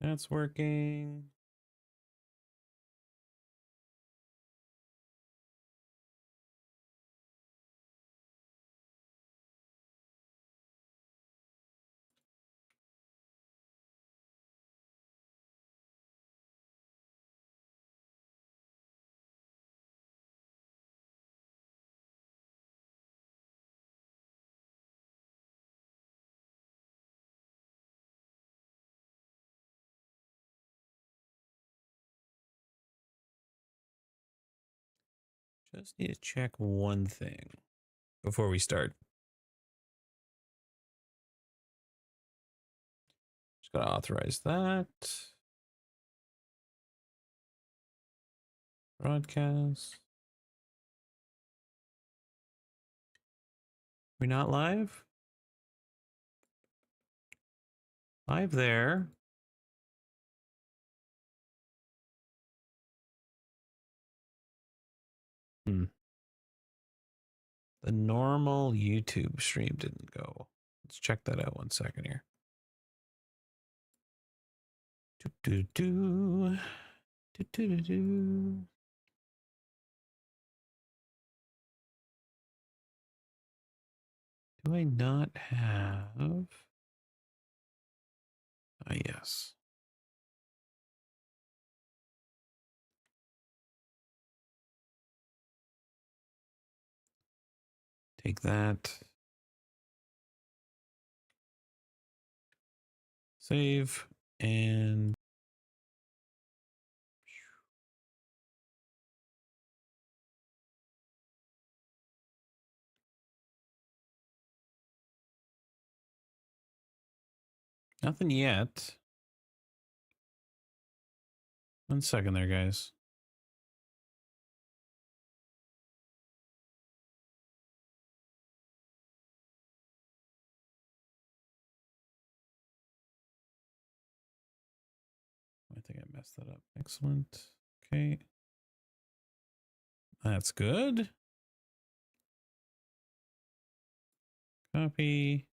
That's working. Just need to check one thing before we start. Just gotta authorize that. Broadcast. We not live? Live there. The normal YouTube stream didn't go. Let's check that out 1 second here. Do. Do I not have? Ah, yes. Take that. Save and nothing yet. 1 second there, guys. I think I messed that up. Excellent. Okay. That's good. Copy.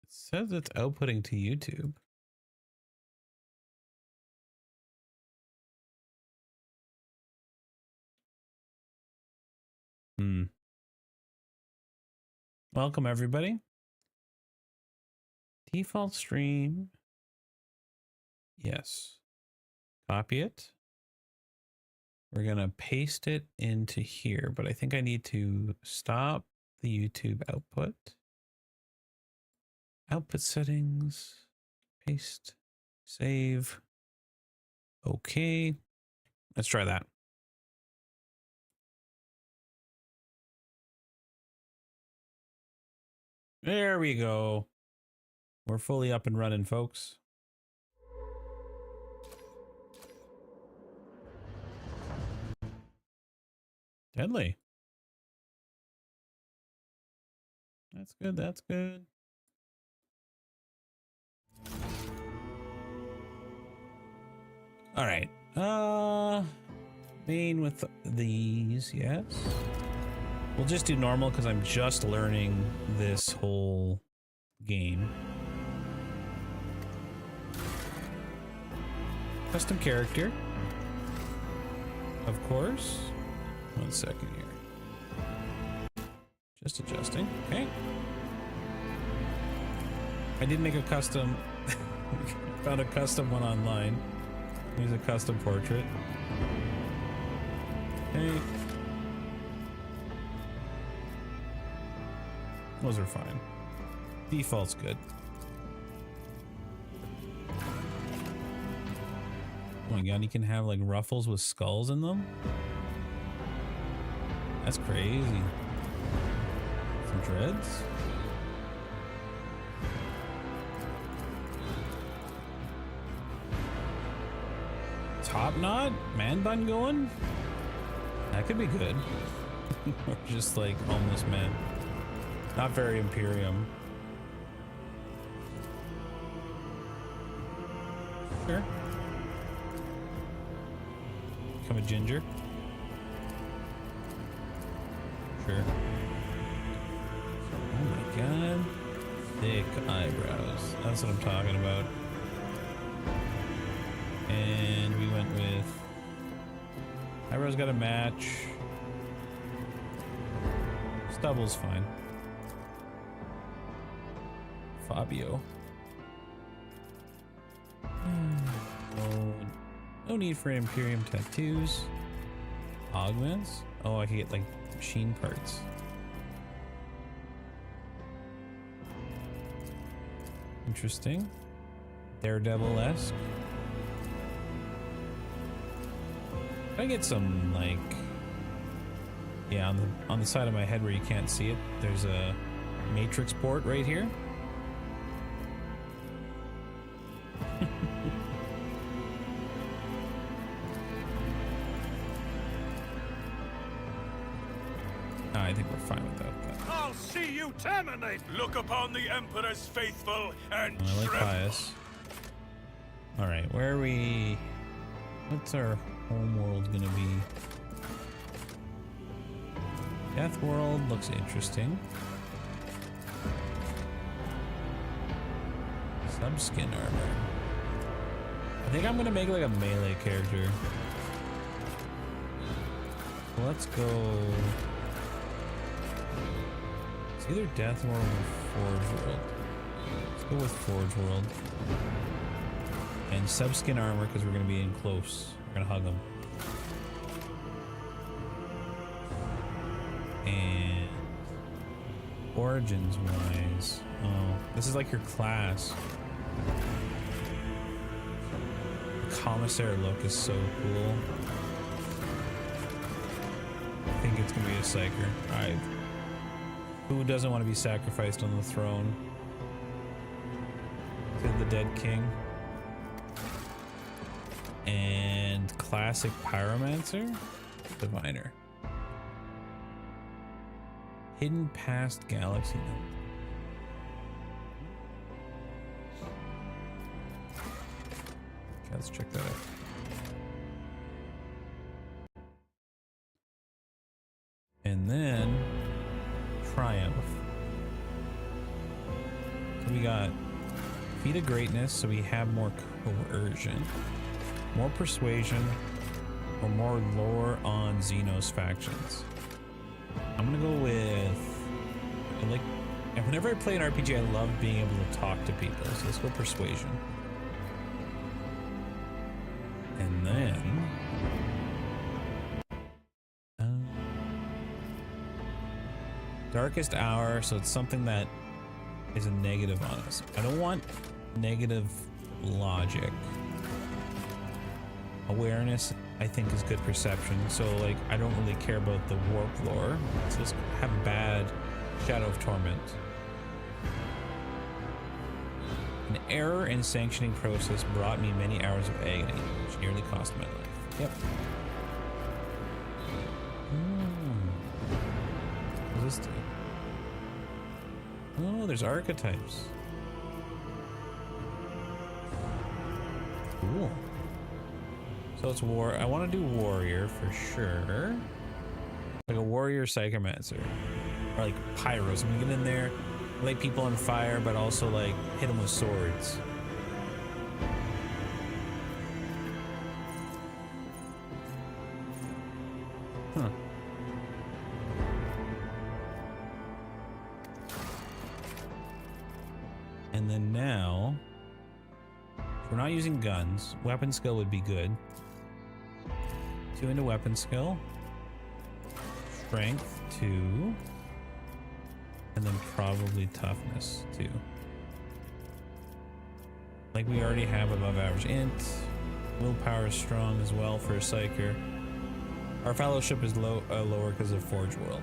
It says it's outputting to YouTube. Welcome, everybody. Default stream. Yes. Copy it. We're going to paste it into here, but I think I need to stop the YouTube output. Output settings. Paste. Save. Okay. Let's try that. There we go. We're fully up and running, folks. Deadly. That's good. That's good. All right. Main with these, yes. We'll just do normal because I'm just learning this whole game. Custom character. Of course. 1 second here. Just adjusting. Okay. I did make a custom. Found a custom one online. Here's a custom portrait. Okay. Those are fine. Default's good. Oh my god, you can have like ruffles with skulls in them? That's crazy. Some dreads? Top knot? Man bun going? That could be good. Or just like homeless man. Not very Imperium. Sure. Become a ginger. Sure. Oh my god. Thick eyebrows. That's what I'm talking about. And we went with eyebrows got a match. Stubble's fine. Fabio. No need for Imperium tattoos. Augments. Oh, I could get like machine parts. Interesting. Daredevil-esque. I get some like, yeah, on the side of my head where you can't see it, there's a matrix port right here. I think we're fine without that. I'll see you terminate. Look upon the Emperor's faithful and I like bias. All right, where are we? What's our home world gonna be? Death World looks interesting. Subskin armor. I think I'm gonna make like a melee character. Let's go. It's either Death World or Forge World. Let's go with Forge World. And subskin armor because we're gonna be in close. We're gonna hug them. And origins wise, oh, this is like your class. The commissary look is so cool. I think it's gonna be a psyker. Who doesn't want to be sacrificed on the throne to the dead king? And classic pyromancer, diviner. Hidden past galaxy note. Okay, let's check that out. And then triumph. So we got feat of greatness, so we have more coercion, more persuasion, or more lore on Xenos factions. I'm gonna go with, like, whenever I play an RPG, I love being able to talk to people. So let's go persuasion. And then darkest hour, so it's something that is a negative on us. I don't want negative logic. Awareness, I think, is good perception. So, like, I don't really care about the warp lore. Let's just have bad Shadow of Torment. An error in sanctioning process brought me many hours of agony, which nearly cost my life. Yep. What does this do? Oh, there's archetypes. Cool. So it's war. I want to do warrior for sure. Like a warrior psychomancer. Or like pyros. I'm gonna get in there, light people on fire, but also like hit them with swords. Huh. And then now, if we're not using guns, weapon skill would be good. 2 into weapon skill. Strength 2. And then probably toughness 2. Like we already have above average int. Willpower is strong as well for a psyker. Our fellowship is lower because of Forge World.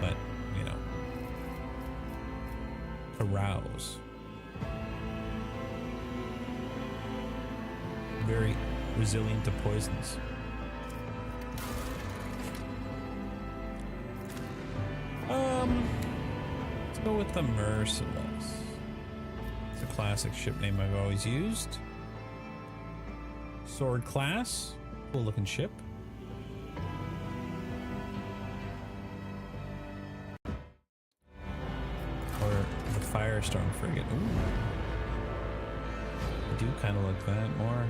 But, you know. Arouse. Very resilient to poisons. Let's go with the Merciless. It's a classic ship name I've always used. Sword class. Cool looking ship. Firestorm frigate. Ooh. I do kind of like that more.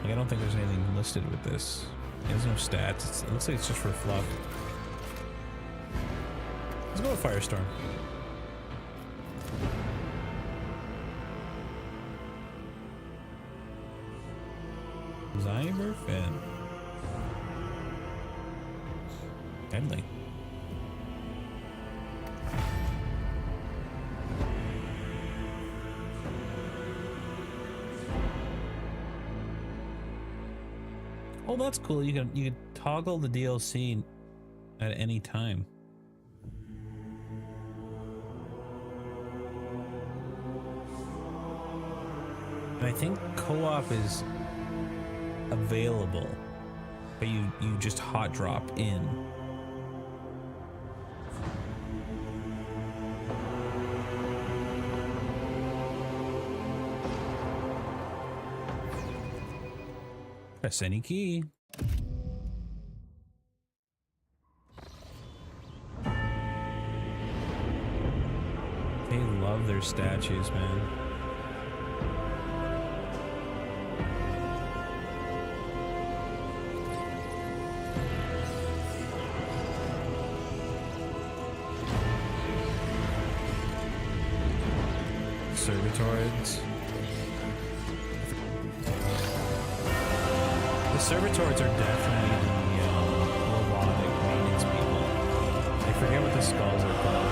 Like, I don't think there's anything listed with this. There's no stats. It looks like it's just for fluff. Let's go with Firestorm. Zyberfin. Deadly. Oh, that's cool. You can toggle the DLC at any time. And I think co-op is available, but you just hot drop in. Press any key. They love their statues, man. Servitors. The servitors are definitely the robotic maintenance people. I forget what the skulls are called.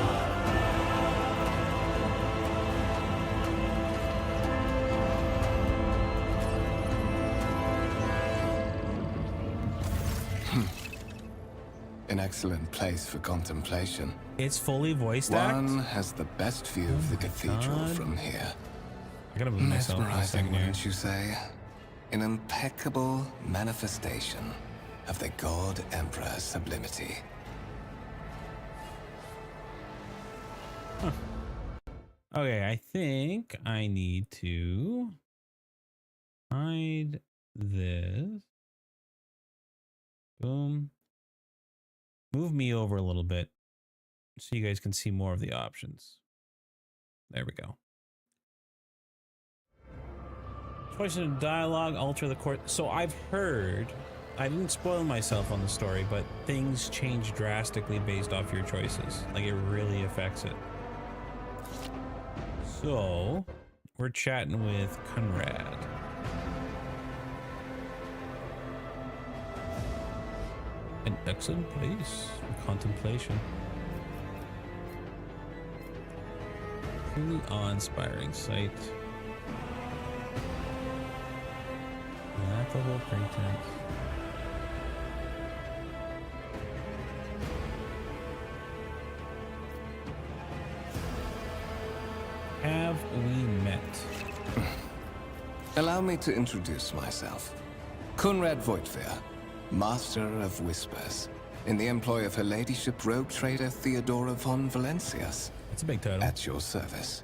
An excellent place for contemplation. It's fully voiced act. One has the best view of the cathedral God. from here. I gotta move myself in a Mesmerizing, second here. wouldn't you say? An impeccable manifestation of the God Emperor's sublimity. Okay, I think I need to hide this. Boom. Move me over a little bit so you guys can see more of the options. There we go. Choices in dialogue, alter the course. So I've heard, I didn't spoil myself on the story, but things change drastically based off your choices. Like, it really affects it. So we're chatting with Conrad. An excellent place for contemplation. Truly awe-inspiring sight. Laughable pretense. Have we met? Allow me to introduce myself. Conrad Voigtveer, Master of Whispers, in the employ of Her Ladyship Rogue Trader Theodora von Valencius. That's a big title. At your service.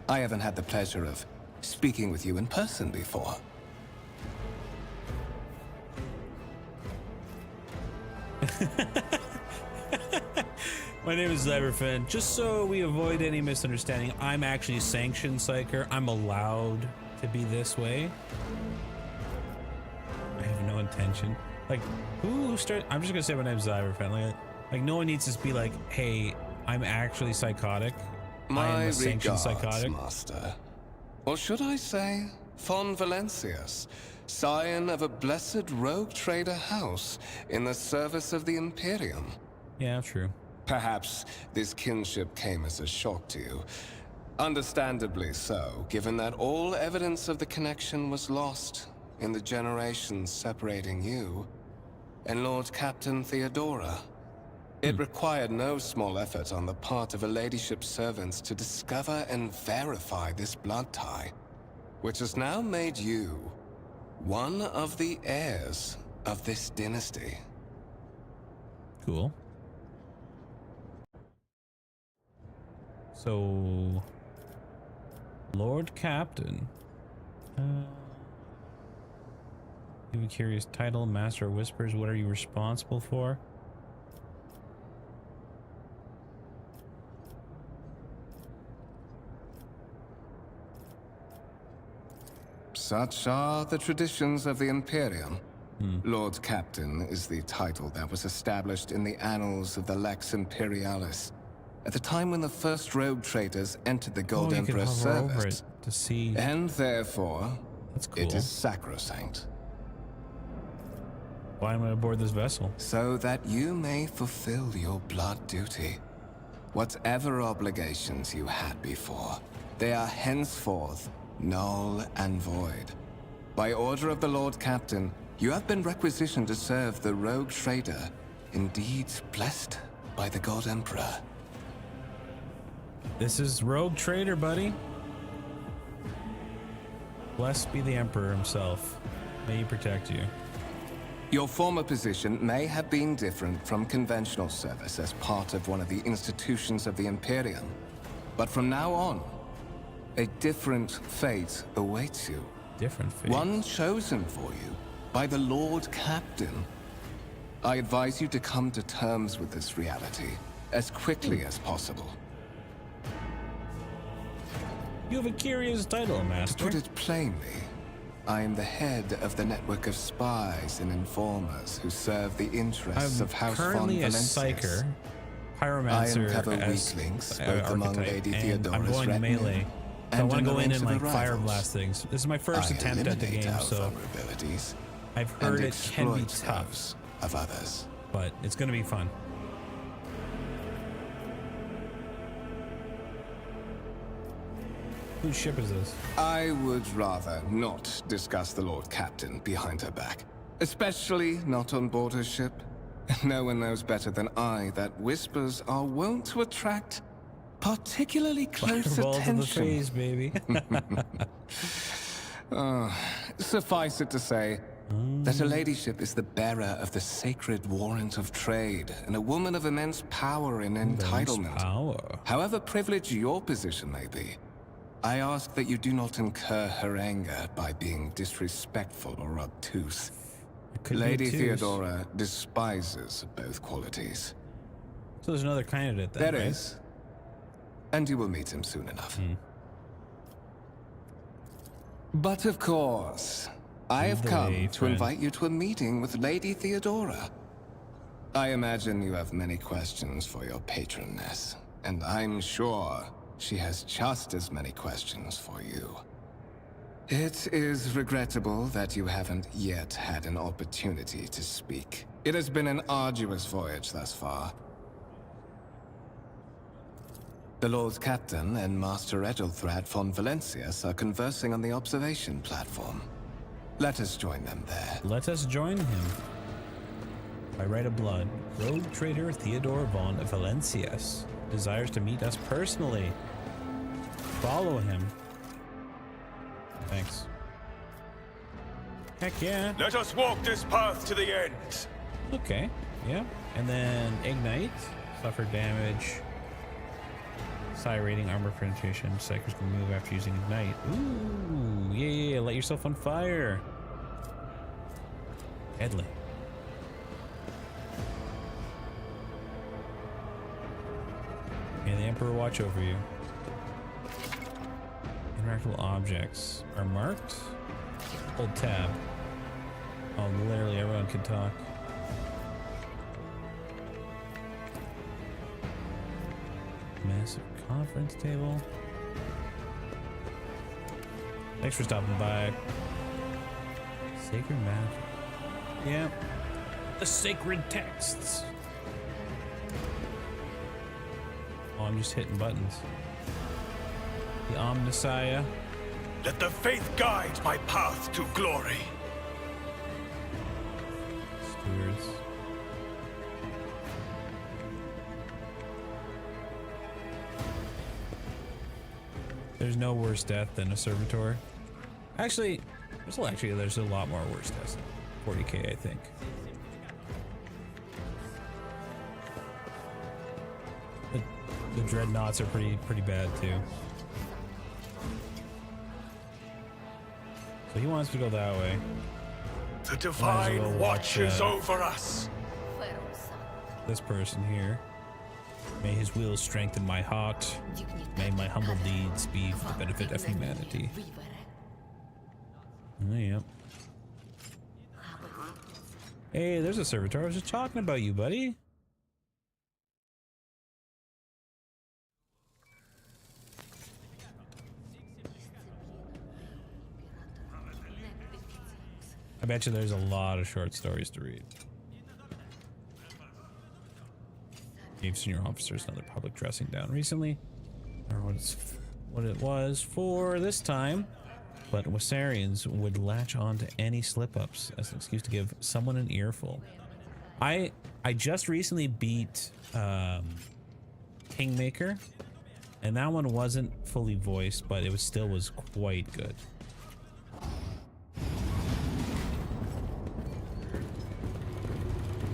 I haven't had the pleasure of speaking with you in person before. My name is Zyberfin. Just so we avoid any misunderstanding, I'm actually a sanctioned psyker. I'm allowed to be this way. I have no intention. Like, who started? I'm just gonna say my name's Zyberfin. Like no one needs to be like, hey, I'm actually psychotic. I am My a sanctioned regards, psychotic. Master. Or should I say, von Valencius, scion of a blessed rogue trader house in the service of the Imperium. Yeah, true. Perhaps this kinship came as a shock to you. Understandably so, given that all evidence of the connection was lost in the generations separating you and Lord Captain Theodora. It required no small effort on the part of Her Ladyship's servants to discover and verify this blood tie, which has now made you one of the heirs of this dynasty. Cool. So, Lord Captain. You have a curious title, Master of Whispers. What are you responsible for? Such are the traditions of the Imperium. Lord Captain is the title that was established in the annals of the Lex Imperialis at the time when the first rogue traders entered the Gold Oh, you can Emperor's hover over service. it to see. And therefore, That's cool. it is sacrosanct. Why am I aboard this vessel? So that you may fulfill your blood duty. Whatever obligations you had before, they are henceforth null and void. By order of the Lord Captain, you have been requisitioned to serve the rogue trader, indeed blessed by the God Emperor. This is Rogue Trader, buddy. Blessed be the Emperor himself. May he protect you. Your former position may have been different from conventional service as part of one of the institutions of the Imperium. But from now on, a different fate awaits you. Different fate. One chosen for you by the Lord Captain. I advise you to come to terms with this reality as quickly as possible. You have a curious title, To Master. put it plainly, I am the head of the network of spies and informers who serve the interests I'm of House von currently a Valencius. psyker, I pyromancer, uncover as weak links both among archetype, Lady and Theodora's I'm going retinue melee. So I and want to go in amongst and the like fire rivals. blast things. This is my first I attempt at the eliminate game, our so vulnerabilities I've and heard it can be exploit tough, those of others. but it's gonna be fun. Whose ship is this? I would rather not discuss the Lord Captain behind her back, especially not on board her ship. No one knows better than I that whispers are wont to attract particularly close Balls in the attention. face, baby. Suffice it to say that her ladyship is the bearer of the sacred warrant of trade and a woman of immense power and entitlement. Power. However privileged your position may be, I ask that you do not incur her anger by being disrespectful or obtuse. Could be Lady obtuse. Theodora despises both qualities. So there's another candidate then, There right? is, and you will meet him soon enough. But of course, I have the come way, to friend. invite you to a meeting with Lady Theodora. I imagine you have many questions for your patroness, and I'm sure she has just as many questions for you. It is regrettable that you haven't yet had an opportunity to speak. It has been an arduous voyage thus far. The Lord Captain and Master Edelthrad von Valencius are conversing on the observation platform. Let us join them there. Let us join him. By right of blood, rogue trader Theodore von Valencius desires to meet us personally. Follow him. Thanks. Heck yeah. Let us walk this path to the end. Okay. Yeah. And then ignite. Suffer damage. Psi rating, armor penetration. Psychers can move after using ignite. Ooh. Yeah. Let yourself on fire. Deadly. May the Emperor watch over you. Interactable objects are marked. Hold tab. Oh, literally everyone can talk. Massive conference table. Thanks for stopping by. Sacred magic. Yeah. The sacred texts. Oh, I'm just hitting buttons. The Omnissiah. Let the faith guide my path to glory. Stewards. There's no worse death than a servitor. Actually, there's a lot more worse deaths. 40k, I think. The dreadnoughts are pretty bad too. So he wants to go that way. The well divine watch, watches over us. This person here. May his will strengthen my heart. May my humble deeds be for the benefit of humanity. Oh, yep. Hey, there's a servitor. I was just talking about you, buddy. I bet you there's a lot of short stories to read. Gave senior officers another public dressing down recently. I don't know what it was for this time, but Wassarians would latch on to any slip-ups as an excuse to give someone an earful. I just recently beat Kingmaker, and that one wasn't fully voiced, but it still was quite good.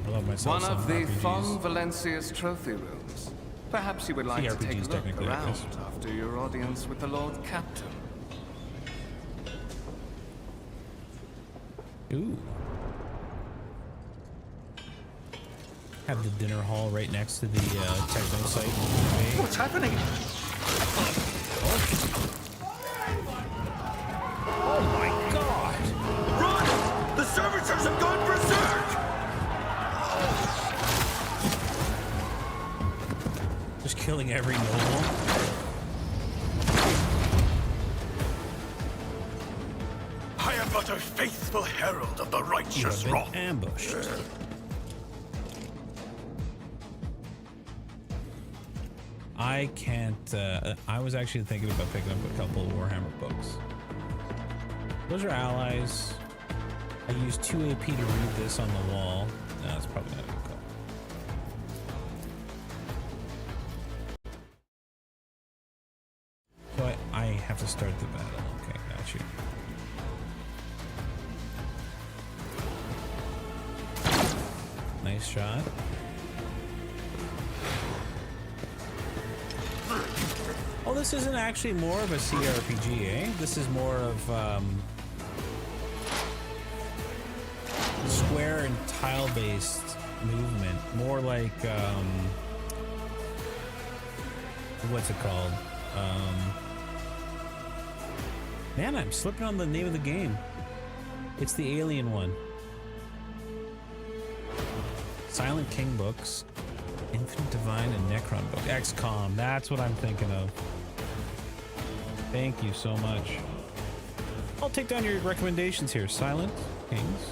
I love myself One of the RPGs. Fon Valencia's trophy rooms. Perhaps you would like to take a RPGs look technically, I around guess. after your audience with the Lord Captain. Ooh. Have the dinner hall right next to the techno site. What's happening? Oh my god! Run! The servitors have gone berserk! Just killing every noble. I am but a faithful herald of the You righteous have wrath. been ambushed. I can't, I was actually thinking about picking up a couple of Warhammer books. Those are allies. I used 2 AP to read this on the wall. No, that's probably not a good call. So I have to start the battle. Okay, got you. Nice shot. Oh, this isn't actually more of a CRPG, eh? This is more of square and tile-based movement. More like what's it called? Man, I'm slipping on the name of the game. It's the Alien one. Silent King books, Infinite Divine, and Necron book. XCOM, that's what I'm thinking of. Thank you so much. I'll take down your recommendations here. Silent Kings.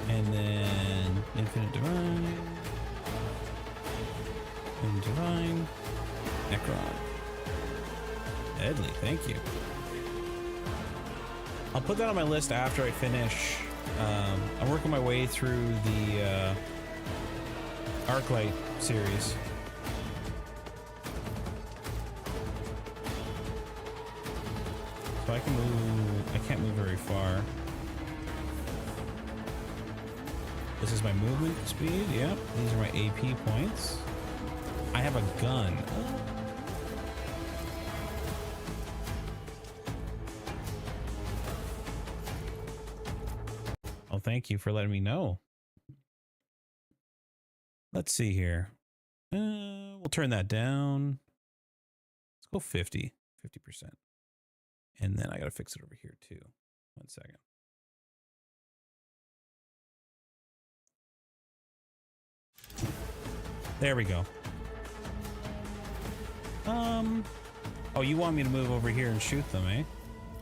And then Infinite Divine. Infinite Divine. Necron. Deadly, thank you. I'll put that on my list after I finish. I'm working my way through the Arclight series. So I can move. I can't move very far. This is my movement speed. Yep. These are my AP points. I have a gun. Oh, thank you for letting me know. Let's see here. We'll turn that down. Let's go 50%. And then I gotta fix it over here too. 1 second. There we go. Oh, you want me to move over here and shoot them, eh?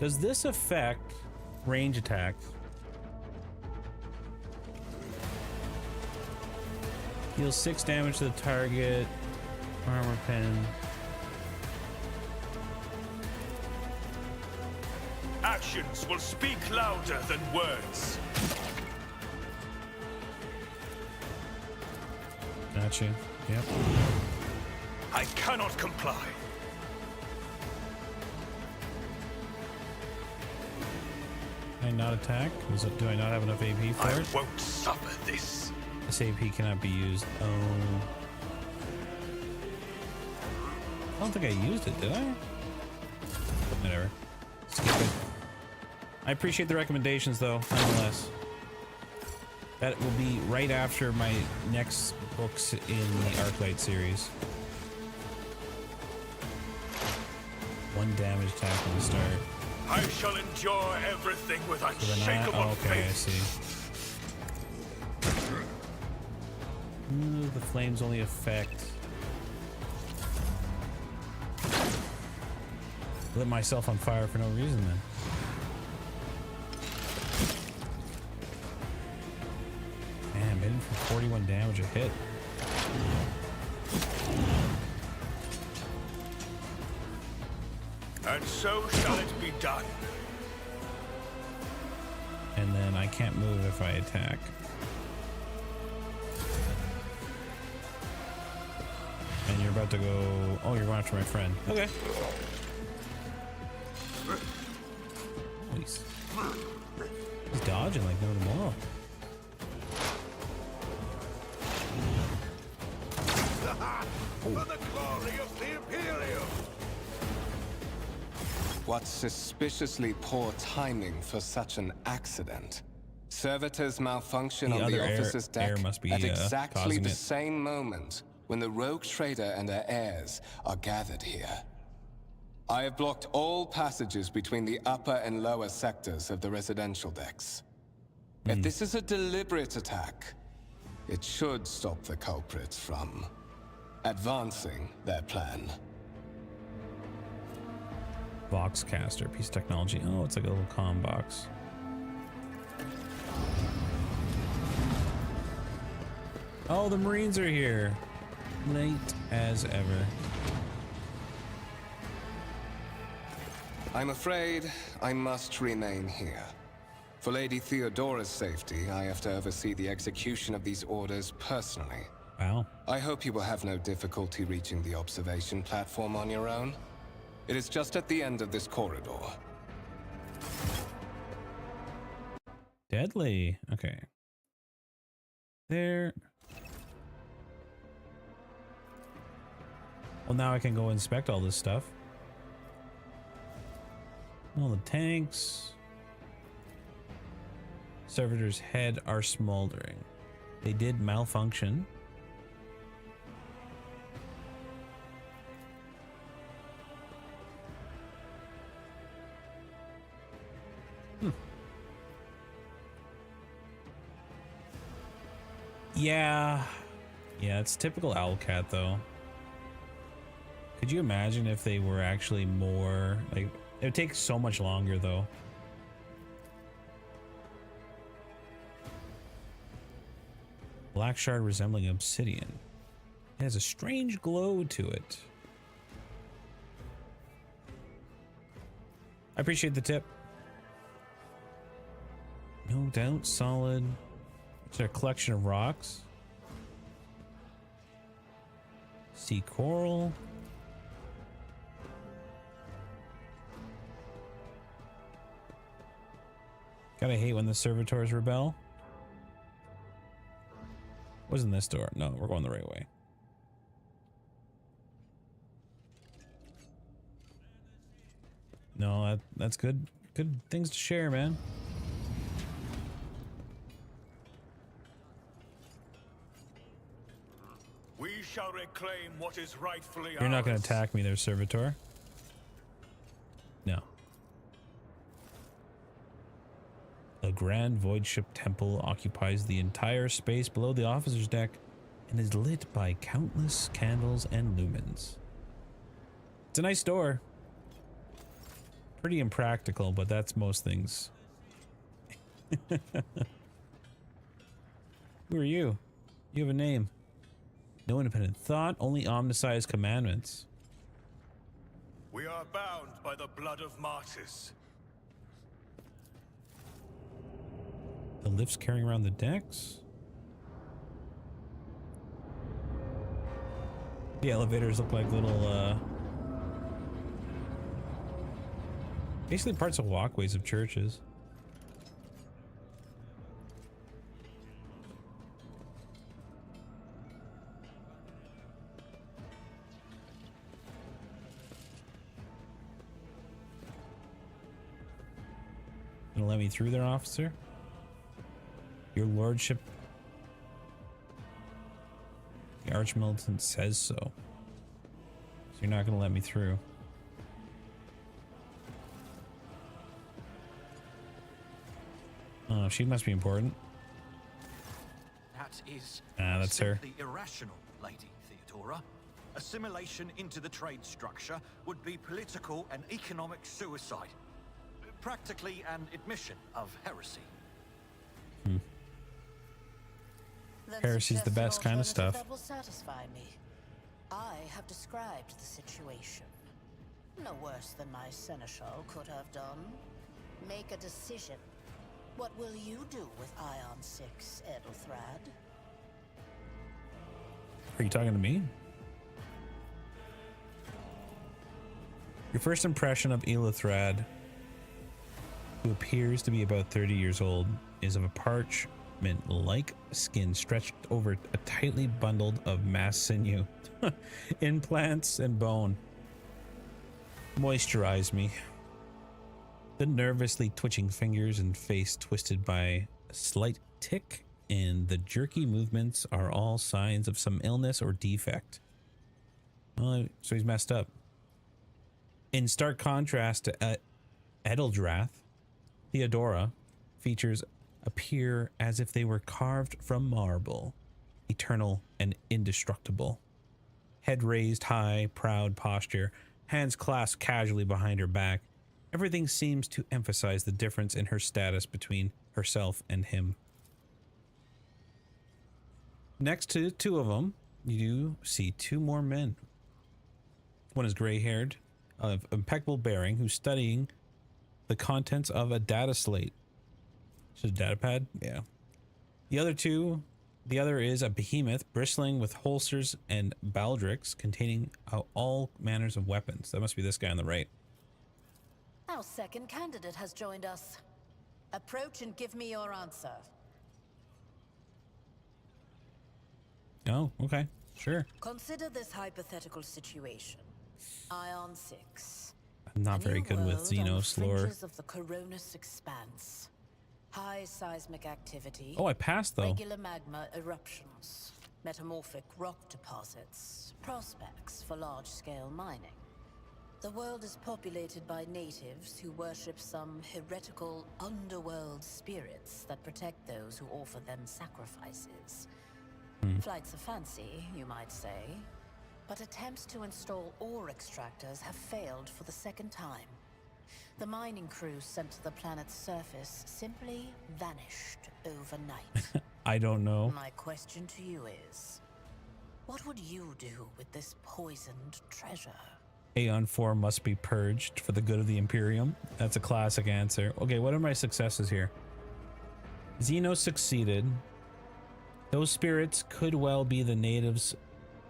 Does this affect range attacks? Deals 6 damage to the target. Armor pen. Actions will speak louder than words. Gotcha. Yep. I cannot comply. Can I not attack? Do I not have enough AP for I it? won't suffer this. This AP cannot be used. Oh. I don't think I used it, did I? Whatever. Skip it. I appreciate the recommendations, though, nonetheless. That will be right after my next books in the Arclight series. One damage attack from the start. I shall endure everything with So then unshakable okay, I faith. see. Ooh, the flames only affect. Lit myself on fire for no reason then. Man, hitting for 41 damage a hit. And so shall it be done. And then I can't move if I attack. And you're about to go... Oh, you're going after my friend. Okay. Nice. He's dodging like no tomorrow. For the glory of the Imperium! What suspiciously poor timing for such an accident. Servitors malfunction The on the other officer's air deck must be, at exactly causing the it. same moment when the rogue trader and her heirs are gathered here. I have blocked all passages between the upper and lower sectors of the residential decks. If this is a deliberate attack, it should stop the culprits from advancing their plan. Voxcaster, piece of technology. Oh, it's like a little comm box. Oh, the Marines are here. Late as ever. I'm afraid I must remain here. For Lady Theodora's safety, I have to oversee the execution of these orders personally. Wow. I hope you will have no difficulty reaching the observation platform on your own. It is just at the end of this corridor. Deadly. Okay. There. Well, now I can go inspect all this stuff. All the tanks. Servitors' head are smoldering. They did malfunction. Yeah. Yeah, it's typical Owlcat though. Could you imagine if they were actually more like it would take so much longer though. Black shard resembling obsidian. It has a strange glow to it. I appreciate the tip. No doubt solid. It's a collection of rocks. Sea coral. Gotta hate when the servitors rebel. Wasn't this door? No, we're going the right way. No, that's good. Good things to share, man. We shall reclaim what is rightfully ours. You're not going to attack me there, servitor. No. A grand void ship temple occupies the entire space below the officer's deck and is lit by countless candles and lumens. It's a nice door. Pretty impractical, but that's most things. Who are you? You have a name. No independent thought, only omniscience commandments. We are bound by the blood of martyrs. The lifts carrying around the decks? The elevators look like little, basically parts of walkways of churches. Gonna let me through there, officer? Your lordship. The archmilitant says so. So you're not gonna let me through. Oh, she must be important. That is That's her. simply irrational, Lady Theodora. Assimilation into the trade structure would be political and economic suicide. Practically an admission of heresy. Heresy's the best kind of stuff. That will satisfy me. I have described the situation. No worse than my seneschal could have done. Make a decision. What will you do with Ion 6, Edelthrad? Are you talking to me? Your first impression of Edelthrad, who appears to be about 30 years old, is of a parchment-like skin stretched over a tightly bundled of mass sinew, implants, and bone. Moisturize me. The nervously twitching fingers and face twisted by a slight tic, and the jerky movements are all signs of some illness or defect. Oh, so he's messed up. In stark contrast to Edeldrath, Theodora features appear as if they were carved from marble, eternal and indestructible. Head raised high, proud posture, hands clasped casually behind her back. Everything seems to emphasize the difference in her status between herself and him. Next to the two of them, you see two more men. One is gray-haired, of impeccable bearing, who's studying the contents of a data slate. So, data pad? Yeah. The other is a behemoth bristling with holsters and baldricks containing all manners of weapons. That must be this guy on the right. Our second candidate has joined us. Approach and give me your answer. Oh, okay. Sure. Consider this hypothetical situation. Ion 6. I'm not very good with Xenos lore. Of the Coronis expanse. High seismic activity. Oh, I passed though. Regular magma eruptions. Metamorphic rock deposits. Prospects for large-scale mining. The world is populated by natives who worship some heretical underworld spirits that protect those who offer them sacrifices. Flights of fancy, you might say, but attempts to install ore extractors have failed for the second time. The mining crews sent to the planet's surface simply vanished overnight. I don't know. My question to you is, what would you do with this poisoned treasure? Aeon 4 must be purged for the good of the Imperium. That's a classic answer. Okay, what are my successes here? Xenos succeeded. Those spirits could well be the natives'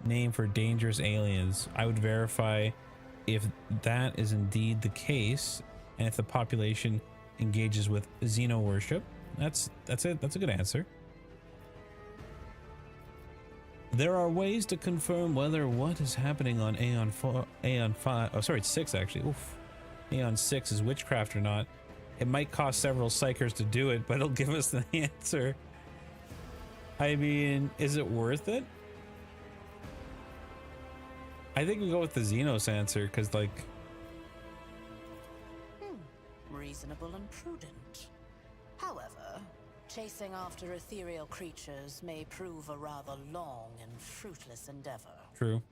name for dangerous aliens. I would verify if that is indeed the case, and if the population engages with Xeno worship. That's it. That's a good answer. There are ways to confirm whether what is happening on Aeon 5, oh sorry, it's 6 actually. Oof. Aeon 6 is witchcraft or not. It might cost several psychers to do it, but it'll give us the answer. I mean, is it worth it? I think we go with the Xenos answer, because like... Reasonable and prudent. However, chasing after ethereal creatures may prove a rather long and fruitless endeavor. True.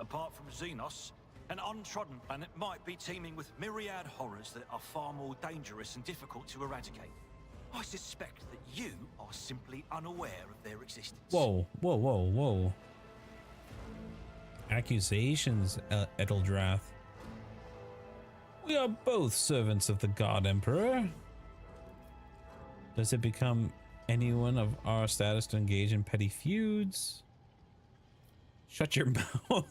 Apart from Xenos, an untrodden planet might be teeming with myriad horrors that are far more dangerous and difficult to eradicate. I suspect that you are simply unaware of their existence. Whoa, whoa, whoa, whoa. Accusations, Edeldrath. We are both servants of the God Emperor. Does it become anyone of our status to engage in petty feuds? Shut your mouth.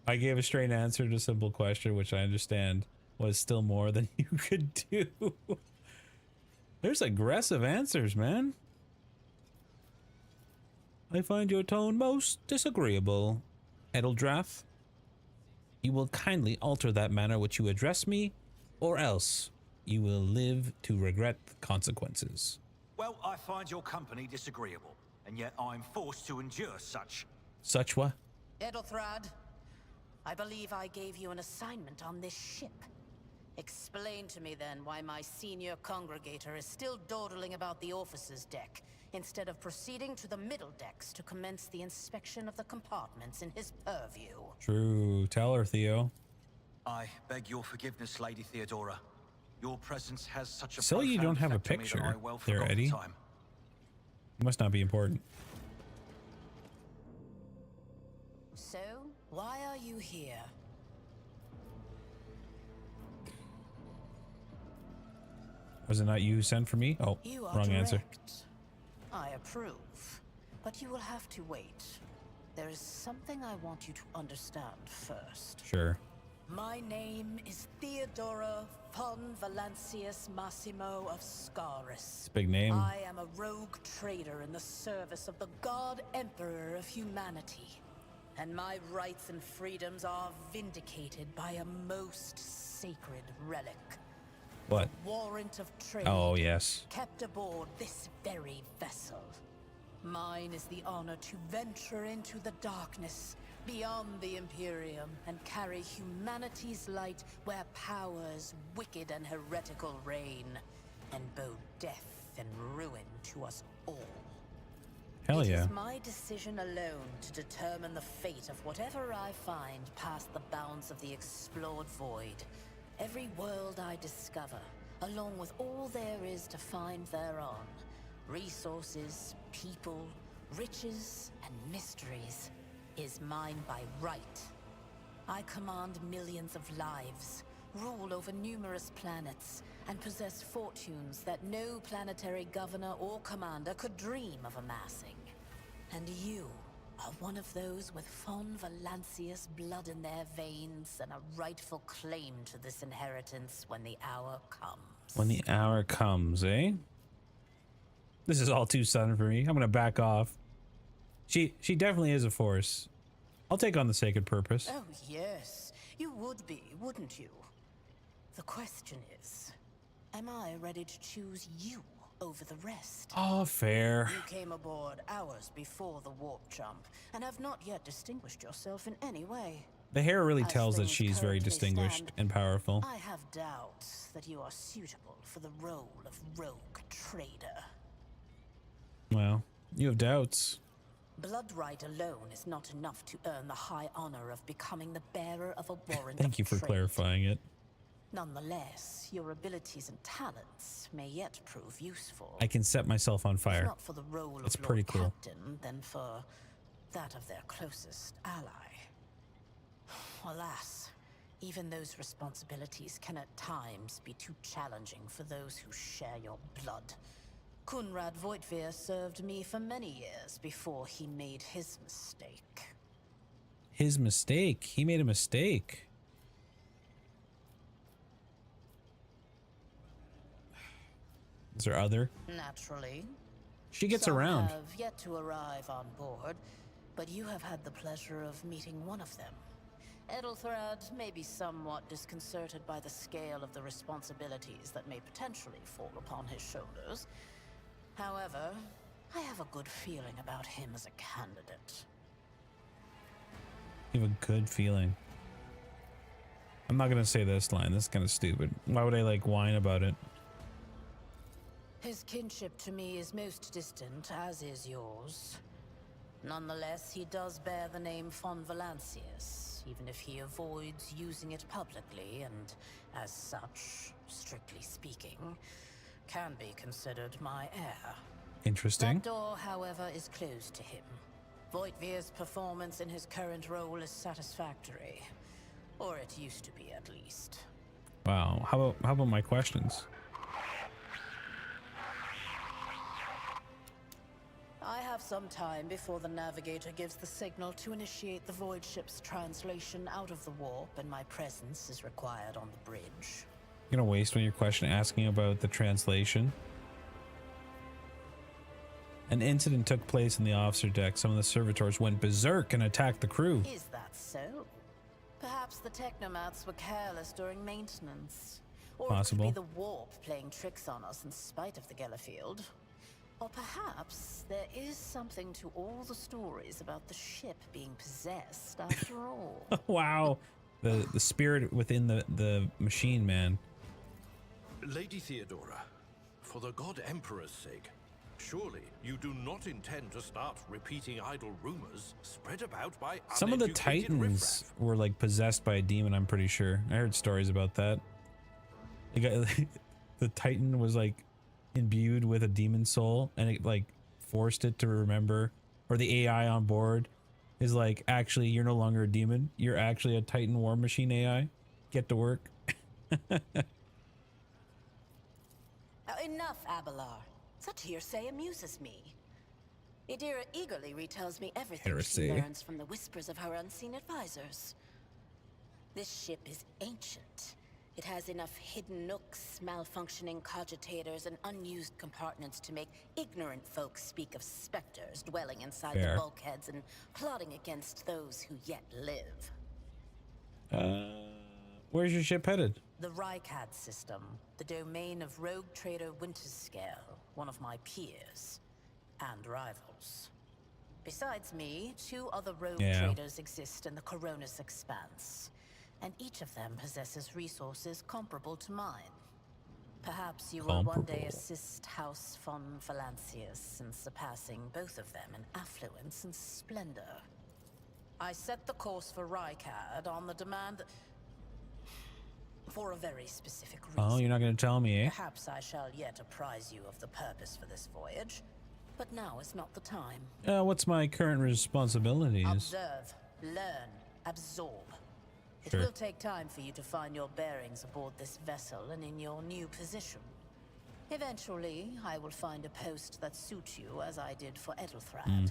I gave a straight answer to a simple question, which I understand was still more than you could do. There's aggressive answers, man. I find your tone most disagreeable, Edeldrath. You will kindly alter that manner which you address me, or else you will live to regret the consequences. Well, I find your company disagreeable, and yet I'm forced to endure such... Such what? Edelthrad, I believe I gave you an assignment on this ship. Explain to me then why my senior congregator is still dawdling about the officers' deck, instead of proceeding to the middle decks to commence the inspection of the compartments in his purview. True. Tell her, Theo. I beg your forgiveness, Lady Theodora. Your presence has such a Silly you don't profound have a effect on me that picture I well there, forgot the Eddie. time. Must not be important. So, why are you here? Was it not you who sent for me? Oh, You are wrong answer. direct. I approve. But you will have to wait. There is something I want you to understand first. Sure. My name is Theodora von Valancius Massimo of Scaris. It's a big name. I am a rogue trader in the service of the God Emperor of humanity. And my rights and freedoms are vindicated by a most sacred relic. What? Warrant of trade. Oh, yes. Kept aboard this very vessel. Mine is the honor to venture into the darkness, beyond the Imperium, and carry humanity's light where powers wicked and heretical reign, and bow death and ruin to us all. Hell yeah. It is my decision alone to determine the fate of whatever I find past the bounds of the explored void. Every world I discover, along with all there is to find thereon, resources, people, riches, and mysteries, is mine by right. I command millions of lives, rule over numerous planets, and possess fortunes that no planetary governor or commander could dream of amassing. And you are one of those with von Valancius blood in their veins and a rightful claim to this inheritance when the hour comes. When the hour comes, eh? This is all too sudden for me. I'm gonna back off. She definitely is a force. I'll take on the sacred purpose. Oh, yes. You would be, wouldn't you? The question is, am I ready to choose you over the rest? Oh, fair. You came aboard hours before the warp jump, and have not yet distinguished yourself in any way. The hair really As tells that things she's very currently distinguished stand, and powerful. I have doubts that you are suitable for the role of rogue trader. Well, you have doubts. Blood right alone is not enough to earn the high honor of becoming the bearer of a warrant Thank of you for trade. clarifying it. Nonetheless, your abilities and talents may yet prove useful. I can set myself on If fire. not for the role It's of pretty Lord cool. Captain, then for that of their closest ally. Alas, even those responsibilities can at times be too challenging for those who share your blood. Kunrad Voitvir served me for many years before he made his mistake. His mistake. He made a mistake. Is there other? Naturally. She gets Some around. have yet to arrive on board, but you have had the pleasure of meeting one of them. Edelthrad may be somewhat disconcerted by the scale of the responsibilities that may potentially fall upon his shoulders. However, I have a good feeling about him as a candidate. You have a good feeling. I'm not gonna say this line. This is kind of stupid. Why would I like whine about it? His kinship to me is most distant, as is yours. Nonetheless, he does bear the name von Valancius, even if he avoids using it publicly, and as such, strictly speaking, can be considered my heir. Interesting. That door, however, is closed to him. Voitvir's performance in his current role is satisfactory. Or it used to be, at least. Wow. How about my questions? I have some time before the navigator gives the signal to initiate the void ship's translation out of the warp, and my presence is required on the bridge. You're gonna waste one of your question asking about the translation. An incident took place in the officer deck. Some of the servitors went berserk and attacked the crew. Is that so? Perhaps the technomats were careless during maintenance. Or Possible. it could be the warp playing tricks on us in spite of the Gellerfield. Or perhaps there is something to all the stories about the ship being possessed after all. Wow. The spirit within the machine, man. Lady Theodora, for the God Emperor's sake, surely you do not intend to start repeating idle rumors spread about by Some of the uneducated Titans riffraff. were like possessed by a demon, I'm pretty sure. I heard stories about that. The Titan was like imbued with a demon soul, and it like forced it to remember, or the AI on board is like, actually, you're no longer a demon. You're actually a Titan war machine AI. Get to work. Enough, Abelard. Such hearsay amuses me. Idira eagerly retells me everything Heresy. she learns from the whispers of her unseen advisors. This ship is ancient. It has enough hidden nooks, malfunctioning cogitators, and unused compartments to make ignorant folks speak of specters dwelling inside Fair. the bulkheads and plotting against those who yet live. Where's your ship headed? The Rycad system, the domain of rogue trader Winterscale, one of my peers, and rivals. Besides me, 2 other rogue traders exist in the Coronis Expanse, and each of them possesses resources comparable to mine. Perhaps you will one day assist House von Valancius in surpassing both of them in affluence and splendor. I set the course for Rycad on the demand that... for a very specific reason. Oh, you're not going to tell me, eh? Perhaps I shall yet apprise you of the purpose for this voyage, but now is not the time. What's my current responsibilities? Observe, learn, absorb. It will take time for you to find your bearings aboard this vessel and in your new position. Eventually, I will find a post that suits you as I did for Edelthrad.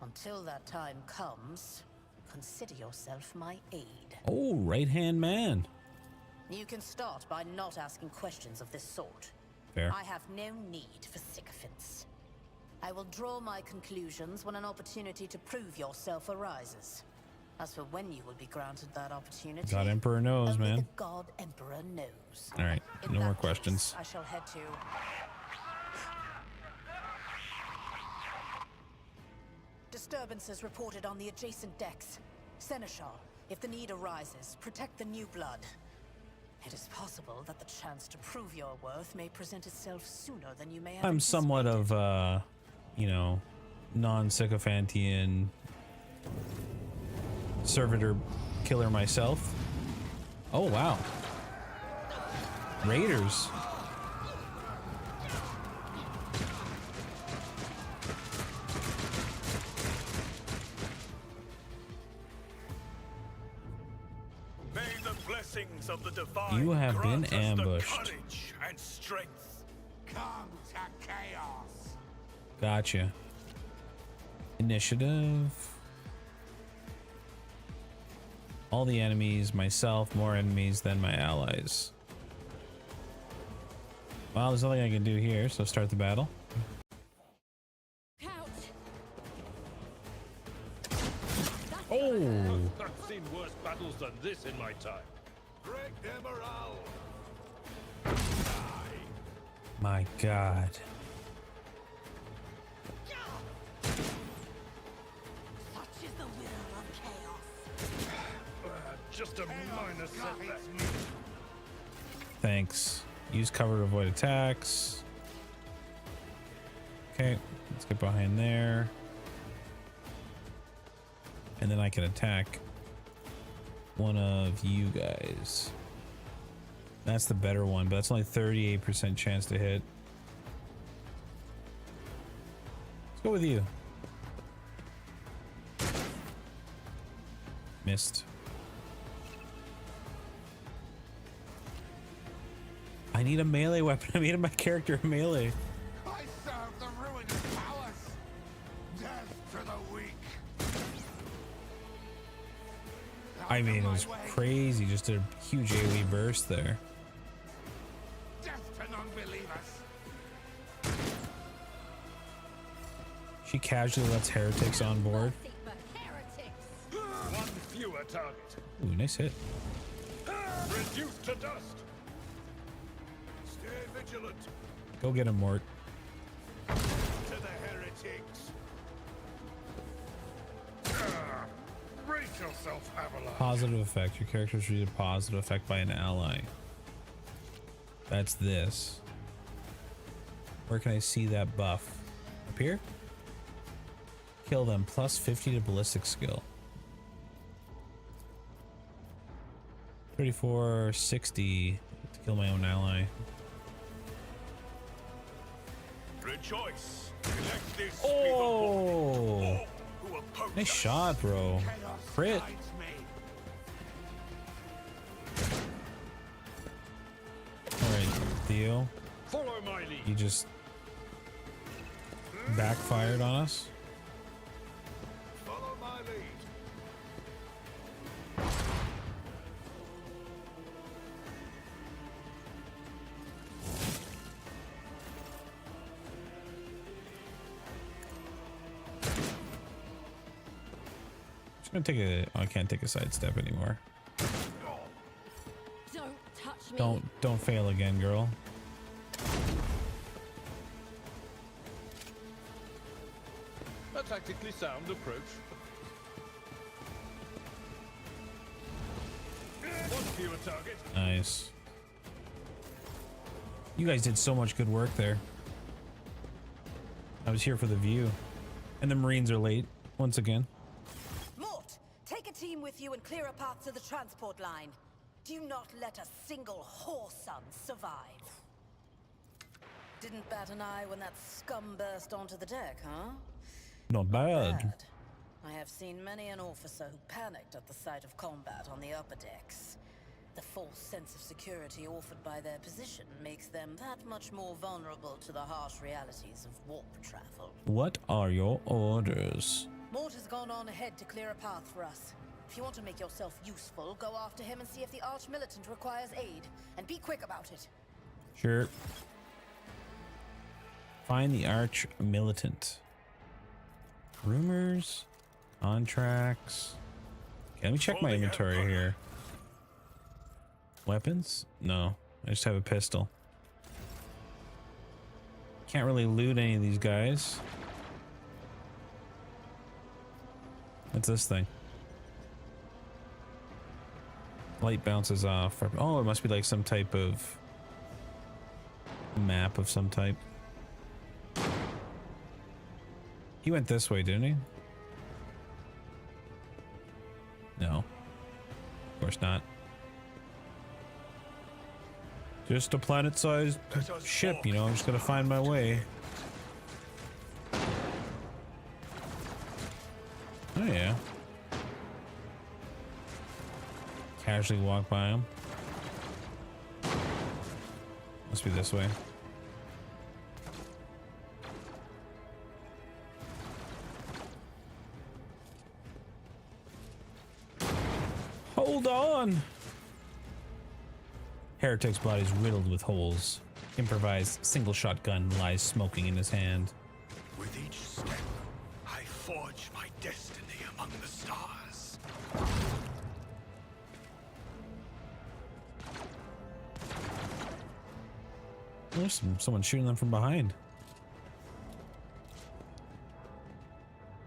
Until that time comes, consider yourself my aid. Oh, right-hand man. You can start by not asking questions of this sort. Fair. I have no need for sycophants. I will draw my conclusions when an opportunity to prove yourself arises. As for when you will be granted that opportunity, God Emperor knows, only man. the God Emperor knows. All right, In no that more case, questions. I shall head to... Disturbances reported on the adjacent decks. Seneschal, if the need arises, protect the new blood. It is possible that the chance to prove your worth may present itself sooner than you may have I'm somewhat anticipated. of, you know, non-sycophantian servitor killer myself. Oh, wow. Raiders. May the blessings of the divine You have been grant us the ambushed. courage and strength. Come to chaos. Gotcha. Initiative. All the enemies, myself, more enemies than my allies. Well, there's nothing I can do here, so start the battle. Oh! I've seen worse battles than this in my time. Great Emerald! My God. Such is the will of chaos. Just a minor setback. Thanks. Use cover to avoid attacks. Okay, let's get behind there. And then I can attack one of you guys. That's the better one, but that's only 38% chance to hit. Let's go with you. Missed. I need a melee weapon. I made my character a melee. I serve the ruined palace. Death to the weak. I mean, it was crazy. Just a huge AoE burst there. Death to non-believers. She casually lets heretics on board. One fewer target. Ooh, nice hit. Reduced to dust. Stay vigilant. Go get him, Mort. heretics! Brace yourself, Avalanche. Positive effect. Your character is treated a positive effect by an ally. That's this. Where can I see that buff? Up here? Kill them. Plus 50 to ballistic skill. 3460 to kill my own ally. Rejoice! Let this Oh! be the one who opposes Nice shot, bro. Crit. Alright, Theo. Follow my lead. You just backfired on us. Follow my lead. Just gonna take a. Oh, I can't take a sidestep anymore. Don't touch me. Don't fail again, girl. A tactically sound approach. One fewer target. Nice. You guys did so much good work there. I was here for the view. And the Marines are late, once again. Mort, take a team with you and clear a path to the transport line. Do not let a single whoreson survive. Didn't bat an eye when that scum burst onto the deck, huh? Not bad. Bad. I have seen many an officer who panicked at the sight of combat on the upper decks. The false sense of security offered by their position makes them that much more vulnerable to the harsh realities of warp travel. What are your orders? Mort has gone on ahead to clear a path for us. If you want to make yourself useful, go after him and see if the Arch-Militant requires aid. And be quick about it. Sure. Find the Arch-Militant. Rumors. Contracts. Okay, let me check my inventory here. Weapons? No. I just have a pistol. Can't really loot any of these guys. What's this thing? Light bounces off. Oh, it must be like some type of map of some type. He went this way, didn't he? No. Of course not. Just a planet-sized ship, you know, I'm just gonna find my way. Oh yeah. Casually walk by him. Must be this way. Hold on! Heretic's body is riddled with holes. Improvised single shotgun lies smoking in his hand. With each step, I forge my destiny among the stars. There's someone shooting them from behind.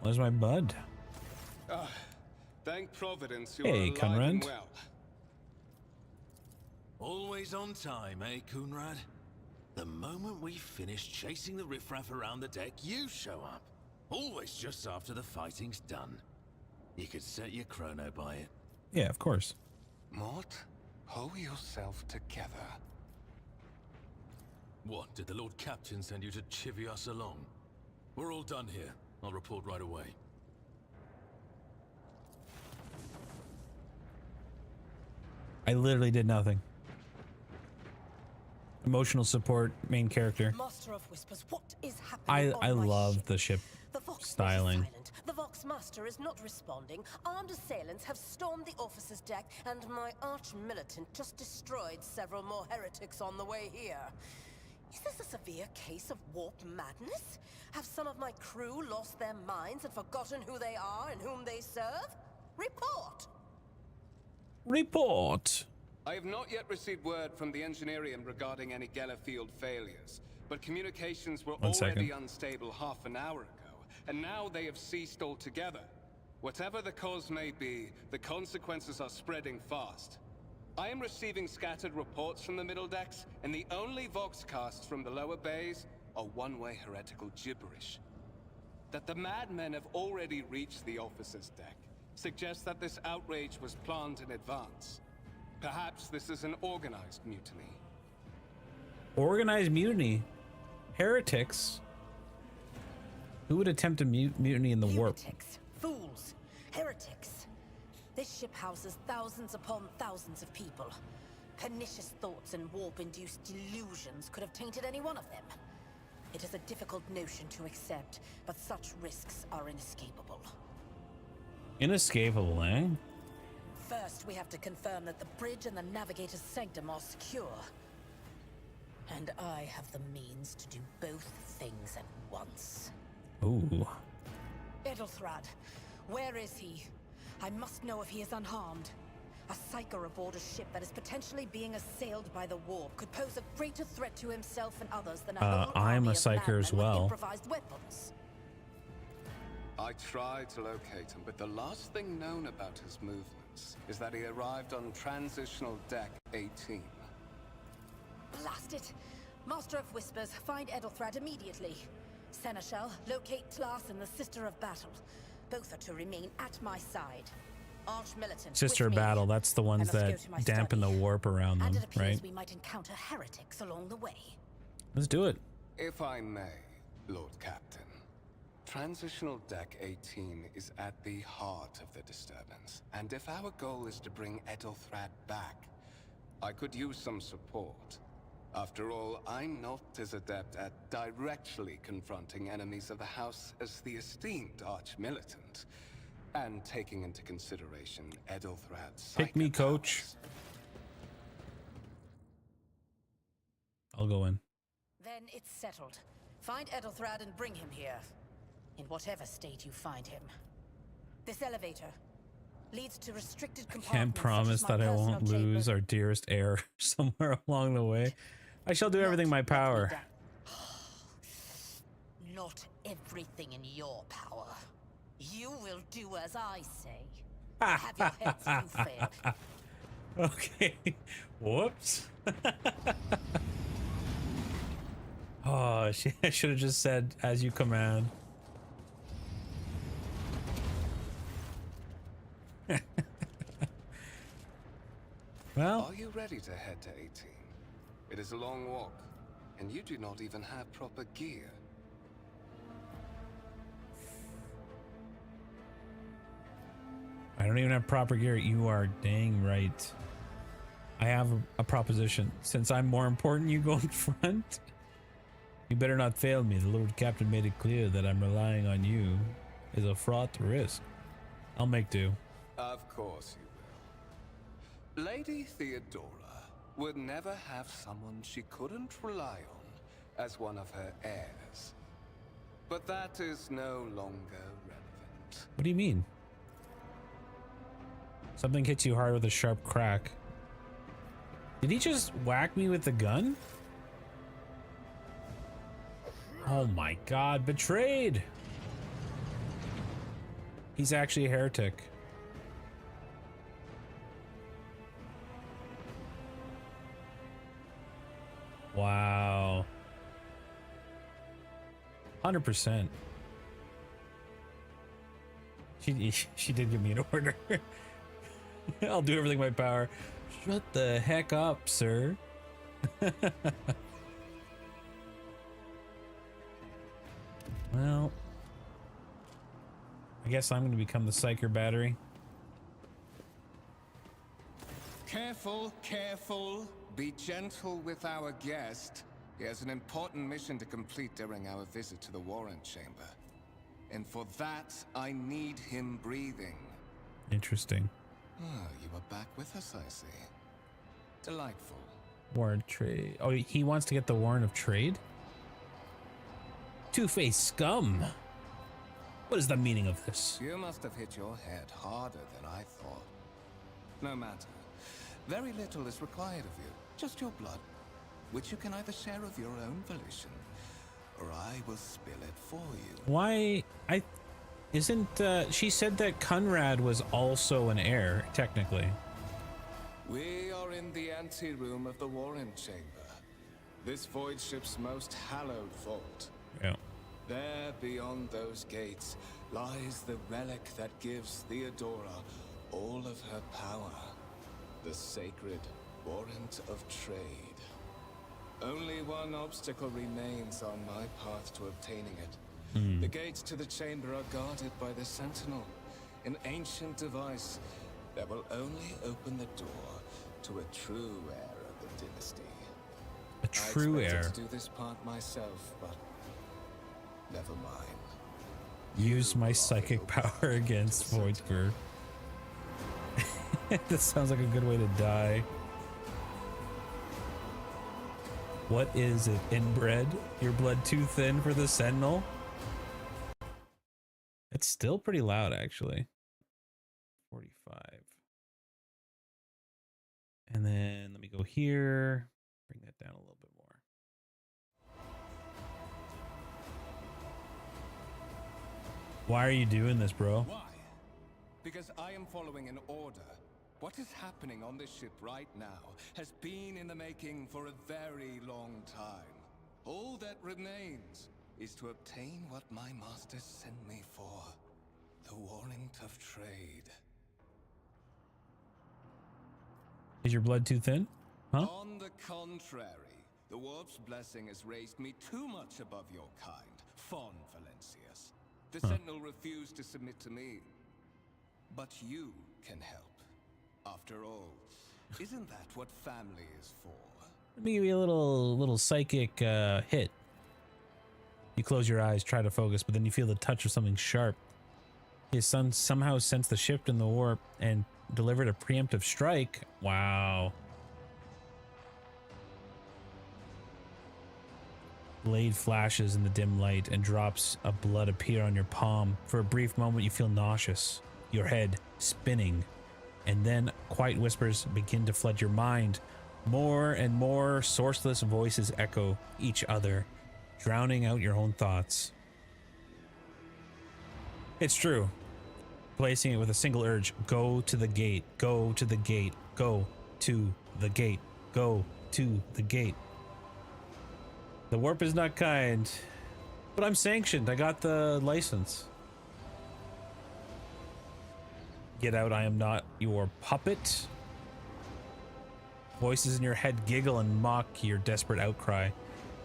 Where's my bud? Thank Providence you Hey, are alive and Conrad. well. Always on time, eh, Coonrad? The moment we finish chasing the riffraff around the deck, you show up. Always just after the fighting's done. You could set your chrono by it. Yeah, of course. Mort, hold yourself together. What, did the Lord Captain send you to chivvy us along? We're all done here. I'll report right away. I literally did nothing. Emotional support, main character. Master of Whispers, what is happening I on my love ship? the ship The Vox styling. is silent. The Vox Master is not responding. Armed assailants have stormed the officer's deck, and my arch-militant just destroyed several more heretics on the way here. Is this a severe case of warp madness? Have some of my crew lost their minds and forgotten who they are and whom they serve? Report! Report. I have not yet received word from the Engineerium regarding any Gellerfield failures, but communications were One already second. unstable half an hour ago. and now they have ceased altogether. Whatever the cause may be, the consequences are spreading fast. I am receiving scattered reports from the middle decks, and the only voxcasts from the lower bays are one-way heretical gibberish. That the madmen have already reached the officer's deck suggests that this outrage was planned in advance. Perhaps this is an organized mutiny. Organized mutiny? Heretics? Who would attempt a mutiny in the warp? Lunatics, fools, heretics. This ship houses thousands upon thousands of people. Pernicious thoughts and warp-induced delusions could have tainted any one of them. It is a difficult notion to accept, but such risks are inescapable. Inescapable, eh? First, we have to confirm that the bridge and the navigator's sanctum are secure. And I have the means to do both things at once. Ooh. Edelthrad, where is he? I must know if he is unharmed. A psyker aboard a ship that is potentially being assailed by the warp could pose a greater threat to himself and others than a whole I'm army a of psyker as madmen with well. improvised weapons. I tried to locate him, but the last thing known about his movements is that he arrived on transitional deck 18. Blast it! Master of Whispers, find Edelthrad immediately. Seneschal, locate Tlas and the Sister of Battle. Both are to remain at my side. Arch-militant, Sister with of me. Battle, that's the I ones must go that to my dampen the study. warp around And them, it appears right? we might encounter heretics along the way. Let's do it. If I may, Lord Captain. Transitional Deck 18 is at the heart of the disturbance, and if our goal is to bring Edelthrad back, I could use some support. After all, I'm not as adept at directly confronting enemies of the House as the esteemed Arch-militant, and taking into consideration Edelthrad's Pick me, coach. psychopowers. I'll go in. Then it's settled. Find Edelthrad and bring him here. In whatever state you find him. This elevator leads to restricted compartments. Can't promise such as my that I personal won't lose chamber. our dearest heir somewhere along the way. I shall do everything in my power. Not everything in your power. You will do as I say. Have your heads you failed. Okay. Whoops. Oh, I should have just said, as you command. Well, Are you ready to head to 18? It is a long walk, and you do not even have proper gear. I don't even have proper gear. You are dang right. I have a proposition. Since I'm more important, you go in front. You better not fail me. The Lord Captain made it clear that I'm relying on you is a fraught risk. I'll make do. Of course you will. Lady Theodora would never have someone she couldn't rely on as one of her heirs. But that is no longer relevant. What do you mean? Something hits you hard with a sharp crack. Did he just whack me with the gun? Oh my god, betrayed! He's actually a heretic. Wow. 100%. She did give me an order. I'll do everything in my power. Shut the heck up, sir. Well, I guess I'm going to become the Psyker battery. Careful, careful. Be gentle with our guest. He has an important mission to complete during our visit to the Warrant Chamber. And for that, I need him breathing. Interesting. Ah, you are back with us, I see. Delightful. Warrant trade. Oh, he wants to get the warrant of trade? Two-faced scum. What is the meaning of this? You must have hit your head harder than I thought. No matter. Very little is required of you. Just your blood, which you can either share of your own volition, or I will spill it for you. Why? She said that Conrad was also an heir, technically. We are in the anteroom of the Warren Chamber. This void ship's most hallowed vault. Yeah. There, beyond those gates, lies the relic that gives Theodora all of her power. The sacred warrant of trade. Only one obstacle remains on my path to obtaining it. The gates to the chamber are guarded by the Sentinel, an ancient device that will only open the door to a true heir of the dynasty. A true I expected heir. to do this part myself, but never mind. Use my psychic power against Voidspur. That sounds like a good way to die. What is it, inbred? Your blood too thin for the Sentinel? It's still pretty loud, actually. 45. And then let me go here. Bring that down a little bit more. Why are you doing this, bro? Why? Because I am following an order. What is happening on this ship right now has been in the making for a very long time. All that remains is to obtain what my masters sent me for. The warrant of trade. Is your blood too thin? Huh? On the contrary, the warp's blessing has raised me too much above your kind, Fon Valencius. The Sentinel refused to submit to me. But you can help. After all, isn't that what family is for? Let me give you a little psychic hit. You close your eyes, try to focus, but then you feel the touch of something sharp. His son somehow sensed the shift in the warp and delivered a preemptive strike. Wow. Blade flashes in the dim light and drops of blood appear on your palm. For a brief moment, you feel nauseous, your head spinning, and then quiet whispers begin to flood your mind. More and more sourceless voices echo each other, drowning out your own thoughts. It's true. Placing it with a single urge: go to the gate, go to the gate, go to the gate, go to the gate. The warp is not kind, but I'm sanctioned. I got the license. Get out, I am not your puppet. Voices in your head giggle and mock your desperate outcry.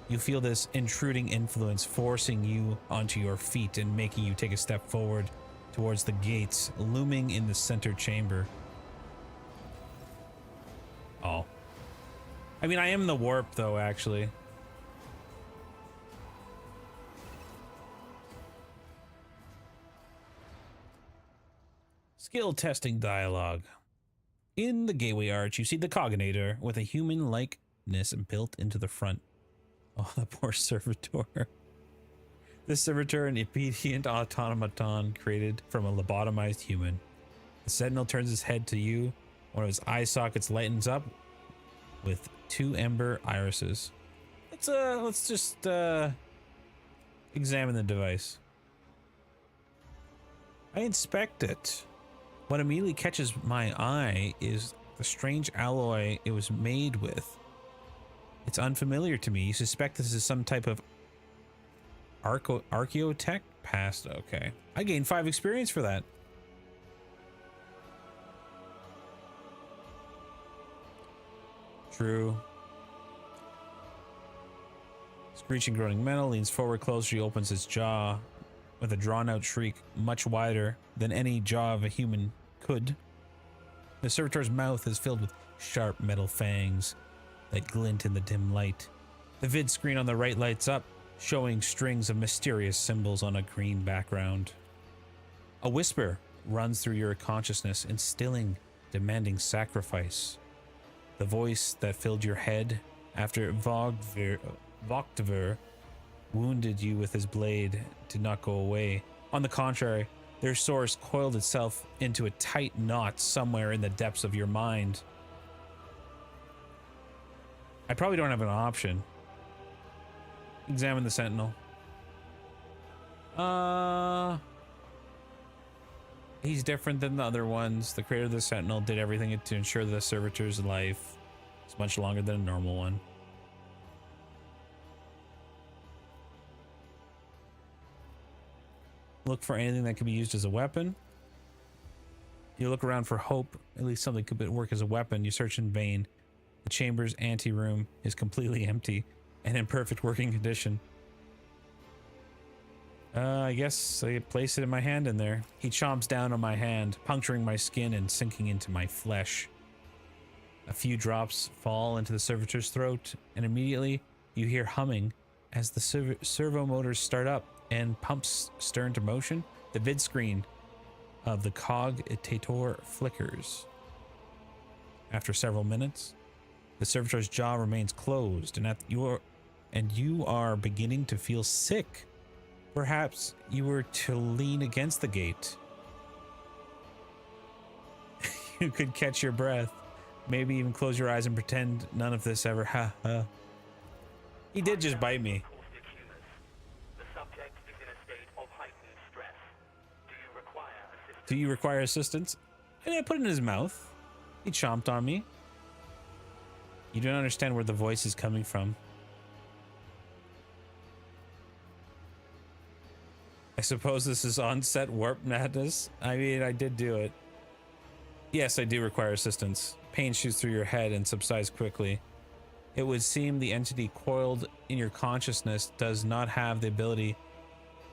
You feel this intruding influence forcing you onto your feet and making you take a step forward towards the gates looming in the center chamber. Oh. I mean, I am the warp though, actually. Skill testing dialogue. In the gateway arch, you see the Cognator with a human likeness built into the front. Oh, the poor servitor. This servitor, an obedient automaton created from a lobotomized human. The Sentinel turns his head to you. One of his eye sockets lightens up with 2 ember irises. Let's just examine the device. I inspect it. What immediately catches my eye is the strange alloy it was made with. It's unfamiliar to me. You suspect this is some type of archaeotech past. Okay. I gained 5 experience for that. True. Screeching, groaning metal leans forward closer. She opens its jaw with a drawn-out shriek, much wider than any jaw of a human could. The servitor's mouth is filled with sharp metal fangs that glint in the dim light. The vid screen on the right lights up, showing strings of mysterious symbols on a green background. A whisper runs through your consciousness, instilling, demanding sacrifice. The voice that filled your head after Vogtver wounded you with his blade did not go away. On the contrary, their source coiled itself into a tight knot somewhere in the depths of your mind. I probably don't have an option. Examine the Sentinel. He's different than the other ones. The creator of the Sentinel did everything to ensure the servitor's life is much longer than a normal one. Look for anything that could be used as a weapon. You look around for hope. At least something could work as a weapon. You search in vain. The chamber's anteroom is completely empty and in perfect working condition. I guess I place it in my hand in there. He chomps down on my hand, puncturing my skin and sinking into my flesh. A few drops fall into the servitor's throat, and immediately you hear humming as the servo motors start up and pumps stir into motion. The vid screen of the cogitator flickers. After several minutes, the servitor's jaw remains closed, and you are beginning to feel sick. Perhaps you were to lean against the gate. You could catch your breath. Maybe even close your eyes and pretend none of this ever He did just bite me. The subject is in a state of heightened stress. Do you require assistance? And I put it in his mouth. He chomped on me. You don't understand where the voice is coming from. I suppose this is on-set warp madness. I mean, I did do it. Yes, I do require assistance. Pain shoots through your head and subsides quickly. It would seem the entity coiled in your consciousness does not have the ability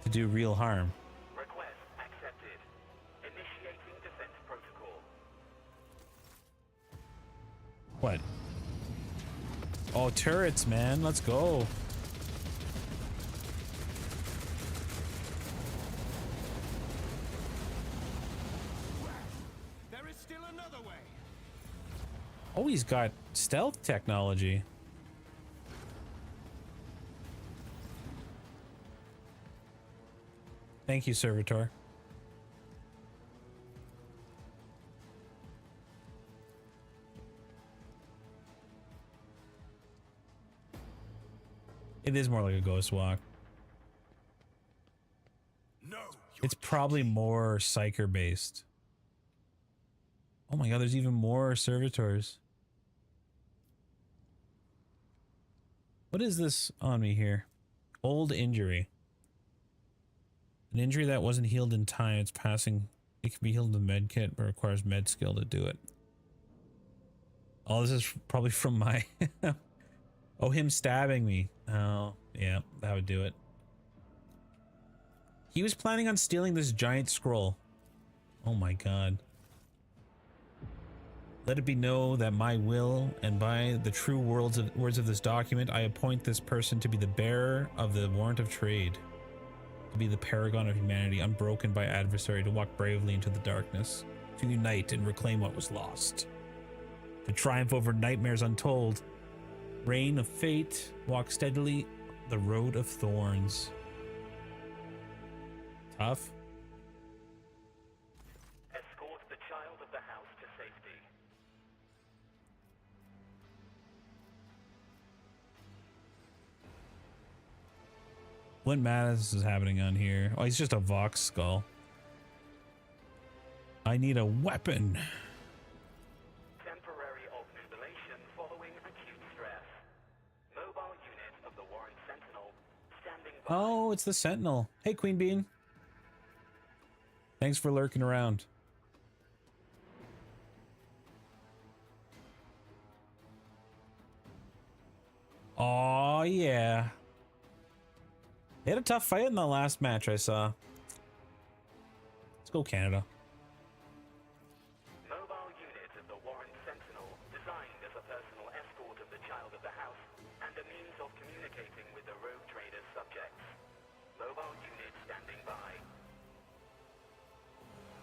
to do real harm. Request accepted. Initiating defense protocol. What? Oh, turrets, man. Let's go. There is still another way. Oh, he's got stealth technology. Thank you, Servitor. It is more like a ghost walk. No. It's probably more psyker based. Oh my god, there's even more servitors. What is this on me here? Old injury. An injury that wasn't healed in time. It's passing. It can be healed in the med kit, but requires med skill to do it. Oh, this is probably from my... Oh, him stabbing me. Oh, yeah, that would do it. He was planning on stealing this giant scroll. Oh my god. Let it be known that my will, and by the true words of this document, I appoint this person to be the bearer of the warrant of trade. To be the paragon of humanity, unbroken by adversary, to walk bravely into the darkness, to unite and reclaim what was lost. To triumph over nightmares untold. Reign of fate, walk steadily the road of thorns. Tough. Escort the child of the house to safety. What madness is happening on here? Oh, he's just a Vox skull. I need a weapon. Temporary obnubilation following acute stress. Mobile unit of the Warren Sentinel standing by. Oh, it's the Sentinel. Hey, Queen Bean. Thanks for lurking around. Oh, yeah. They had a tough fight in the last match I saw. Let's go, Canada. Mobile unit of the Warren Sentinel, designed as a personal escort of the child of the house and a means of communicating with the rogue trader's subjects. Mobile unit standing by.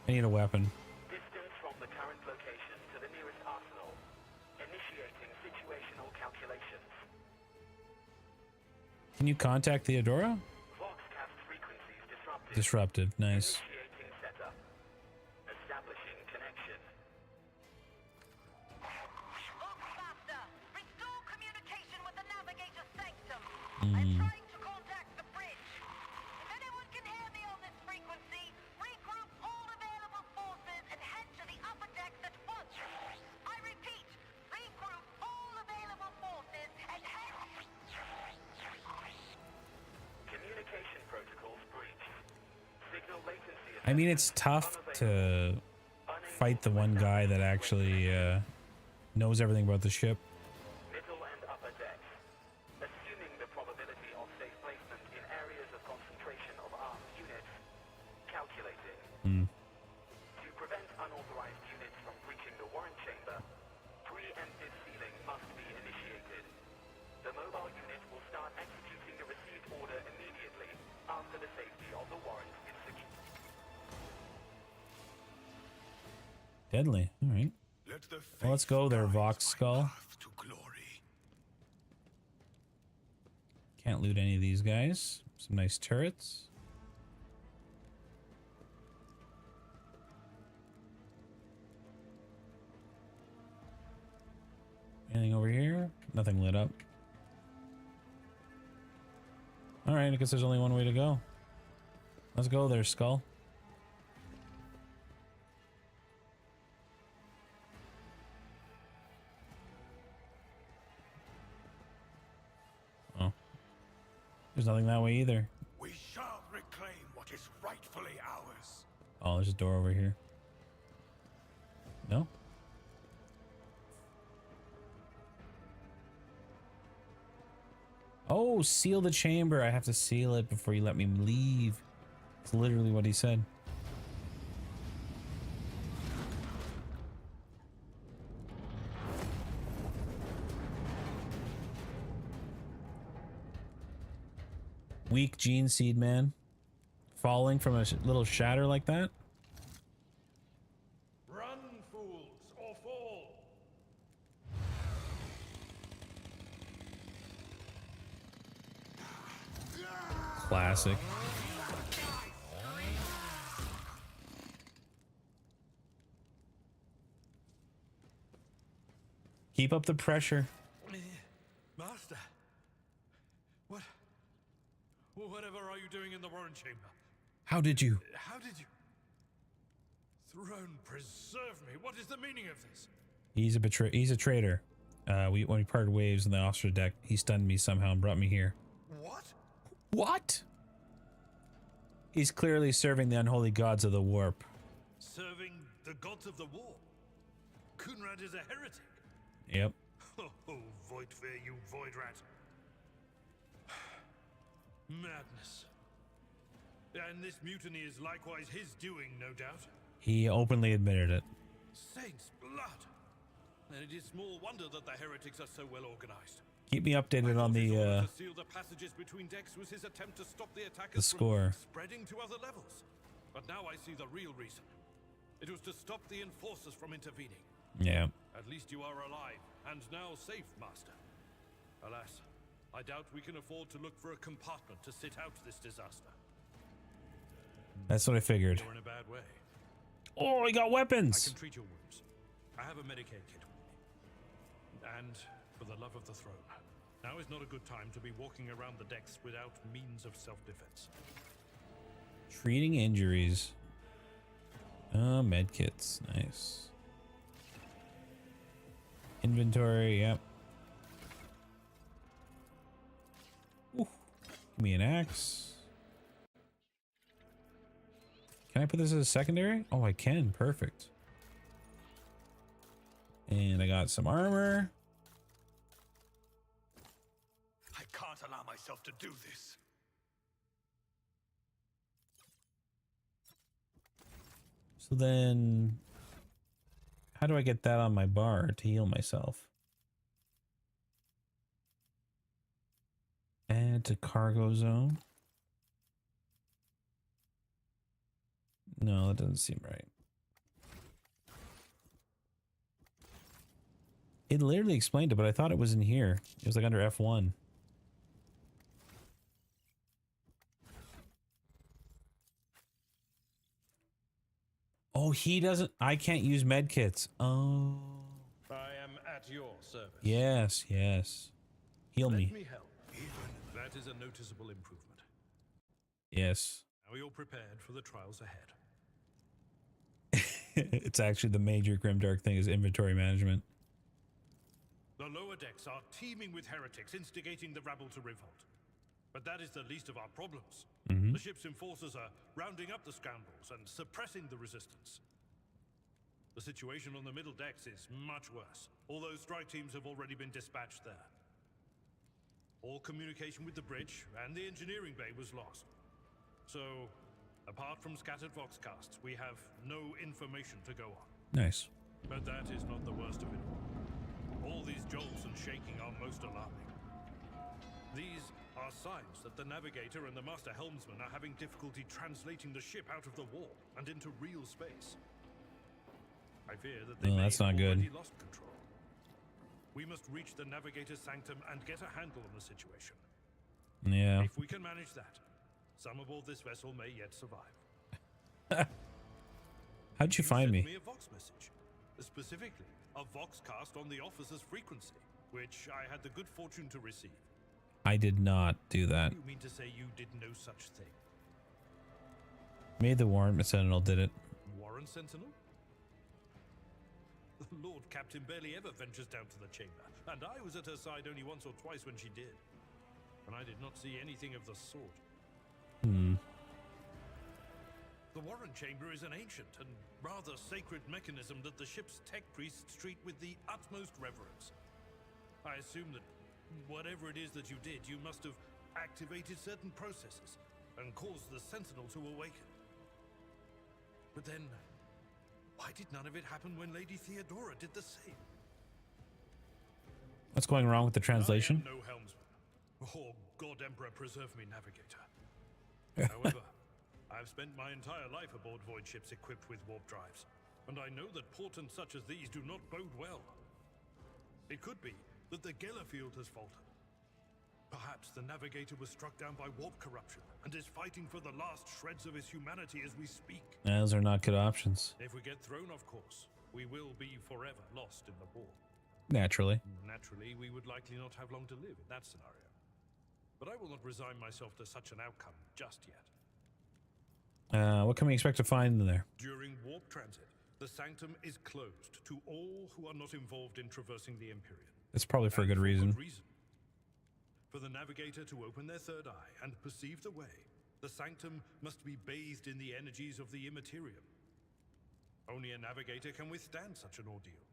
I need a weapon. Distance from the current location to the nearest arsenal. Initiating situational calculations. Can you contact Theodora? Voxcast frequencies disrupted. Disrupted. Nice. Initiating setup. Establishing connection. Faster! Restore communication with the navigator sanctum. I'm trying to contact the bridge. If anyone can hear I mean, it's tough to fight the one guy that actually knows everything about the ship. Middle and upper decks. Assuming the probability of safe placement in areas of concentration of armed units. Calculating. To prevent unauthorized units from breaching the warrant chamber, preemptive sealing must be initiated. The mobile unit will start executing the received order immediately after the safety of the warrant is secured. Deadly. All right. Let the Well, let's go there, faith Vox guide my Skull. path to glory. Can't loot any of these guys. Some nice turrets. Anything over here? Nothing lit up. All right, I guess there's only one way to go. Let's go there, Skull. Oh. There's nothing that way either. We shall reclaim what is rightfully ours. Oh, there's a door over here. No? Oh, seal the chamber. I have to seal it before you let me leave. It's literally what he said. Weak gene seed, man. Falling from a little shatter like that? Run, fools, or fall. Classic. Keep up the pressure. Master, whatever are you doing in the warrant chamber? How did you? How did you? Throne preserve me. What is the meaning of this? He's a traitor. When we parted waves on the officer deck, he stunned me somehow and brought me here. What? What? He's clearly serving the unholy gods of the warp. Serving the gods of the war? Kunrad is a heretic. Yep. Oh, Voidfear, you void rat. Madness. And this mutiny is likewise his doing, no doubt. He openly admitted it. Saints' blood. And it is small wonder that the heretics are so well organized. Keep me updated on His order the to seal the passages between decks was his attempt to stop the attackers score. from spreading to other levels. But now I see the real reason. It was to stop the enforcers from intervening. Yeah. At least you are alive, and now safe, Master. Alas, I doubt we can afford to look for a compartment to sit out this disaster. That's what I figured. You're in a bad way. Oh, he got I weapons. can treat your wounds. I have a Medicaid kit with me. And for the love of the throne, now is not a good time to be walking around the decks without means of self-defense. Treating injuries. Medkits. Nice. Inventory, yep. Ooh. Give me an axe. Can I put this as a secondary? Oh, I can. Perfect. And I got some armor. I can't allow myself to do this. So then, how do I get that on my bar to heal myself? Add to cargo zone. No, that doesn't seem right. It literally explained it, but I thought it was in here. It was like under F1. Oh, he doesn't. I can't use medkits. Oh. I am at your service. Yes, yes. Heal Let me. me help. That is a noticeable improvement. Yes. Now you're prepared for the trials ahead. It's actually the major Grimdark thing is inventory management. The lower decks are teeming with heretics instigating the rabble to revolt. But that is the least of our problems. Mm-hmm. The ship's enforcers are rounding up the scoundrels and suppressing the resistance. The situation on the middle decks is much worse, although strike teams have already been dispatched there. All communication with the bridge and the engineering bay was lost. So, apart from scattered voxcasts, we have no information to go on. Nice. But that is not the worst of it all. All these jolts and shaking are most alarming. These are signs that the navigator and the master helmsman are having difficulty translating the ship out of the warp and into real space. I fear that they No, may that's have not good. already lost control. We must reach the navigator's sanctum and get a handle on the situation. Yeah. If we can manage that, some aboard this vessel may yet survive. How'd you find sent me? me a Vox message, specifically a Voxcast on the officer's frequency, which I had the good fortune to receive. I did not do that. You mean to say you did no such thing? Maybe the Warrant Sentinel did it. Warren Sentinel? The Lord Captain barely ever ventures down to the chamber, and I was at her side only once or twice when she did. And I did not see anything of the sort. Hmm. The Warren Chamber is an ancient and rather sacred mechanism that the ship's tech priests treat with the utmost reverence. I assume that whatever it is that you did, you must have activated certain processes and caused the Sentinel to awaken. But then, why did none of it happen when Lady Theodora did the same? What's going wrong with the translation? I am no helmsman. Oh, God Emperor preserve me, navigator. However, I've spent my entire life aboard void ships equipped with warp drives, and I know that portents such as these do not bode well. It could be that the Gellerfield has faltered. Perhaps the navigator was struck down by warp corruption and is fighting for the last shreds of his humanity as we speak. Those are not good options. If we get thrown off course, we will be forever lost in the warp. Naturally. Naturally, we would likely not have long to live in that scenario. But I will not resign myself to such an outcome just yet. What can we expect to find in there? During warp transit, the sanctum is closed to all who are not involved in traversing the Empyrean. It's probably for a good reason. For the navigator to open their third eye and perceive the way, the sanctum must be bathed in the energies of the immaterium. Only a navigator can withstand such an ordeal.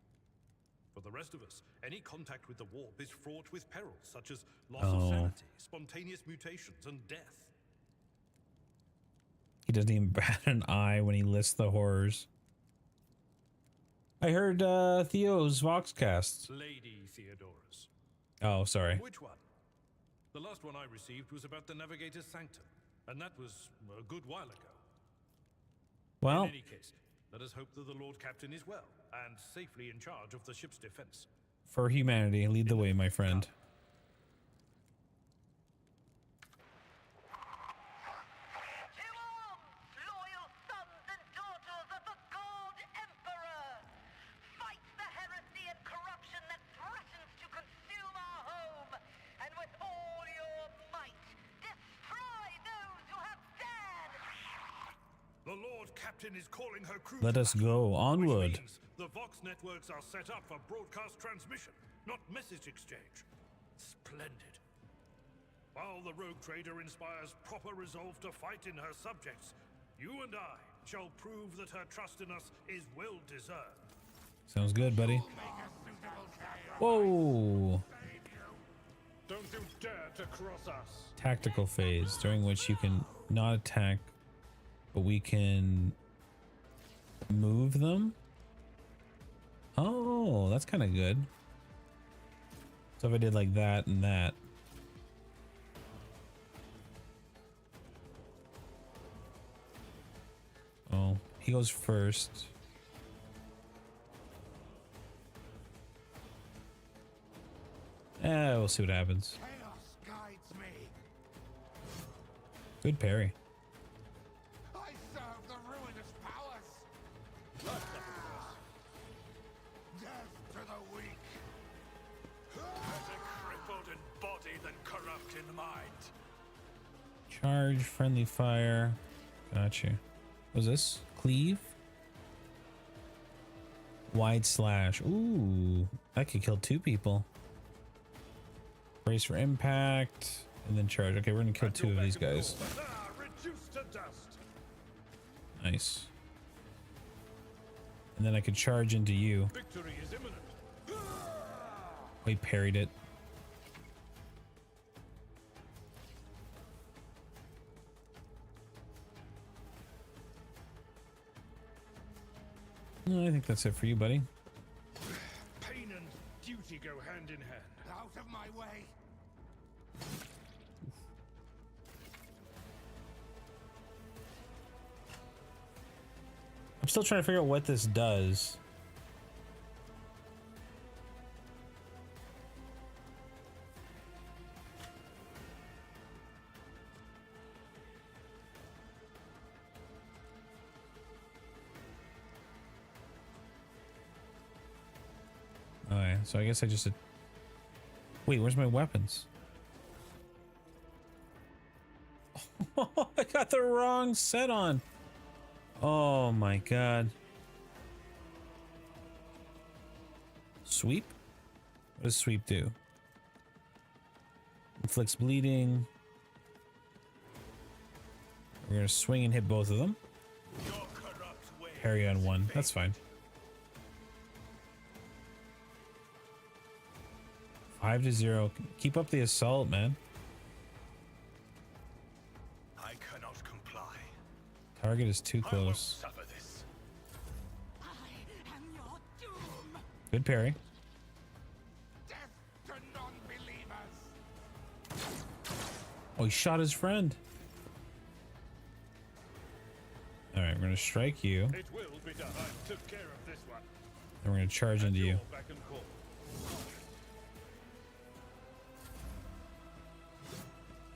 For the rest of us, any contact with the warp is fraught with perils such as loss of sanity, spontaneous mutations, and death. He doesn't even bat an eye when he lists the horrors. I heard Theo's Voxcasts. Lady Theodora's. Oh, sorry. Which one? The last one I received was about the navigator's sanctum, and that was a good while ago. Well, in any case, let us hope that the Lord Captain is well and safely in charge of the ship's defense. for humanity, lead the way, my friend. To arms, loyal sons and daughters of the God Emperor! Fight the heresy and corruption that threatens to consume our home, and with all your might, destroy those who have dared! The Lord Captain is calling her crew. Let us go onward. Which means the Vox networks are set up for broadcast transmission, not message exchange. Splendid. While the rogue trader inspires proper resolve to fight in her subjects, you and I shall prove that her trust in us is well deserved. Sounds good, buddy. Whoa! Don't you dare to cross us. Tactical phase, during which you can not attack, but we can move them. Oh, that's kind of good. So if I did like that and that. Oh, he goes first. We'll see what happens. Chaos guides me. Good parry. I serve the ruinous powers. Death to the weak. Better crippled in body than corrupt in mind. Charge, friendly fire. Gotcha. What's this? Cleave? Wide slash. Ooh, that could kill 2 people. Brace for impact. And then charge. Okay, we're gonna kill two of these guys. Reduced to dust. Nice. And then I could charge into you. Victory is imminent. Oh, he parried it. No, I think that's it for you, buddy. Pain and duty go hand in hand. Out of my way. I'm still trying to figure out what this does. Alright, so I guess I just... Wait, where's my weapons? I got the wrong set on. Oh my god. Sweep? What does sweep do? Inflicts bleeding. We're gonna swing and hit both of them. Parry on one. That's fine. 5-0. Keep up the assault, man. I cannot comply. Target is too I will close. suffer this. I am your doom. Good parry. Death to non-believers. Oh, he shot his friend. All right, we're gonna strike you, It will be done. I took care of this one. and we're gonna charge into you. You're back and call.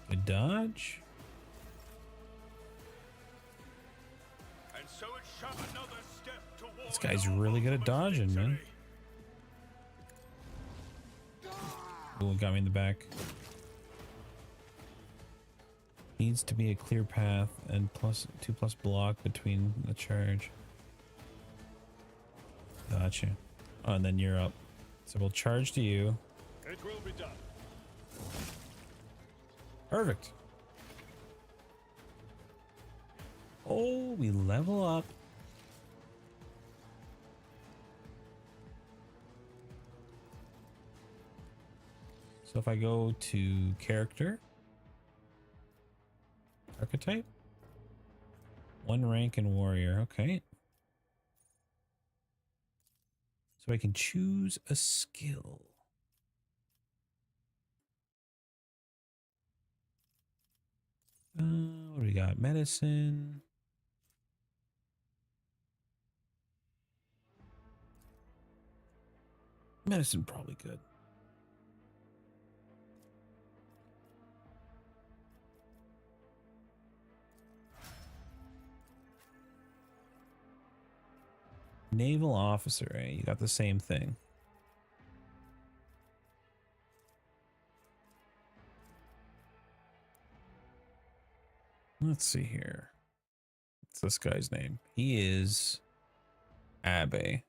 Good dodge. And so it shot another step toward This guy's our really good at ultimate dodging, man. victory. Oh, got me in the back. Needs to be a clear path and +2+ block between the charge. Gotcha. Oh, and then you're up. So we'll charge to you. It will be done. Perfect. Oh, we level up. So if I go to character, archetype, 1 rank in warrior. Okay. So I can choose a skill. What do we got? Medicine. Medicine probably good. Naval officer, eh? You got the same thing. Let's see here. What's this guy's name? He is Abe.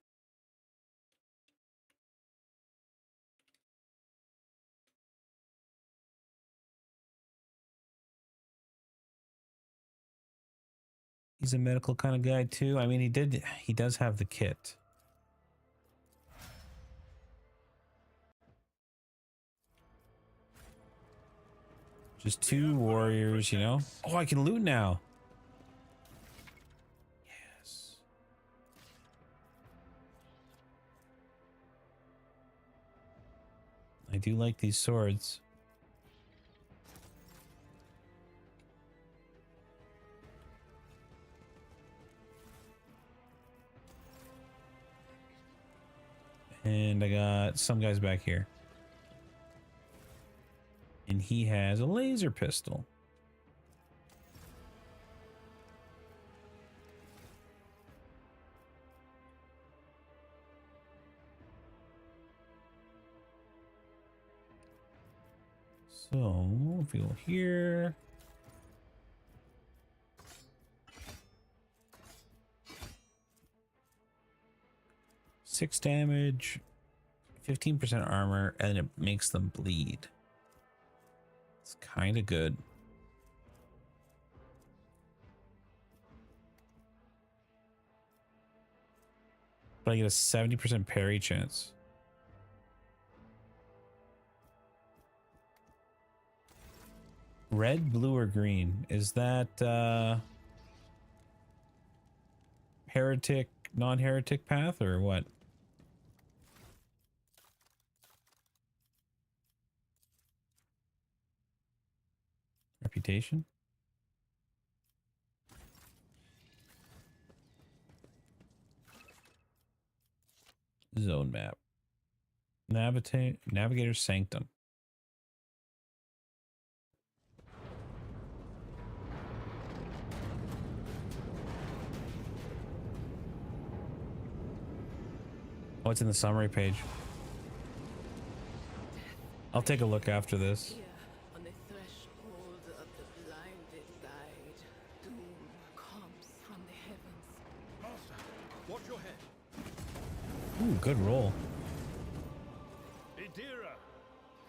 He's a medical kind of guy too. I mean, he does have the kit. Just 2 warriors, you know? Oh, I can loot now. Yes. I do like these swords. And I got some guys back here. And he has a laser pistol. So, if we go here. Six damage, 15% armor, and it makes them bleed. It's kind of good. But I get a 70% parry chance. Red, blue, or green? Is that heretic, non-heretic path or what? Reputation? Zone map. Navigator Sanctum. What's in the summary page? I'll take a look after this. Here, on the threshold of the blinded guide, doom comes from the heavens. Master, watch your head. Ooh, good roll. Idira,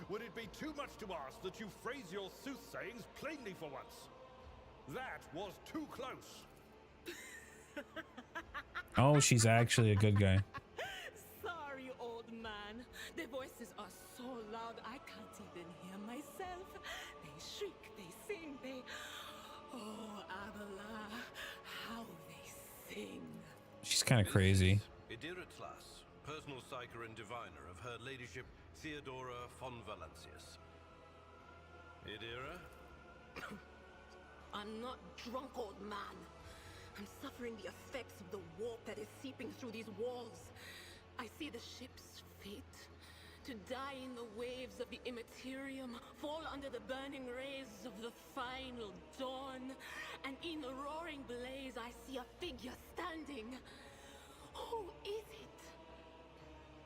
would it be too much to ask that you phrase your soothsayings plainly for once? That was too close. Oh, she's actually a good guy. Sorry, old man. Their voices are so loud I can't even hear myself. They shriek, they sing, they... Oh, Abala, how they sing. She's kind of crazy. Idira Tlas, personal psyker and diviner of Her Ladyship Theodora von Valancius. Idira? I'm not drunk, old man. I'm suffering the effects of the warp that is seeping through these walls. I see the ship's fate. To die in the waves of the immaterium, fall under the burning rays of the final dawn. And in the roaring blaze, I see a figure standing. Who is it?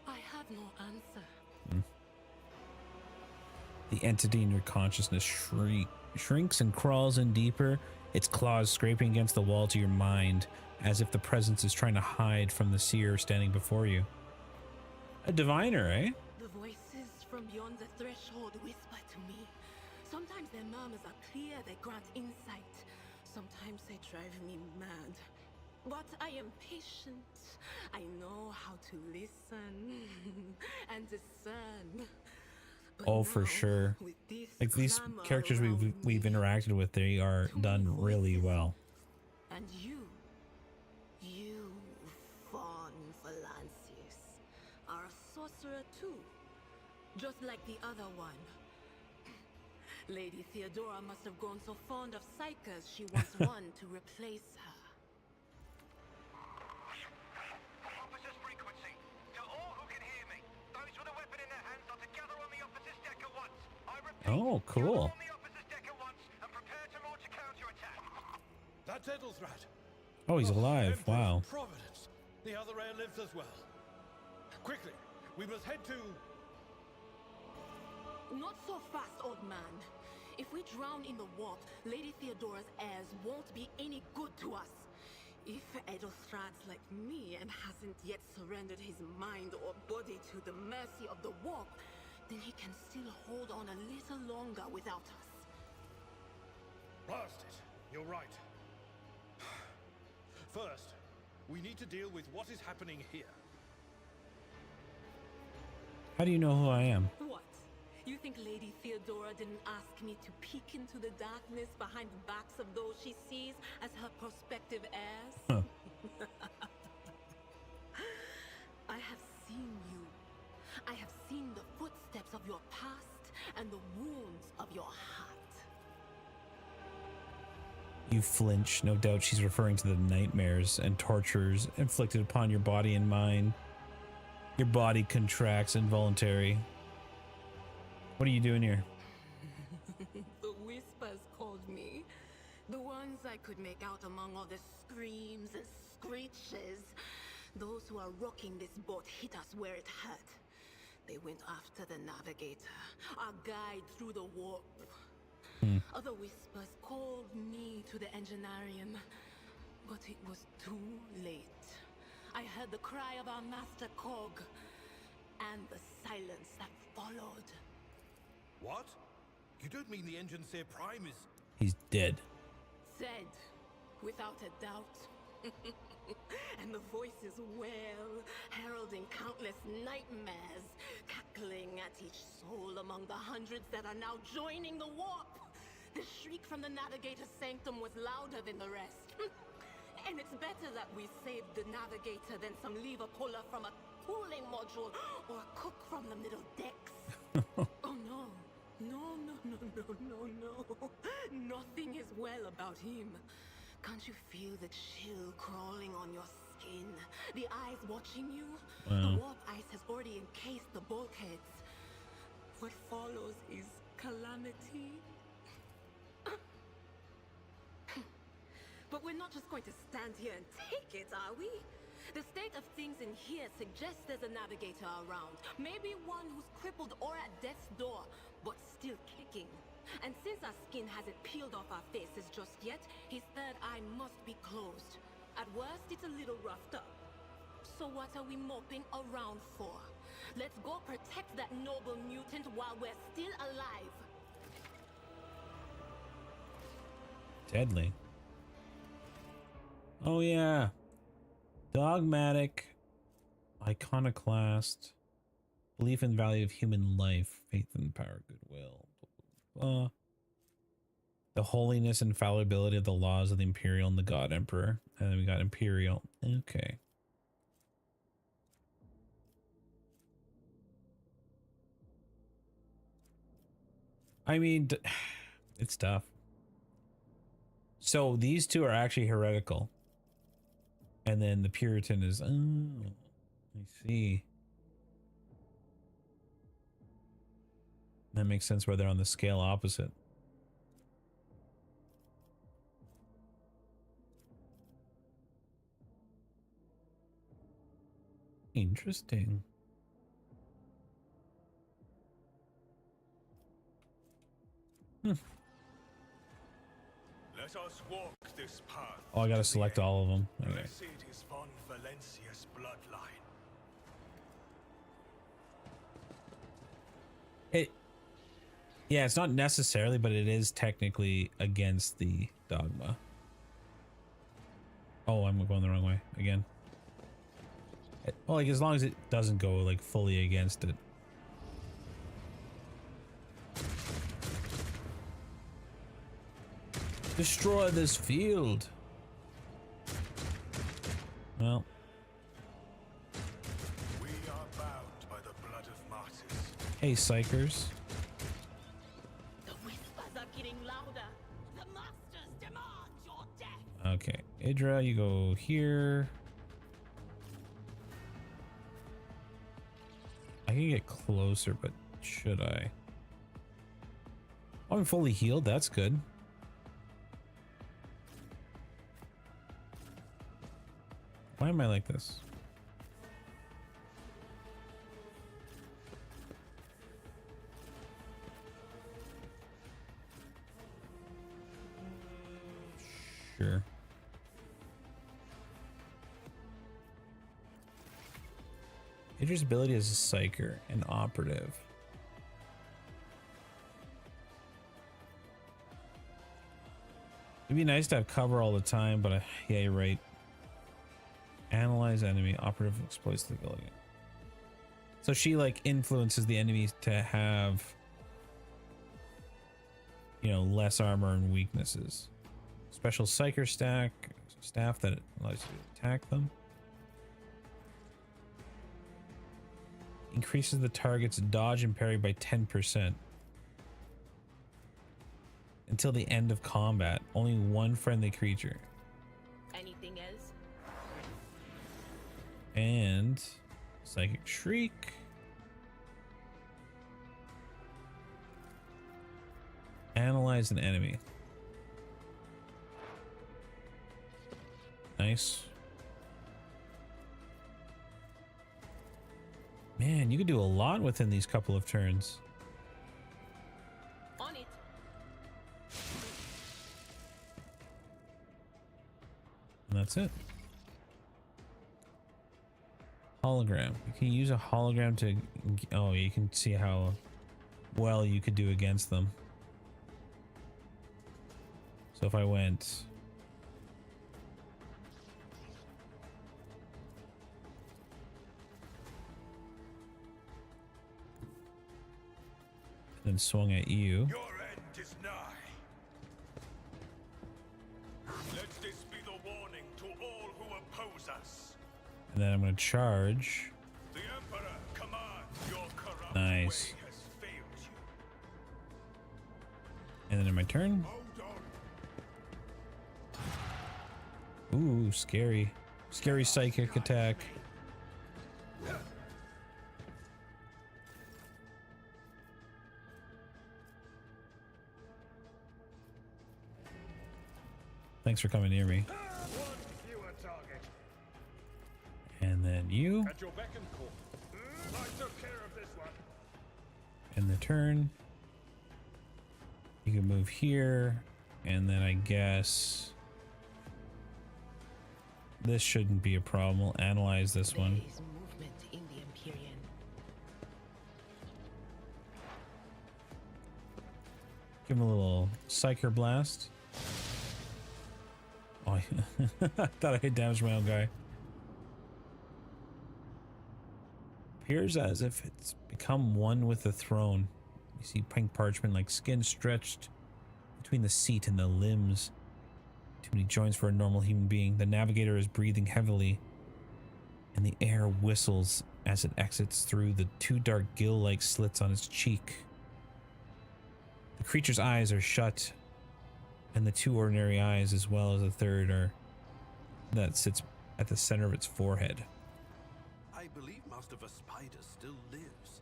I have no answer. The entity in your consciousness shrinks and crawls in deeper, its claws scraping against the wall to your mind, as if the presence is trying to hide from the seer standing before you. A diviner, eh? The voices from beyond the threshold whisper to me. Sometimes their murmurs are clear, they grant insight. Sometimes they drive me mad. But I am patient. I know how to listen and discern. But Oh, for now, sure. with this Like these clamor characters around we've me, interacted with, they are too many done really voices. well. And you, Von Valancius, are a sorcerer too, just like the other one. Lady Theodora must have grown so fond of psychers she wants one to replace her. Officer's frequency. To all who can hear me, those with a weapon in their hands are to gather on the officer's deck at once. I repeat, Oh, cool. gather on the officer's deck at once and prepare to launch a counterattack. That's Edelthrat. Oh, he's alive. Emperor's Wow. Providence. The other heir lives as well. Quickly, we must head to... Not so fast, old man. If we drown in the warp, Lady Theodora's heirs won't be any good to us. If Edelthrad's like me and hasn't yet surrendered his mind or body to the mercy of the warp, then he can still hold on a little longer without us. Blast it. You're right. First, we need to deal with what is happening here. How do you know who I am? What? You think Lady Theodora didn't ask me to peek into the darkness behind the backs of those she sees as her prospective heirs? Huh. I have seen you. I have seen the footsteps of your past and the wounds of your heart. You flinch. No doubt she's referring to the nightmares and tortures inflicted upon your body and mind. Your body contracts involuntary. What are you doing here? The whispers called me. The ones I could make out among all the screams and screeches. Those who are rocking this boat hit us where it hurt. They went after the navigator, our guide through the warp. Other whispers called me to the enginarium, but it was too late. I heard the cry of our master Cog, and the silence that followed. What? You don't mean the Engineer Prime is... He's dead. Said, without a doubt. And the voices wail, heralding countless nightmares, cackling at each soul among the hundreds that are now joining the warp. The shriek from the Navigator's sanctum was louder than the rest. And it's better that we saved the Navigator than some lever puller from a cooling module or a cook from the middle decks. Oh no. No. Nothing is well about him. Can't you feel the chill crawling on your skin? The eyes watching you? The warp ice has already encased the bulkheads. What follows is calamity. But we're not just going to stand here and take it, are we? The state of things in here suggests there's a navigator around. Maybe one who's crippled or at death's door, but still kicking. And since our skin hasn't peeled off our faces just yet, his third eye must be closed. At worst, it's a little roughed up. So what are we moping around for? Let's go protect that noble mutant while we're still alive. Deadly. Oh yeah. Dogmatic. Iconoclast. Belief in the value of human life. Faith and power, goodwill. The holiness and fallibility of the laws of the Imperial and the God Emperor. And then we got Imperial. Okay. I mean, it's tough. So these two are actually heretical. And then the Puritan is, oh, I see. That makes sense where they're on the scale opposite. Interesting. Let us walk this path. Oh, I gotta select all of them. Okay. Blessed is von Valencia's bloodline. Yeah, it's not necessarily, but it is technically against the dogma. Oh, I'm going the wrong way again. Well, like, as long as it doesn't go like fully against it. Destroy this field. Well. We are bound by the blood of martyrs. Hey, psychers. The whispers are getting louder. The masters demand your death. Okay, Idra, you go here. I can get closer, but should I? Oh, I'm fully healed. That's good. Why am I like this? Sure. Idra's ability as a psyker and operative. It'd be nice to have cover all the time, but yeah, you're right. Analyze enemy, operative exploits the ability. So she like influences the enemies to have, you know, less armor and weaknesses. Special psyker staff that allows you to attack them. Increases the target's dodge and parry by 10%. Until the end of combat. Only one friendly creature. Anything else? And Psychic Shriek. Analyze an enemy. Nice. Man, you could do a lot within these couple of turns. On it. And that's it. Hologram. You can use a hologram to... Oh, you can see how well you could do against them. So if I went and swung at you. Your end is nigh. Let this be the warning to all who oppose us. And then I'm going to charge. The Emperor commands your corrupt Nice. way has failed you. And then in my turn. Ooh, scary. Scary psychic attack. Thanks for coming near me. And then you. At your beck and call. I took care of this one. In the turn. You can move here. And then I guess this shouldn't be a problem. We'll analyze this one. There is movement in the Empyrean. Give him a little Psyker Blast. Oh, I thought I hit damage my own guy. Appears as if it's become one with the throne. You see pink parchment like skin stretched between the seat and the limbs. Too many joints for a normal human being. The navigator is breathing heavily, and the air whistles as it exits through the two dark gill-like slits on its cheek. The creature's eyes are shut, and the two ordinary eyes, as well as a third, that sits at the center of its forehead. I believe Master Vespider still lives.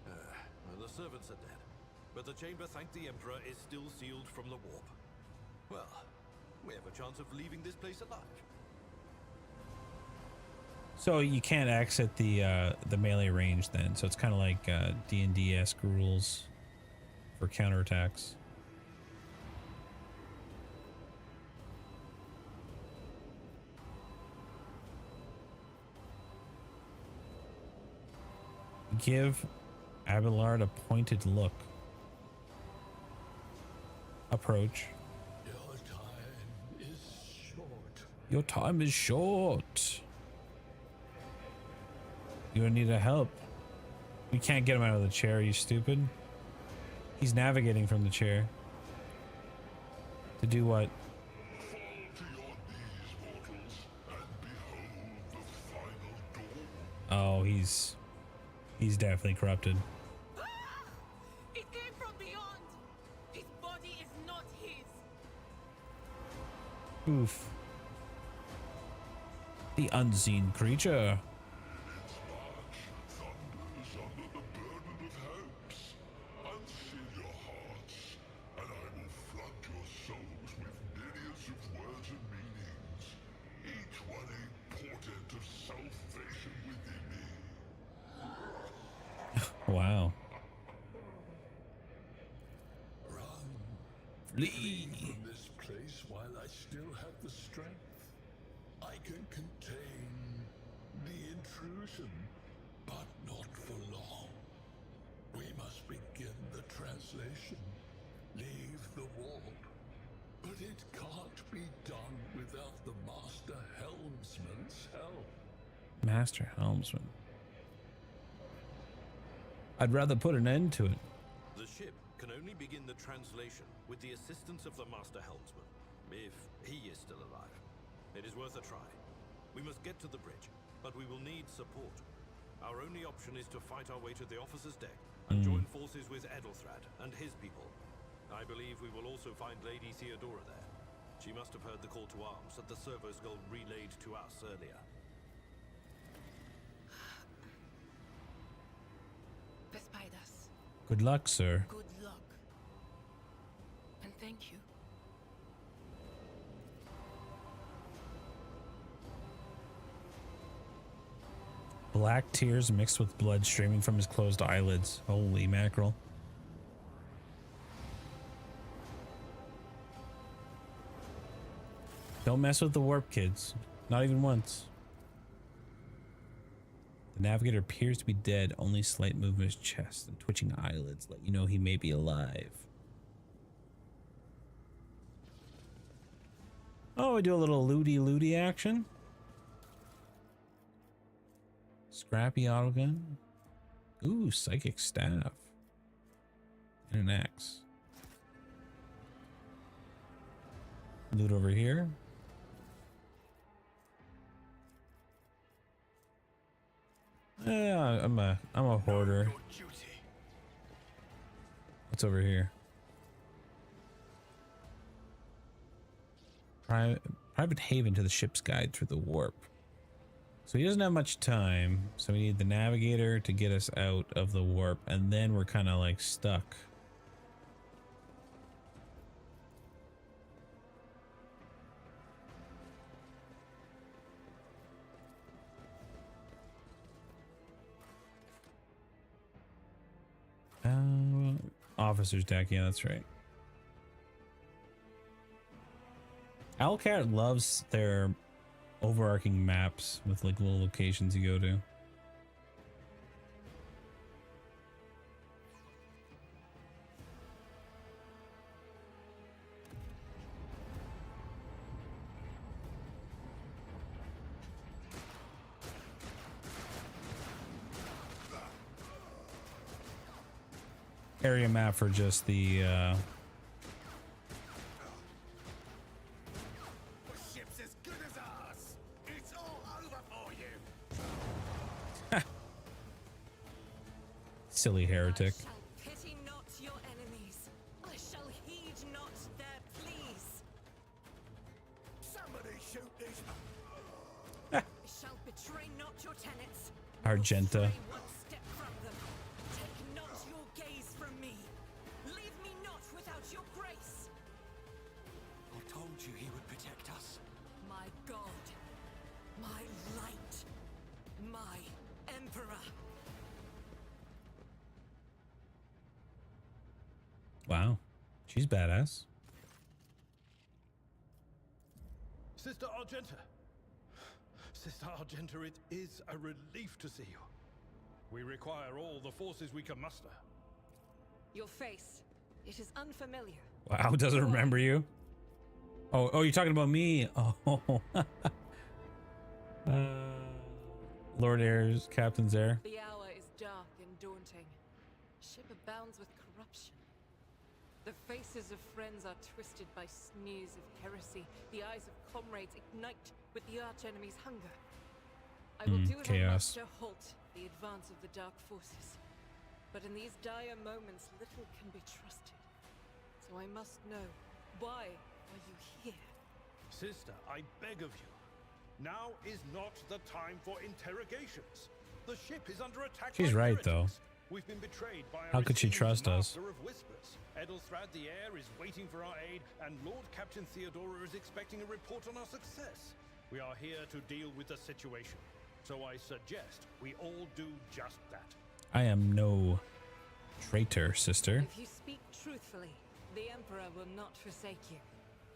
Well, the servants are dead, but the chamber, thank the Emperor, is still sealed from the warp. Well, we have a chance of leaving this place alive. So you can't exit the melee range then. So it's kind of like D&D-esque rules for counterattacks. Give Abelard a pointed look. Approach. Your time is short. Your time is short. You're gonna need a help. We can't get him out of the chair, you stupid. He's navigating from the chair. To do what? Fall to your knees, mortals, and behold the final dawn. Oh, he's definitely corrupted. It came from beyond. His body is not his. Oof. The unseen creature. Its march thunders under the burden of hopes. Unseal your hearts, and I will flood your souls with myriads of words and meanings, each one a portent of salvation within me. Wow. Run. Flee. From this place while I still have the strength. I can contain the intrusion, but not for long. We must begin the translation. Leave the warp. But it can't be done without the Master Helmsman's help. Master Helmsman. I'd rather put an end to it. The ship can only begin the translation with the assistance of the Master Helmsman, if he is still alive. It is worth a try. We must get to the bridge, but we will need support. Our only option is to fight our way to the officer's deck and join forces with Edelthrad and his people. I believe we will also find Lady Theodora there. She must have heard the call to arms that the servo skull relayed to us earlier. Vespidas, Good luck, sir. good luck. And thank you. Black tears mixed with blood streaming from his closed eyelids. Holy mackerel. Don't mess with the warp, kids. Not even once. The navigator appears to be dead. Only slight movement of his chest and twitching eyelids let you know he may be alive. Oh, we do a little looty action. Scrappy autogun. Ooh, psychic staff. And an axe. Loot over here. Yeah, I'm a hoarder. What's over here? Private haven to the ship's guide through the warp. So he doesn't have much time, so we need the navigator to get us out of the warp, and then we're kind of like stuck. Officer's deck, yeah, that's right. Owlcat loves their overarching maps with like little locations you go to. Area map for just the ship's as good as ours. It's all over for you. silly heretic. I shall pity not your enemies. I shall heed not their pleas. Somebody shoot these. I shall betray not your tenets. Argenta. Stray one step from them. Take not your gaze from me. Leave me not without your grace. I told you he would protect us. My God, my light, my emperor. Wow, she's badass. Sister Argenta. Sister Argenta, it is a relief to see you. We require all the forces we can muster. Your face, it is unfamiliar. Wow, doesn't remember you. Oh, you're talking about me. Oh, Lord Ayres, Captain's Air. The hour is dark and daunting. Ship abounds with corruption. The faces of friends are twisted by sneers of heresy. The eyes of comrades ignite with the archenemy's hunger. I will do what I must to halt the advance of the dark forces. But in these dire moments, little can be trusted. So I must know, why are you here? Sister, I beg of you. Now is not the time for interrogations. The ship is under attack. She's by right, though. heretics. We've been betrayed by How could she trust us? Master of Whispers. Edelthrad the Heir is waiting for our aid, and Lord Captain Theodora is expecting a report on our success. We are here to deal with the situation, so I suggest we all do just that. I am no traitor, sister. If you speak truthfully, the Emperor will not forsake you.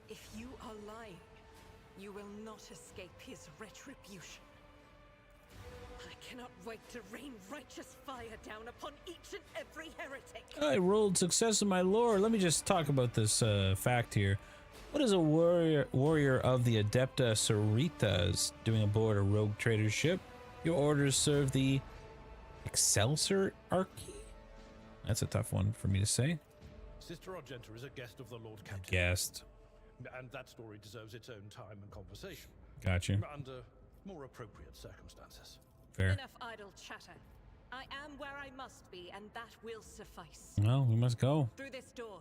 If you are lying, you will not escape his retribution. I cannot wait to rain righteous fire down upon each and every heretic. I rolled success in my lore. Let me just talk about this fact here. What is a warrior of the Adepta Sororitas doing aboard a rogue trader ship? Your orders serve the Excelsior Archy? That's a tough one for me to say. Sister Argenta is a guest of the Lord Captain. Guest. And that story deserves its own time and conversation. Gotcha. Under more appropriate circumstances. Fair. Enough idle chatter. I am where I must be, and that will suffice. Well, we must go. Through this door,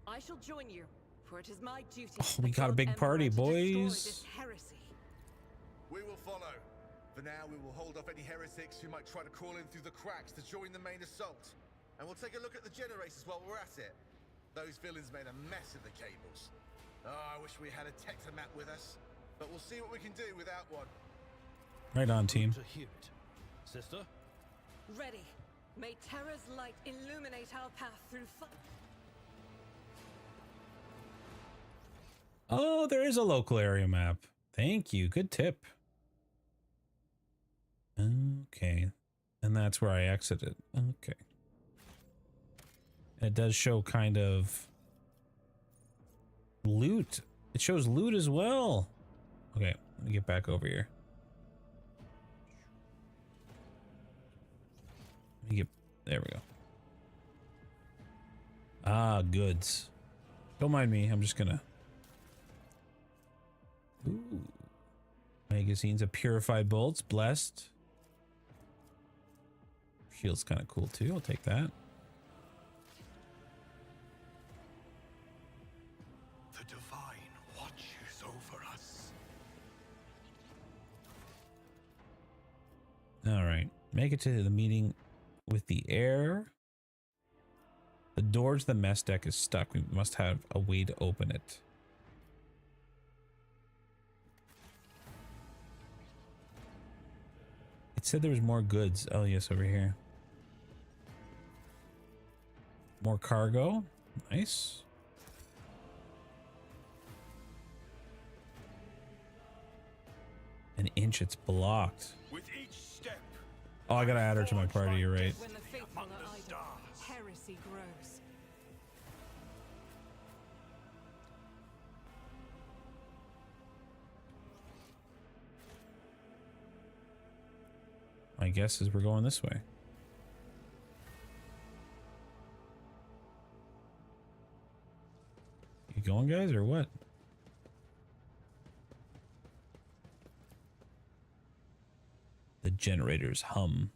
I shall join you, for it is my duty. Oh, we got a big party, boys. This heresy. We will follow. For now, we will hold off any heretics who might try to crawl in through the cracks to join the main assault. And we'll take a look at the generators while we're at it. Those villains made a mess of the cables. Oh, I wish we had a Tectomat with us. But we'll see what we can do without one. Right on, team. To hear it. Sister? Ready. May Terra's light illuminate our path through fire. Oh, there is a local area map. Thank you. Good tip. Okay. And that's where I exited. Okay. It does show kind of loot It shows loot as well. Okay, let me get back over here. Let me get, there we go. Ah, goods. Don't mind me, I'm just gonna. Ooh. Magazines of purified bolts, blessed. Shield's kind of cool too, I'll take that. The Divine watches over us. All right, make it to the meeting with the heir. The door to the mess deck is stuck. We must have a way to open it. It said there was more goods. Oh, yes, over here. More cargo. Nice. An inch, it's blocked. With each step, Oh, I gotta add her to my party, you're right. When the faithful are idle, heresy grows. My guess is we're going this way. You going, guys, or what? The generators hum.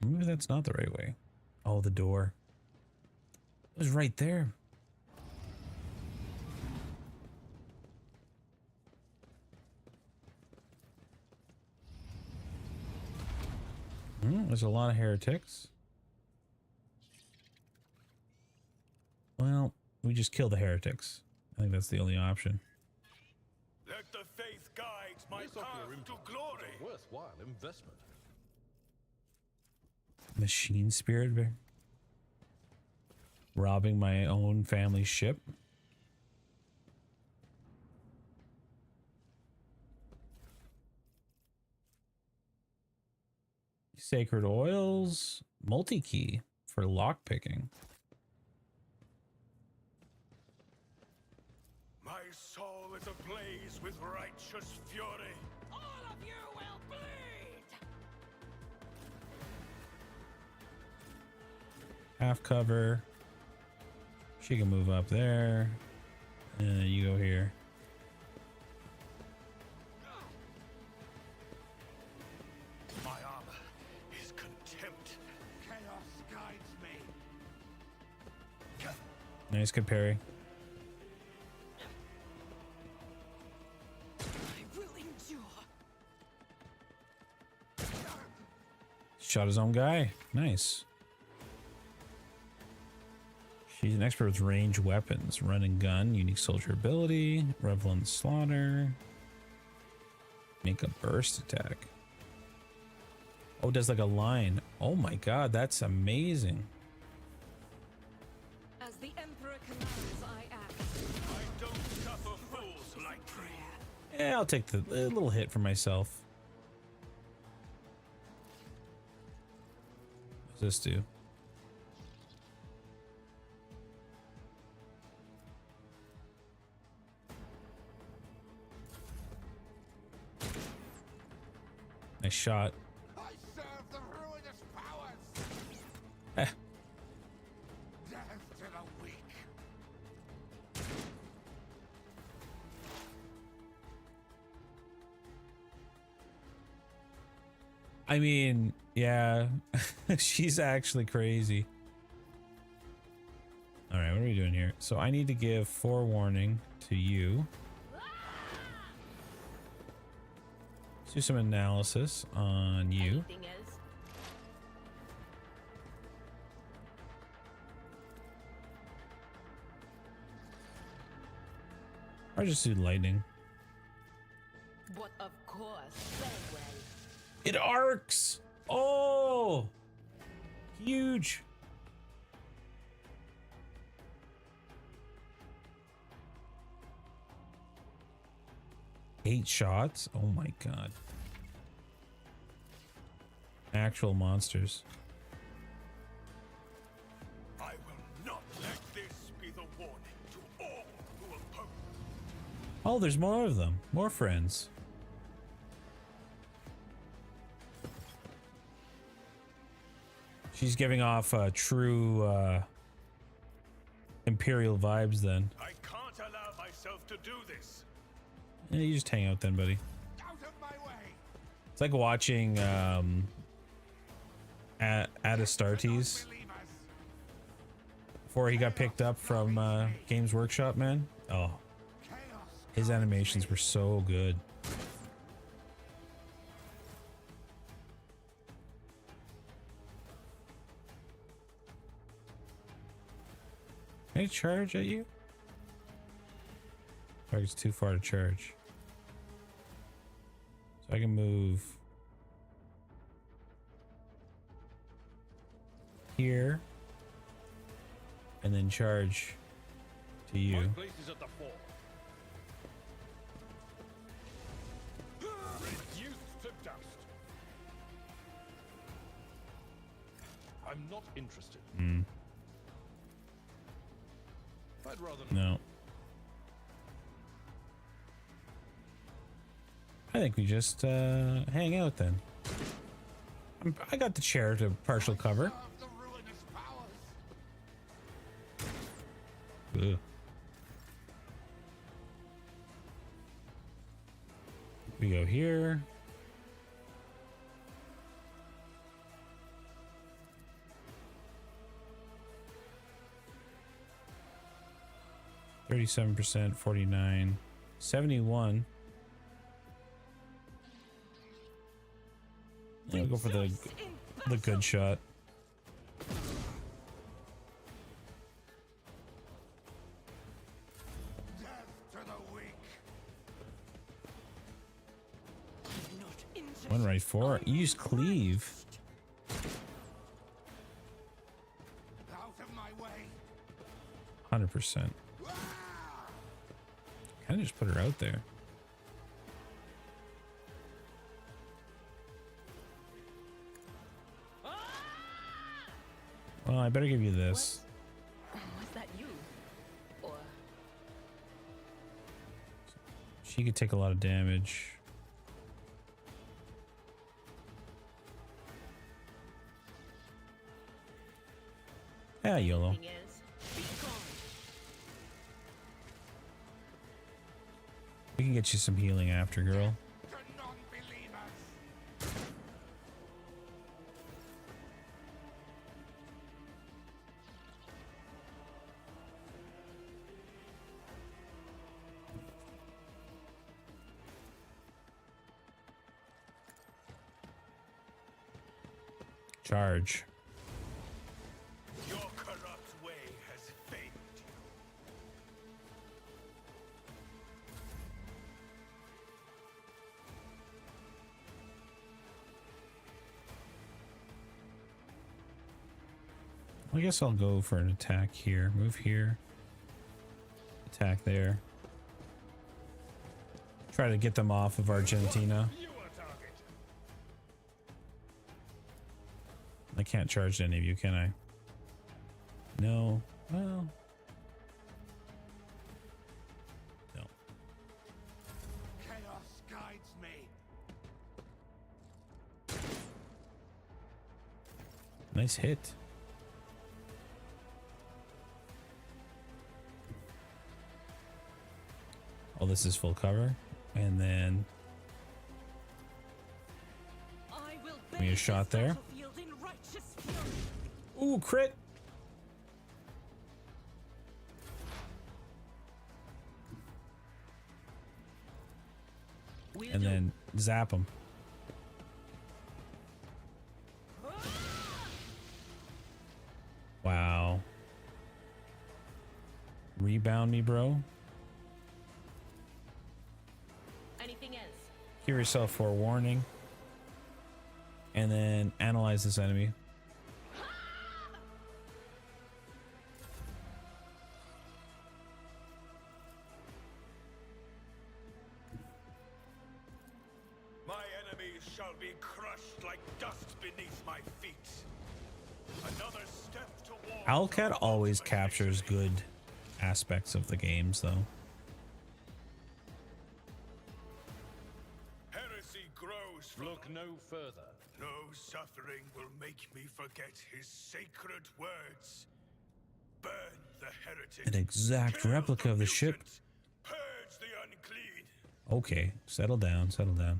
Maybe that's not the right way. Oh, the door. It was right there. There's a lot of heretics. Well, we just kill the heretics. I think that's the only option. let the faith guide my path to glory. Worthwhile investment. Machine spirit bear. Robbing my own family ship. Sacred oils. Multi-key for lock picking. My soul is ablaze with righteous fury. All of you will bleed! Half cover. She can move up there. And you go here. My armor is contempt. Chaos guides me. Nice, good parry. I will endure. Shot his own guy. Nice. She's an expert with ranged weapons. Run and gun. Unique soldier ability. Revel in slaughter. Make a burst attack. Oh, it does like a line. Oh my god, that's amazing. As the Emperor commands, I act. I don't suffer fools like me. Yeah, I'll take the little hit for myself. What's this do? Nice shot. I serve the ruinous powers! Eh. Death to the weak! I mean, yeah, she's actually crazy. All right, what are we doing here? So I need to give forewarning to you. Let's do some analysis on you. Anything else? Or just do lightning. But of course, very well. It arcs. Oh, huge. Eight shots. Oh my god. Actual monsters. I will not let this Oh, there's more of them. More friends. She's giving off true Imperial vibes then. I can't allow myself to do this. Yeah, you just hang out then, buddy. Out of my way. It's like watching Astartes before he got picked up from Games Workshop, man. Oh, his animations were so good. Can I charge at you? Target's too far to charge. So I can move here and then charge to you. My place is at the fore. Reduced to dust. I'm not interested. I'd rather not. No. I think we just hang out then. I got the chair to partial cover. Ugh. We go here. %, 49, 71. Yeah, go for the good shot. One right for it. Use cleave. Out of my way. 100%. Kind of just put her out there. Well, I better give you this. Was that you? Or She could take a lot of damage. Yeah, YOLO. anything else? Be gone. We can get you some healing after, girl. To non-believers. Charge. Your corrupt way has failed. I guess I'll go for an attack here. Move here. Attack there. Try to get them off of Argentina. You are target. I can't charge any of you, can I? No. Well. No. Chaos guides me. Nice hit. Oh, this is full cover. And then I will give me a bathe shot this there. battlefield in righteous fury. Ooh, crit. Will And do. then zap him. Wow. Rebound me, bro. Anything else? Give yourself forewarning. And then analyze this enemy. My enemies shall be crushed like dust beneath my feet. Another step toward Owlcat always captures good aspects of the games, though. grows from... Look no further. No suffering will make me forget his sacred words. Burn the heretic. An exact Kill replica of the ship. mutant, Purge the unclean. Okay, settle down, settle down.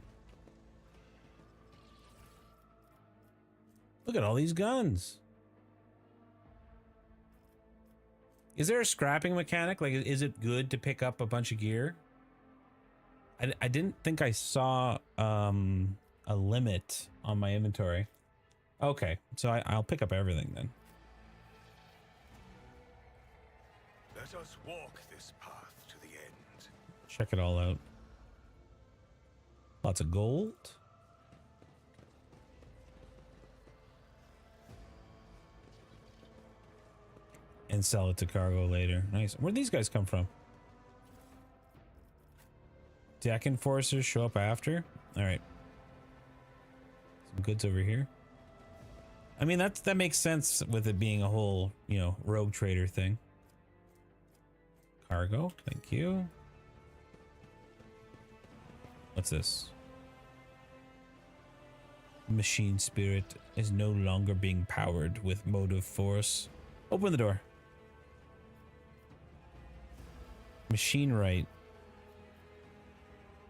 Look at all these guns. Is there a scrapping mechanic? Like, is it good to pick up a bunch of gear? I didn't think I saw a limit on my inventory. Okay, so I'll pick up everything then. Let us walk this path to the end. Check it all out. Lots of gold. And sell it to cargo later. Nice. Where'd these guys come from? Deck enforcers show up after? Alright. Some goods over here. I mean, that makes sense with it being a whole, you know, rogue trader thing. Cargo, thank you. What's this? Machine spirit is no longer being powered with motive force. Open the door. Machine right.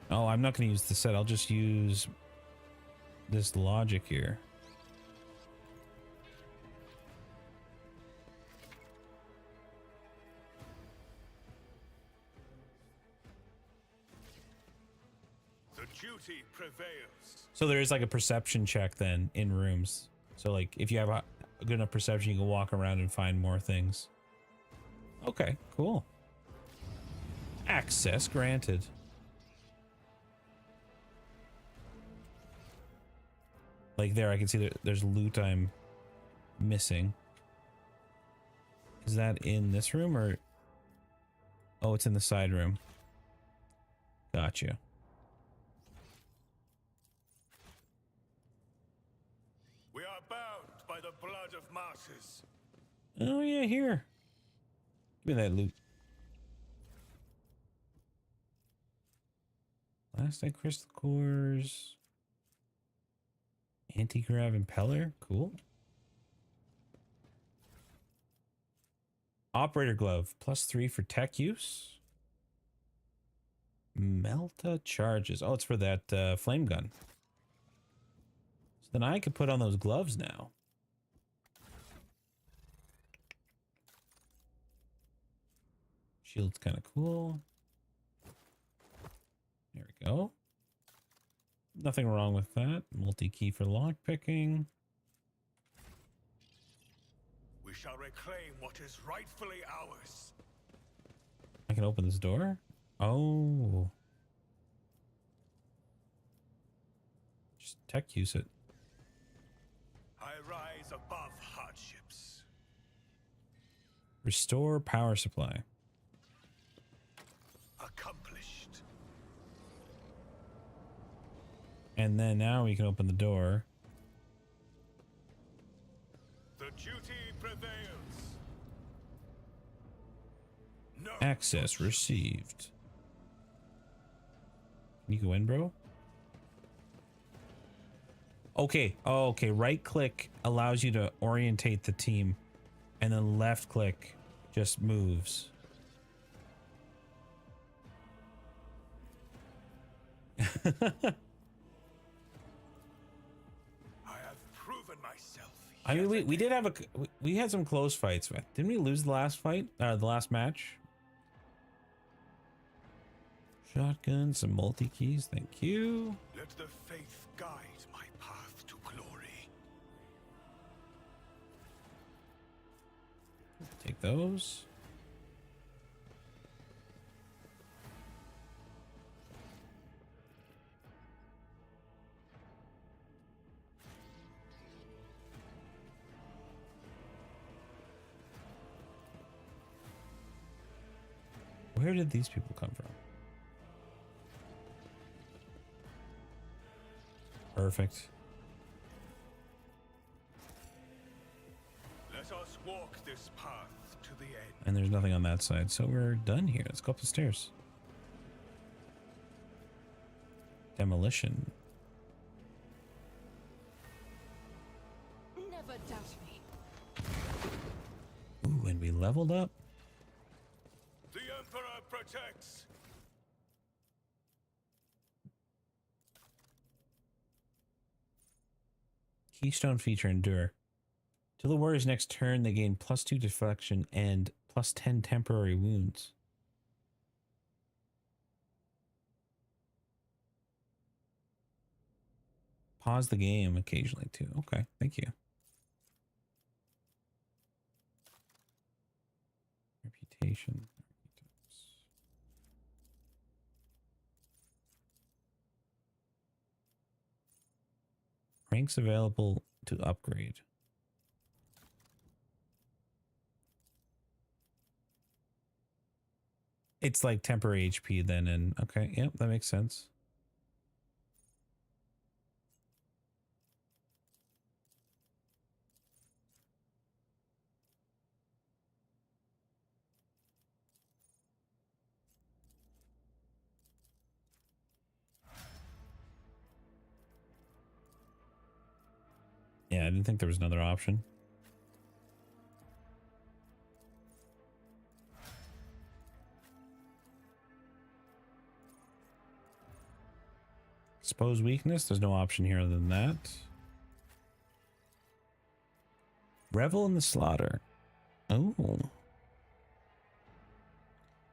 Oh, I'm not going to use the set. I'll just use this logic here. The duty prevails. So there is like a perception check then in rooms. So like if you have a good enough perception, you can walk around and find more things. Okay, cool. Access granted. Like there, I can see that there's loot I'm missing. Is that in this room or? Oh, it's in the side room. Gotcha. We are bound by the blood of martyrs. Oh yeah, here. Give me that loot. Last night crystal cores. Anti-grav impeller. Cool. Operator glove. +3 for tech use. Melta charges. Oh, it's for that flame gun. So then I could put on those gloves now. Shield's kind of cool. There we go. Nothing wrong with that. Multi-key for lockpicking. We shall reclaim what is rightfully ours. I can open this door. Oh. Just tech use it. I rise above hardships. Restore power supply. Accomplished. And then now we can open the door. The duty prevails. No. Access received. Can you go in, bro? Okay. Oh, okay. Right click allows you to orientate the team. And then left click just moves. I mean, we did have we had some close fights. Didn't we lose the last fight? The last match? Shotgun, some multi-keys, thank you. Let the faith guide my path to glory. Take those. Where did these people come from? Perfect. Let us walk this path to the end. And there's nothing on that side, so we're done here. Let's go up the stairs. Demolition. never doubt me. Ooh, and we leveled up. The Emperor protects. Keystone feature endure. Till the warrior's next turn, they gain +2 deflection and +10 temporary wounds. Pause the game occasionally too. Okay, thank you. Reputation. Ranks available to upgrade. It's like temporary HP then, and okay, yep, that makes sense. Yeah, I didn't think there was another option. Expose weakness. There's no option here other than that. Revel in the slaughter. Oh.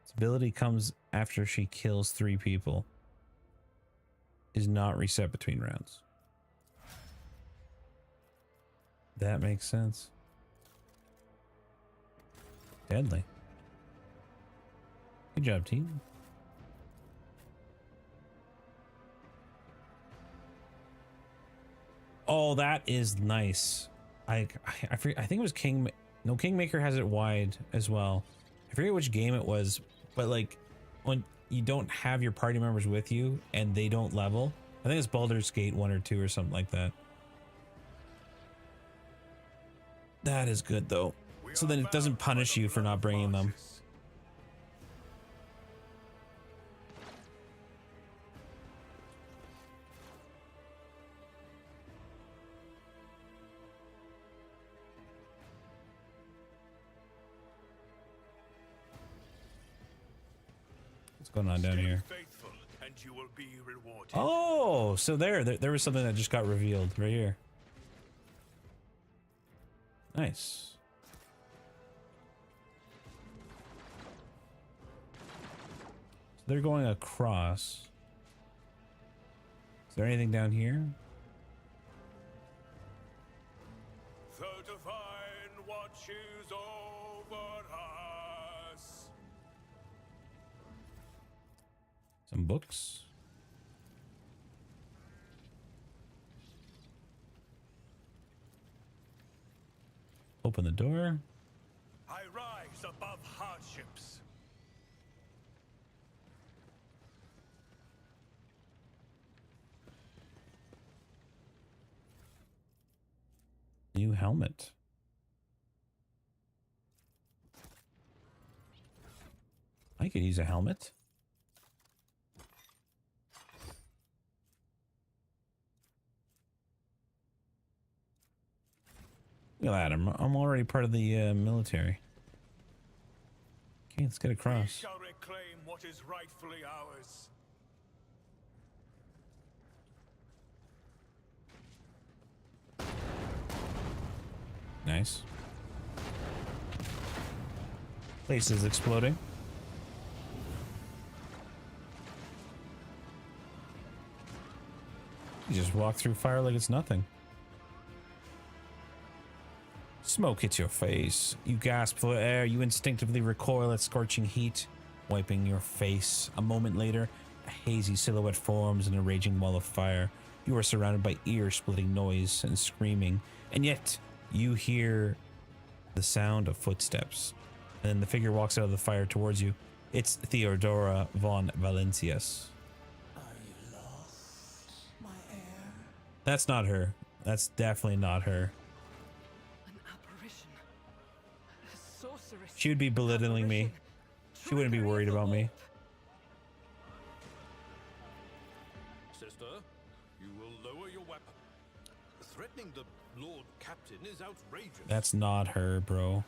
Its ability comes after she kills 3 people. Is not reset between rounds. That makes sense. Deadly. Good job, team. Oh, that is nice. I forget, I think it was Kingmaker has it wide as well. I forget which game it was, but like when you don't have your party members with you and they don't level, I think it's Baldur's Gate 1 or 2 or something like that. That is good though. So then it doesn't punish you for not bringing them. What's going on down here? And you will be rewarded. Oh, so there was something that just got revealed right here. Nice. So they're going across. Is there anything down here? The divine watches over us. Some books. Open the door. I rise above hardships. New helmet. I could use a helmet. Look at that, I'm already part of the military. Okay, let's get across. We shall reclaim what is rightfully ours. Nice. Place is exploding. You just walk through fire like it's nothing. Smoke hits your face. You gasp for air. You instinctively recoil at scorching heat, wiping your face. A moment later, a hazy silhouette forms in a raging wall of fire. You are surrounded by ear-splitting noise and screaming, and yet you hear the sound of footsteps. And then the figure walks out of the fire towards you. It's Theodora von Valencius. Are you lost, my heir? That's not her. That's definitely not her. She would be belittling me. She wouldn't be worried about me. Sister, you will lower your weapon. Threatening the Lord Captain is outrageous. That's not her, bro.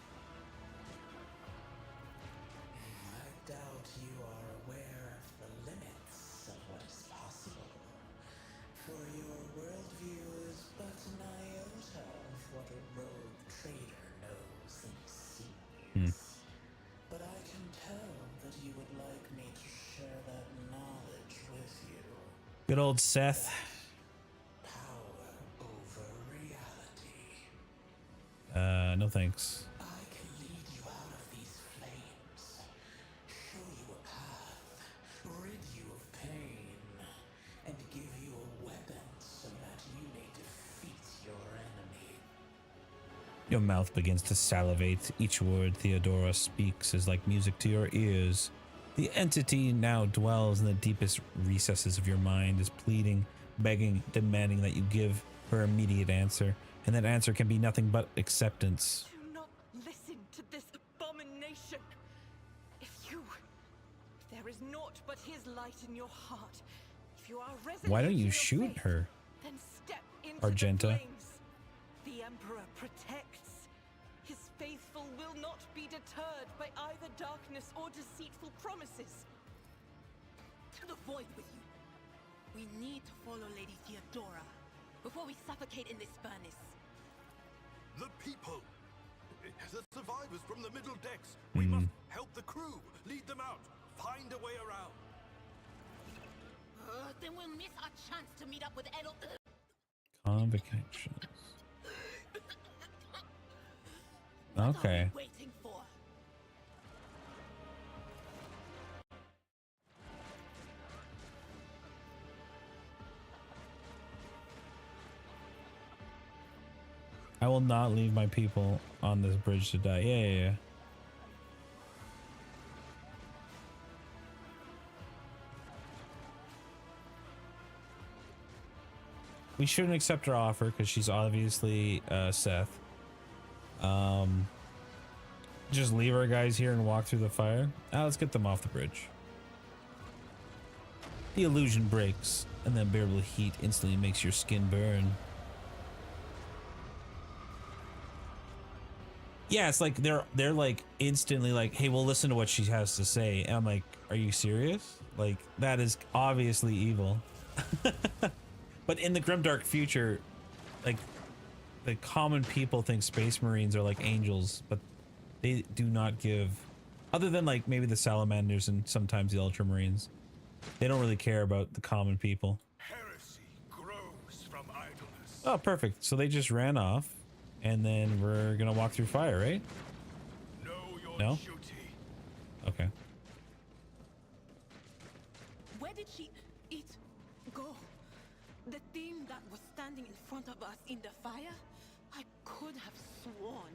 I doubt you are aware of the limits of what is possible. For your worldview is but an iota of what a rogue trader knows and sees. But I can tell that you would like me to share that knowledge with you. Good old Seth. Power over reality. No thanks. I can lead you out of these flames, show you a path, rid you of pain, and give you a weapon so that you may defeat your enemy. Your mouth begins to salivate. Each word Theodora speaks is like music to your ears. The entity now dwells in the deepest recesses of your mind, is pleading, begging, demanding that you give her immediate answer. And that answer can be nothing but acceptance. Do not listen to this abomination. If there is naught but his light in your heart, if you are resolute Why don't in you your shoot faith, her, then step into Argenta? the flames. The Emperor protects. His faithful will not be deterred by either darkness or deceitful promises. To the void with you. We need to follow Lady Theodora before we suffocate in this furnace. The people! The survivors from the middle decks! We must help the crew! Lead them out! Find a way around! Then we'll miss our chance to meet up with Edel. Convocations. What are Okay. we waiting for? I will not leave my people on this bridge to die. Yeah. We shouldn't accept her offer because she's obviously Seth. Just leave our guys here and walk through the fire. Let's get them off the bridge. The illusion breaks, and the unbearable heat instantly makes your skin burn. Yeah, it's like they're like instantly like, hey, we'll listen to what she has to say. And I'm like, are you serious? Like, that is obviously evil. But in the Grimdark future, like, the common people think Space Marines are like angels, but they do not give, other than like maybe the Salamanders and sometimes the Ultramarines, they don't really care about the common people. Heresy grows from idleness. Oh, perfect. So they just ran off, and then we're gonna walk through fire, right? Know your No? duty. Okay. Where did she go? The thing that was standing in front of us in the fire? I could have sworn.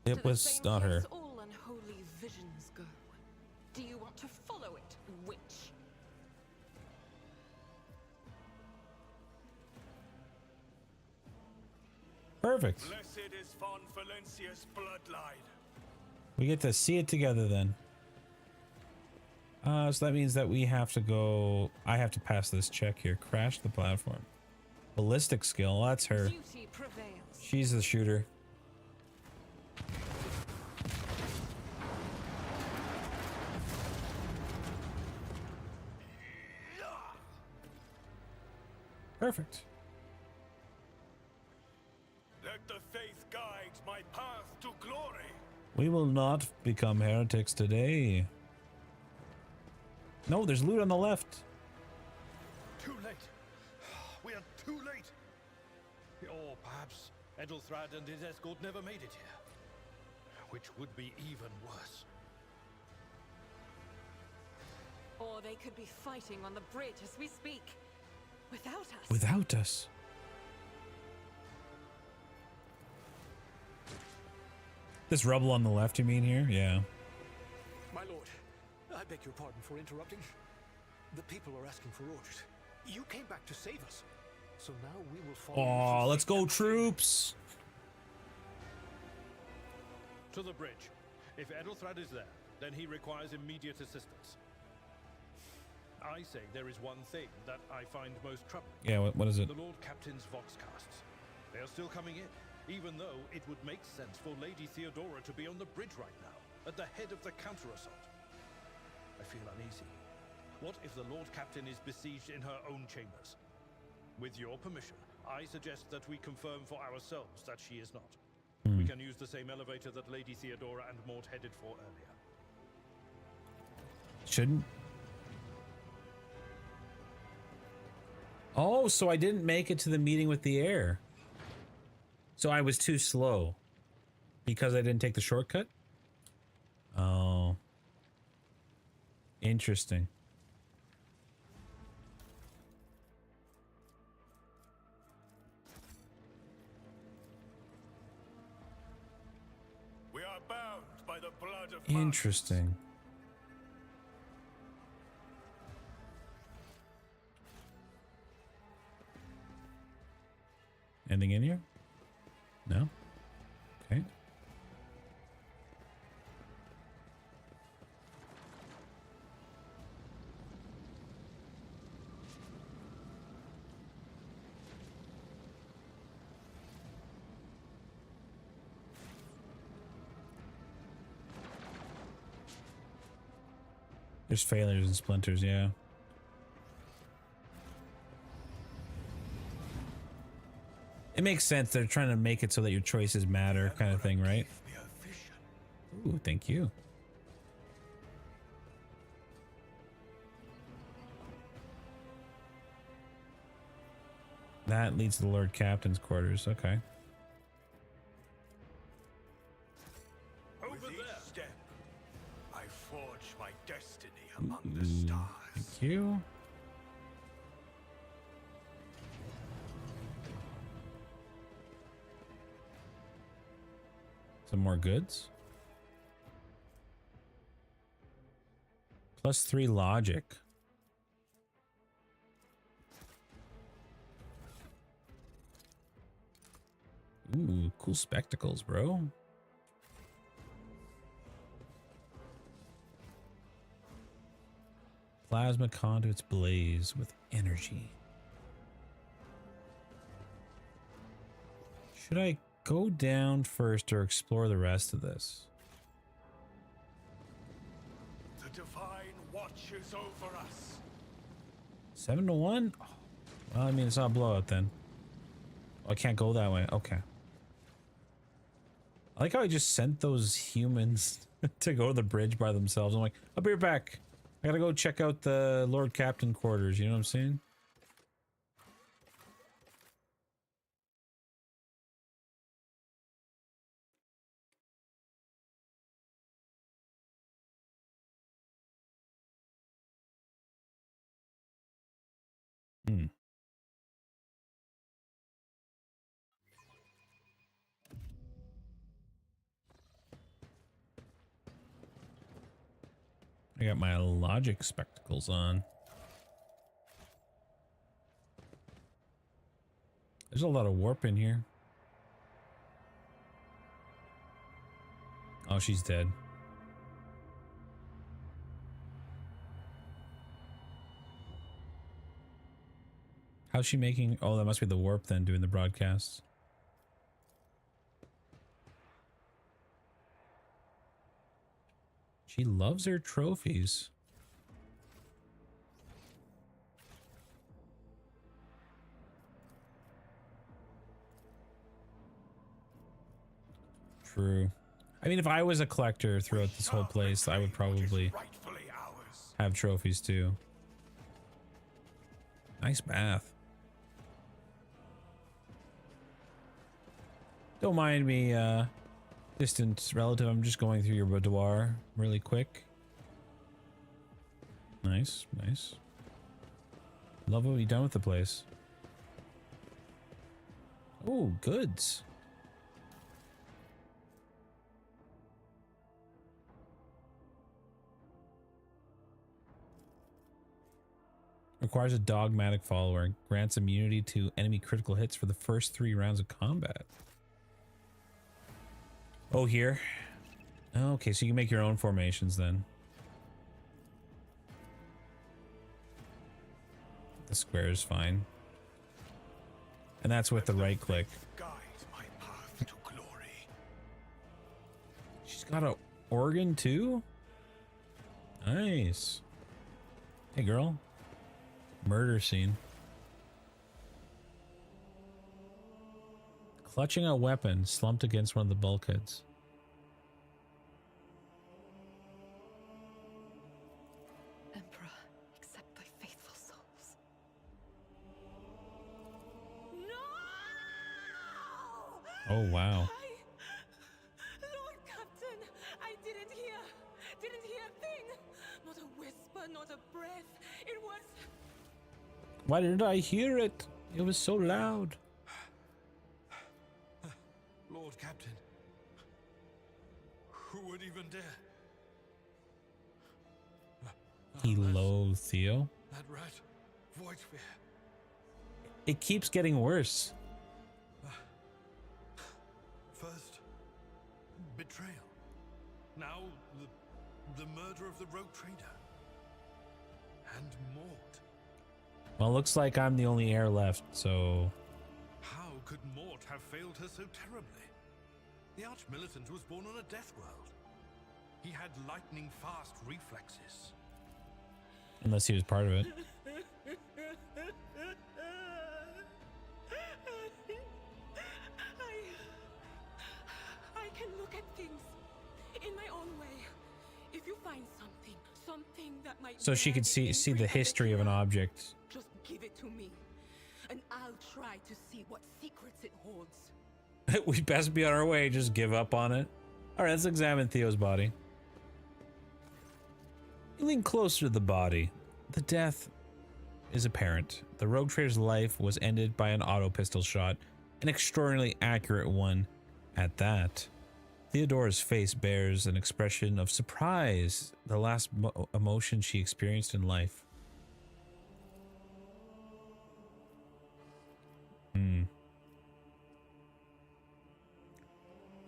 It was not her. All unholy visions go. Do you want to follow it, witch? Perfect. Blessed is Von Valencia's bloodline. We get to see it together then. So that means that we have to go. I have to pass this check here. Crash the platform. Ballistic skill. That's her. Duty prevails. She's the shooter. Perfect. Let the faith guide my path to glory. We will not become heretics today. No, there's loot on the left. Too late. We are too late. Or perhaps Edelthrad and his escort never made it here. Which would be even worse. Or they could be fighting on the bridge as we speak. Without us. Without us. This rubble on the left, you mean here? Yeah. My lord, I beg your pardon for interrupting. The people are asking for orders. You came back to save us. So now we will follow you Oh, to let's the go, fate. troops. To the bridge. If Edelthrad is there, then he requires immediate assistance. I say there is one thing that I find most troubling. Yeah, what is it? The Lord Captain's voxcasts. They are still coming in, even though it would make sense for Lady Theodora to be on the bridge right now, at the head of the counter-assault. I feel uneasy. What if the Lord Captain is besieged in her own chambers? With your permission, I suggest that we confirm for ourselves that she is not. We can use the same elevator that Lady Theodora and Maud headed for earlier. Shouldn't. Oh, so I didn't make it to the meeting with the heir. So I was too slow because I didn't take the shortcut? Oh. Interesting. We are bound by the blood of Interesting. Anything in here? No? Okay. There's failures and splinters, yeah. It makes sense. They're trying to make it so that your choices matter, kind of thing, right? Ooh, thank you. That leads to the Lord Captain's quarters. Okay. Over there. Step, I forge my destiny among the stars. Thank you. Some more goods. +3 logic. Ooh, cool spectacles, bro. Plasma conduits blaze with energy. Should I go down first or explore the rest of this? The divine watches over us. 7-1? Oh, well, I mean, it's not a blowout then. Oh, I can't go that way. Okay. I like how I just sent those humans to go to the bridge by themselves. I'm like, I'll be right back. I gotta go check out the Lord Captain quarters. You know what I'm saying? I got my logic spectacles on. There's a lot of warp in here. Oh, she's dead. How's she making? Oh, that must be the warp then, doing the broadcasts. She loves her trophies. True. I mean, if I was a collector throughout this whole place, I would probably have trophies too. Nice bath. Don't mind me, distant relative. I'm just going through your boudoir really quick. Nice, nice. Love what you've done with the place. Oh, goods. Requires a dogmatic follower. Grants immunity to enemy critical hits for the first 3 rounds of combat. Oh, here. Okay, so you can make your own formations then. The square is fine. And that's with the right click. Guide my path to glory. She's got a organ too? Nice. Hey girl. Murder scene. Clutching a weapon, slumped against one of the bulkheads. Emperor, accept thy faithful souls. No! Oh wow. Lord Captain, I didn't hear a thing. Not a whisper, not a breath. It was... Why didn't I hear it? It was so loud. Lord Captain, who would even dare? Hello, Theo. That rat, Voidsphere. It keeps getting worse. First, betrayal. Now, the murder of the rogue trader. And Mort. Well, looks like I'm the only heir left, so... How could Mort have failed her so terribly? The Arch-Militant was born on a death world. He had lightning-fast reflexes. Unless he was part of it. I can look at things in my own way. If you find something that might... So she could see the history of an object. Just give it to me, and I'll try to see what secrets it holds. We best be on our way. Just give up on it. All right, let's examine Theo's body. You lean closer to the body. The death is apparent. The rogue trader's life was ended by an auto pistol shot, an extraordinarily accurate one at that. Theodora's face bears an expression of surprise, the last emotion she experienced in life.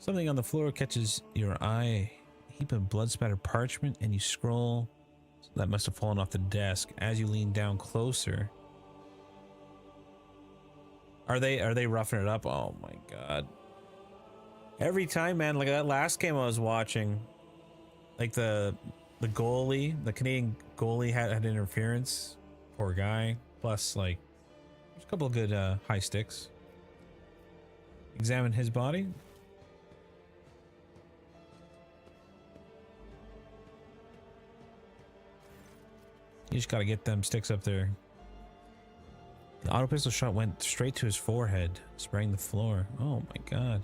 Something on the floor catches your eye. A heap of blood-spattered parchment, and you scroll. That must have fallen off the desk. As you lean down closer, are they roughing it up? Oh my god! Every time, man. Like that last game I was watching, like the goalie, the Canadian goalie had interference. Poor guy. Plus, like, there's a couple of good high sticks. Examine his body. You just gotta get them sticks up there. The auto pistol shot went straight to his forehead, spraying the floor. Oh my god.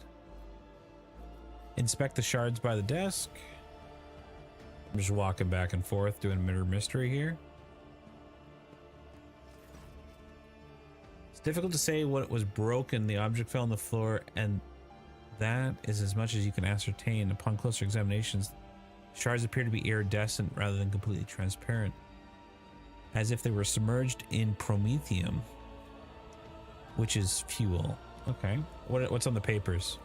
Inspect the shards by the desk. I'm just walking back and forth doing mirror mystery here. It's difficult to say what was broken. The object fell on the floor, and that is as much as you can ascertain. Upon closer examinations, shards appear to be iridescent rather than completely transparent, as if they were submerged in promethium, which is fuel. Okay, what's on the papers?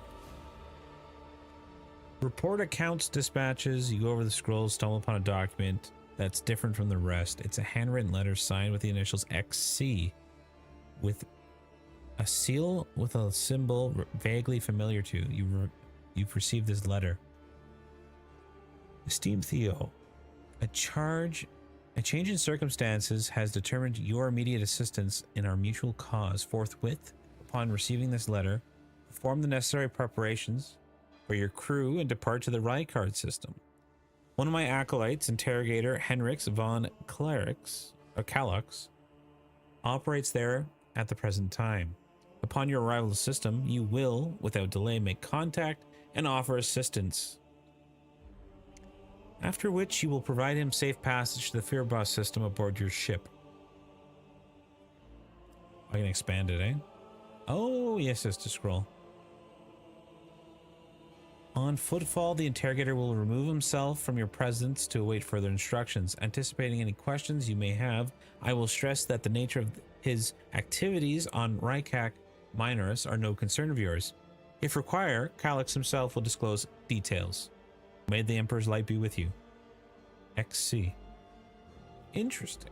Report accounts, dispatches. You go over the scrolls, stumble upon a document that's different from the rest. It's a handwritten letter signed with the initials XC, with a seal with a symbol vaguely familiar to you. You've received this letter. Esteemed Theo, a change in circumstances has determined your immediate assistance in our mutual cause. Forthwith, upon receiving this letter, perform the necessary preparations for your crew and depart to the Rykard system. One of my acolytes, interrogator Henrix von Kalux, operates there at the present time. Upon your arrival to the system, you will, without delay, make contact and offer assistance. After which, you will provide him safe passage to the Fearbus system aboard your ship. I can expand it, eh? Oh, yes, it's to scroll. On footfall, the interrogator will remove himself from your presence to await further instructions. Anticipating any questions you may have, I will stress that the nature of his activities on Rykak Minorus are no concern of yours. If required, Kalix himself will disclose details. May the Emperor's light be with you. XC. Interesting.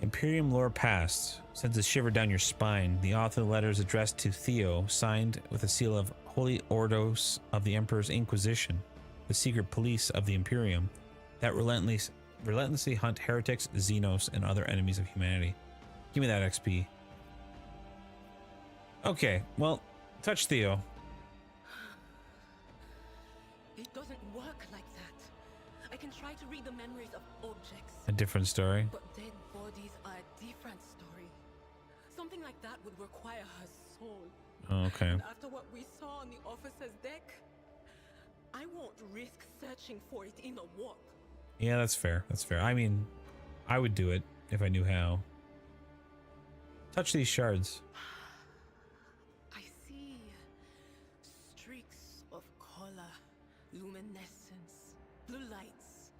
Imperium lore past sends a shiver down your spine. The author of the letter is addressed to Theo, signed with a seal of Holy Ordos of the Emperor's Inquisition, the secret police of the Imperium that relentlessly hunt heretics, Xenos, and other enemies of humanity. Give me that XP. Okay, well, touch Theo. It doesn't work like that. I can try to read the memories of objects. A different story. But dead bodies are a different story. Something like that would require her soul. Oh, okay. And after what we saw on the officer's deck, I won't risk searching for it in a warp. Yeah, that's fair. That's fair. I mean, I would do it if I knew how. Touch these shards. I see streaks of color, luminescence, blue lights,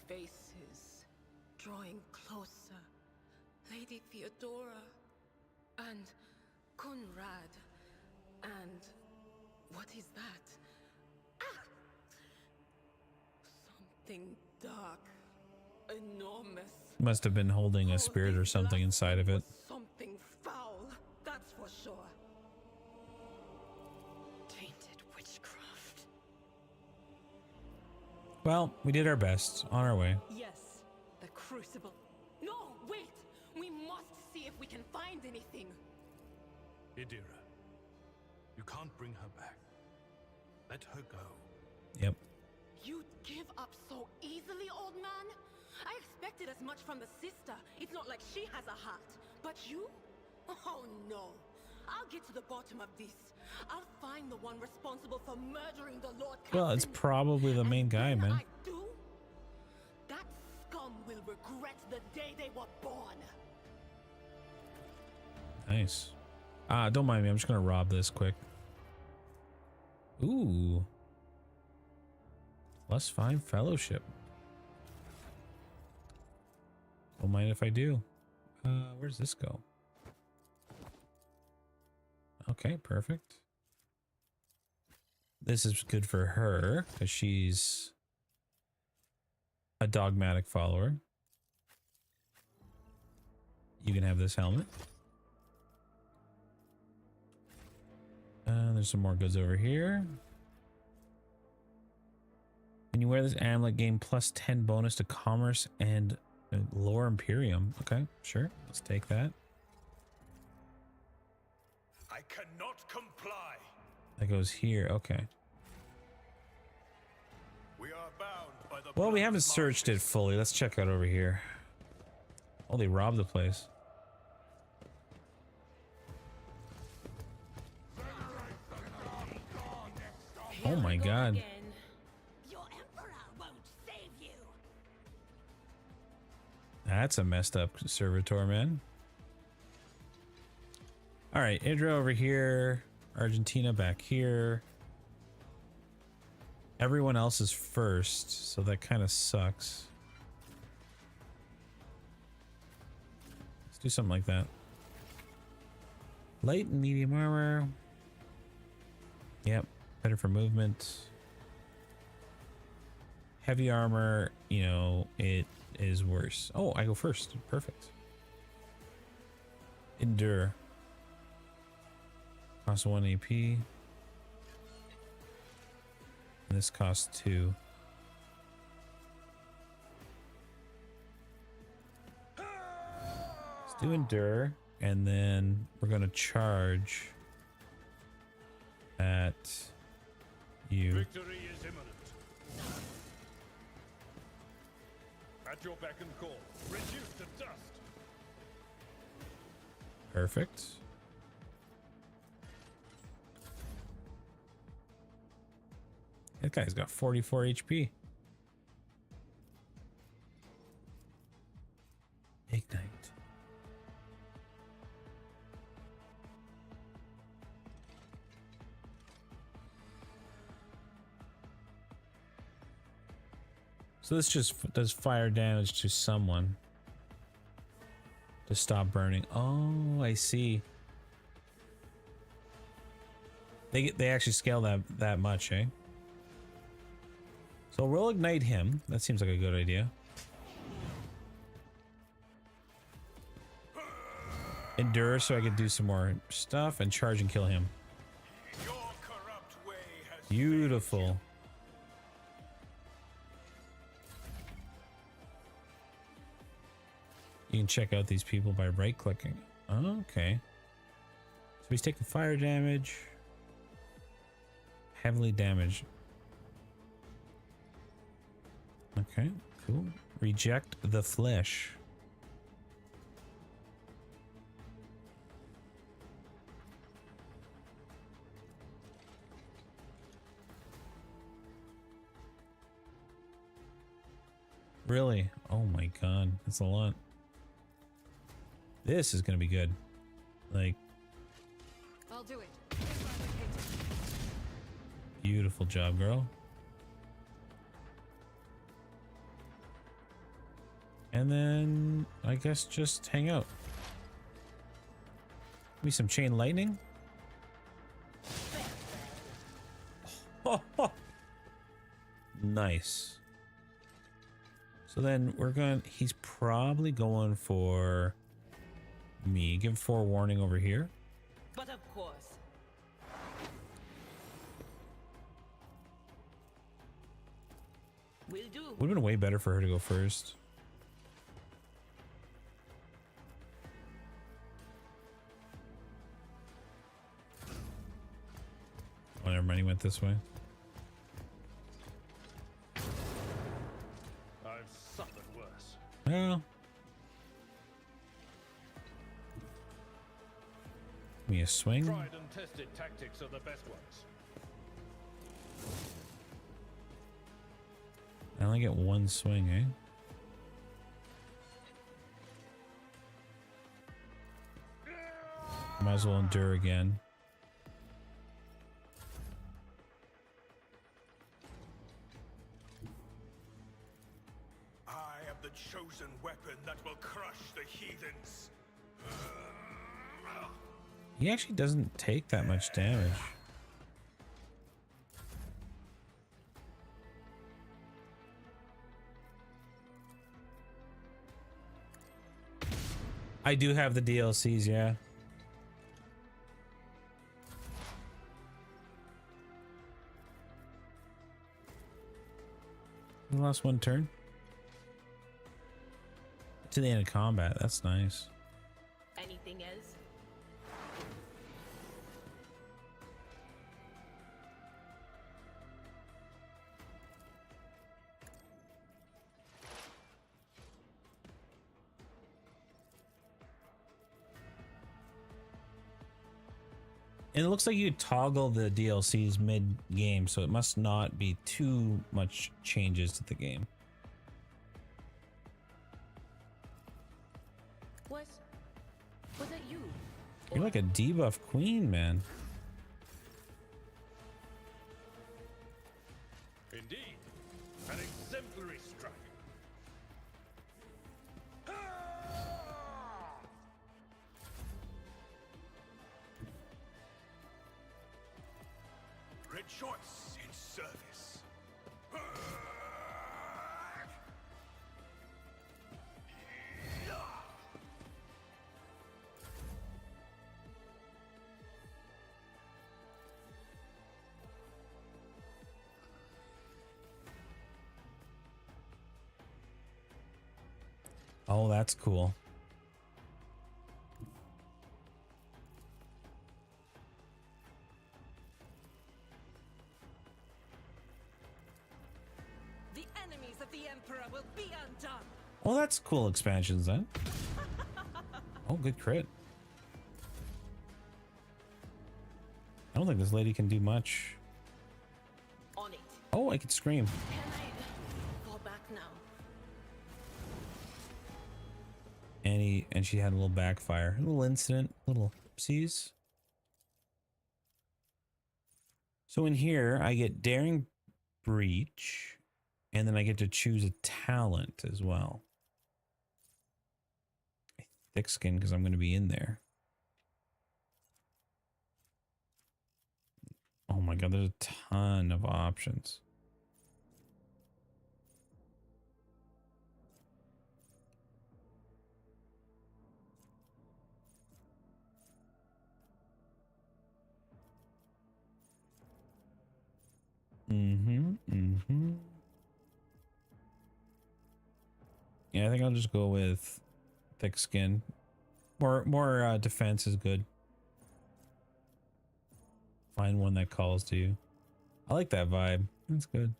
faces drawing closer. Lady Theodora and Conrad and what is that? Ah! Something dark, enormous. Must have been holding a spirit or something inside of it. Something foul, that's for sure. Tainted witchcraft. Well, we did our best. On our way. Yes, the crucible. No, wait! We must see if we can find anything. Idira, you can't bring her back. Let her go. Yep. You'd give up so easily, old man? I expected as much from the sister. It's not like she has a heart. But you? Oh no. I'll get to the bottom of this. I'll find the one responsible for murdering the Lord Captain. Well, it's probably the main guy, man. I do? That scum will regret the day they were born. Nice. Don't mind me. I'm just gonna rob this quick. Ooh. +5 fellowship. Don't mind if I do. Where's this go? Okay, perfect. This is good for her because she's a dogmatic follower. You can have this helmet. There's some more goods over here. When you wear this amulet, gain +10 bonus to commerce and lore Imperium. Okay, sure. Let's take that. I cannot comply. That goes here. Okay. We are bound by the Well, we haven't searched it fully. Let's check out over here. Oh, they robbed the place. Oh my god. Your emperor won't save you. That's a messed up servitor, man. Alright, Idra over here. Argentina back here. Everyone else is first, so that kind of sucks. Let's do something like that. Light and medium armor. Yep, better for movement. Heavy armor, you know, it is worse. Oh, I go first. Perfect. Endure. Costs 1 AP. And this costs 2. Let's do endure, and then we're gonna charge at you. Victory is imminent. At your beck and call. Reduced to dust. Perfect. That guy's got 44 HP. Ignite. So this just does fire damage to someone to stop burning. Oh, I see. They actually scale that much, eh? So we'll ignite him. That seems like a good idea. endure so I can do some more stuff and charge and kill him. Beautiful. You can check out these people by right clicking. Oh, okay. So he's taking fire damage. Heavily damaged. Okay, cool. Reject the flesh. Really? Oh my god, that's a lot. This is gonna be good. Like, I'll do it. beautiful job, girl. And then I guess just hang out. Give me some chain lightning. Nice. So then we're going, he's probably going for me. Give forewarning over here. But of course. Will do. Would have been way better for her to go first. Oh, never mind, he went this way. I've suffered worse. Well. Give me a swing. Tried and tested tactics are the best ones. I only get one swing, eh? Might as well endure again. I am the chosen weapon that will crush the heathens. He actually doesn't take that much damage. I do have the DLCs, yeah. We lost one turn. To the end of combat, that's nice. Anything else? And it looks like you toggle the DLCs mid-game, so it must not be too much changes to the game. Was it you? You're like a debuff queen, man. Indeed, an exemplary strike. Rejoice in service. Oh, that's cool. The enemies of the Emperor will be undone. Well, that's cool expansions then. Oh, good crit. I don't think this lady can do much. On it. Oh, I could scream. Can I fall back now? And she had a little backfire, a little incident, little oopsies. So in here, I get Daring Breach, and then I get to choose a talent as well. Thick Skin, because I'm going to be in there. Oh my god, there's a ton of options. Yeah, I think I'll just go with thick skin. More defense is good. Find one that calls to you. I like that vibe. That's good.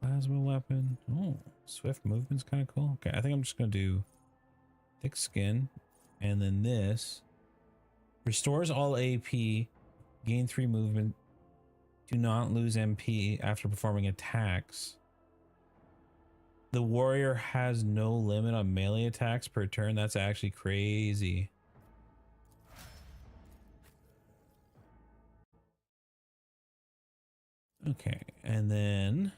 Plasma weapon. Oh, swift movement's kind of cool. Okay, I think I'm just gonna do thick skin, and then this restores all AP. Gain 3 movement. Do not lose MP after performing attacks. The warrior has no limit on melee attacks per turn. That's actually crazy. Okay, and then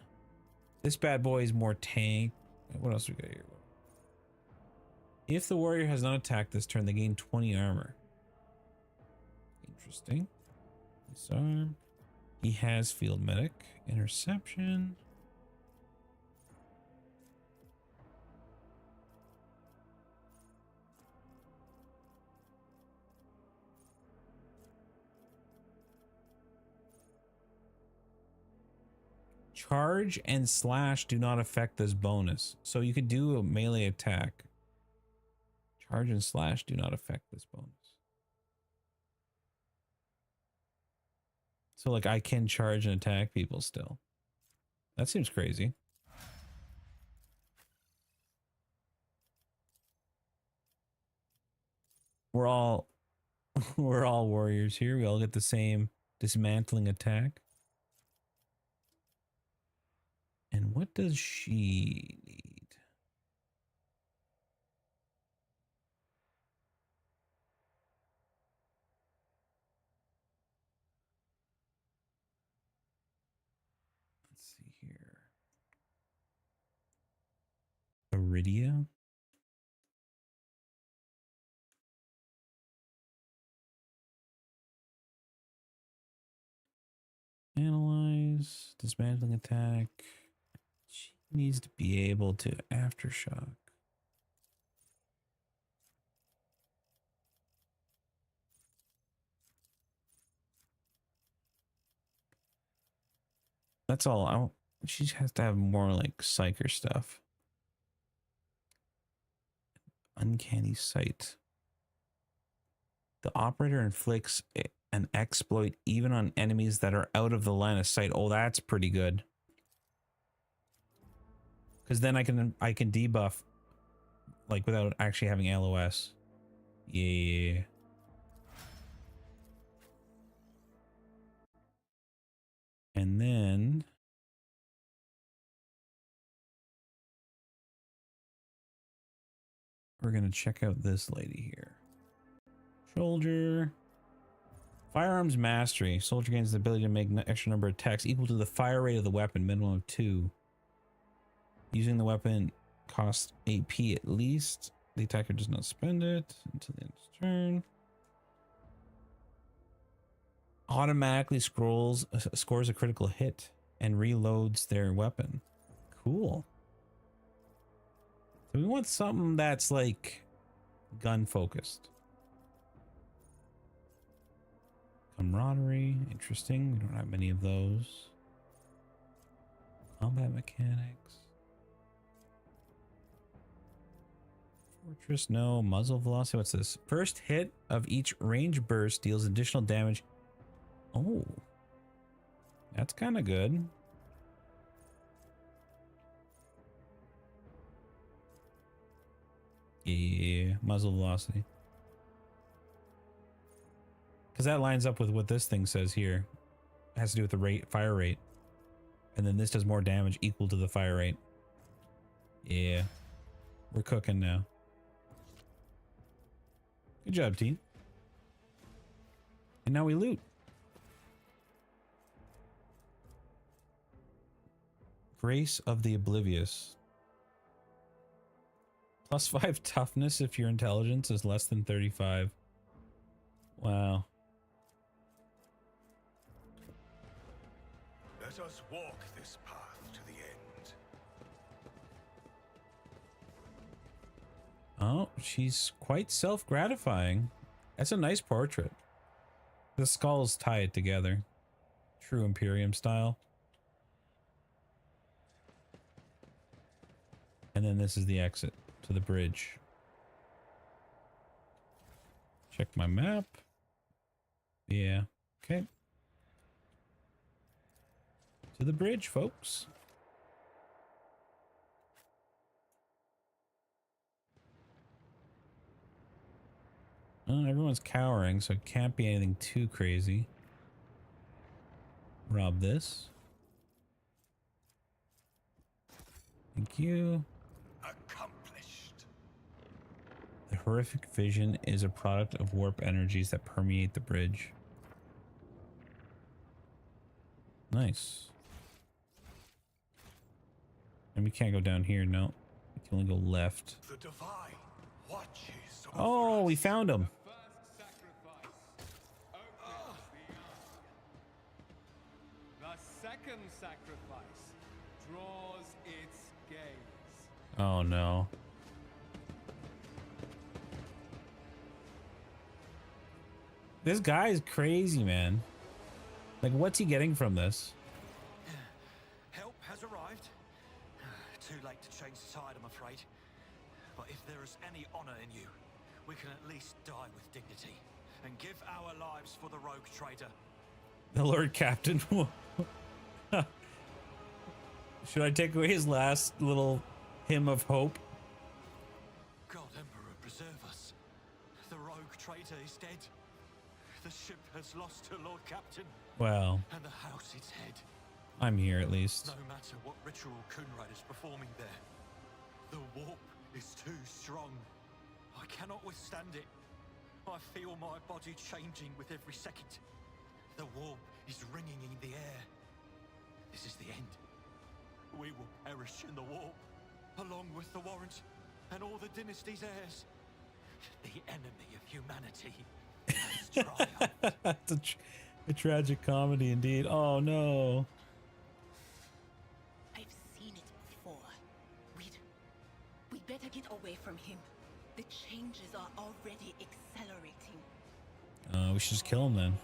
this bad boy is more tank. What else we got here? If the warrior has not attacked this turn, they gain 20 armor. Interesting. Disarm. He has field medic. Interception. Charge and slash do not affect this bonus. So you could do a melee attack. Charge and slash do not affect this bonus. So like I can charge and attack people still. That seems crazy. We're all we're all warriors here. We all get the same dismantling attack. And what does she need? Let's see here. Iridia. Analyze. Dismantling attack. She needs to be able to aftershock. That's all. I don't, she has to have more like psyker stuff. Uncanny sight. The operator inflicts an exploit even on enemies that are out of the line of sight. Oh, that's pretty good. Because then I can debuff like without actually having LOS. Yeah. And then we're gonna check out this lady here. Soldier. Firearms mastery. Soldier gains the ability to make an extra number of attacks equal to the fire rate of the weapon, minimum of 2. Using the weapon costs AP at least. The attacker does not spend it until the end of his turn. Automatically scores a critical hit and reloads their weapon. Cool. So we want something that's like gun focused. Camaraderie, interesting. We don't have many of those. Combat mechanics. Fortress, no. Muzzle velocity, what's this? First hit of each range burst deals additional damage. Oh. That's kind of good. Yeah, muzzle velocity. Because that lines up with what this thing says here. It has to do with the fire rate. And then this does more damage equal to the fire rate. Yeah. We're cooking now. Good job, team. And now we loot. Grace of the Oblivious. +5 toughness if your intelligence is less than 35. Wow. Let us walk this path to the end. Oh, she's quite self-gratifying. That's a nice portrait. The skulls tie it together. True Imperium style. And And then this is the exit to the bridge. Check my map. Yeah. Okay. To the bridge, folks. Everyone's cowering, so it can't be anything too crazy. Rob this. Thank you. Accomplished. The horrific vision is a product of warp energies that permeate the bridge. Nice. And we can't go down here, no. We can only go left. The divine watches. Oh, we found him. The second sacrifice draws its gaze. Oh no. This guy is crazy, man. Like, what's he getting from this? Help has arrived. Too late to change the tide, I'm afraid. But if there is any honor in you, we can at least die with dignity and give our lives for the rogue trader. The Lord Captain. Should I take away his last little hymn of hope? God Emperor, preserve us. The rogue traitor is dead. The ship has lost her Lord Captain. Well, And the house its head. I'm here at least. No matter what ritual Kunrad is performing there, the warp is too strong. I cannot withstand it. I feel my body changing with every second. The warp is ringing in the air. This is the end. We will perish in the warp, along with the Warrant and all the dynasty's heirs. The enemy of humanity has triumphed. It's a tragic comedy indeed. Oh no. I've seen it before. We'd better get away from him. The changes are already accelerating. We should just kill him then.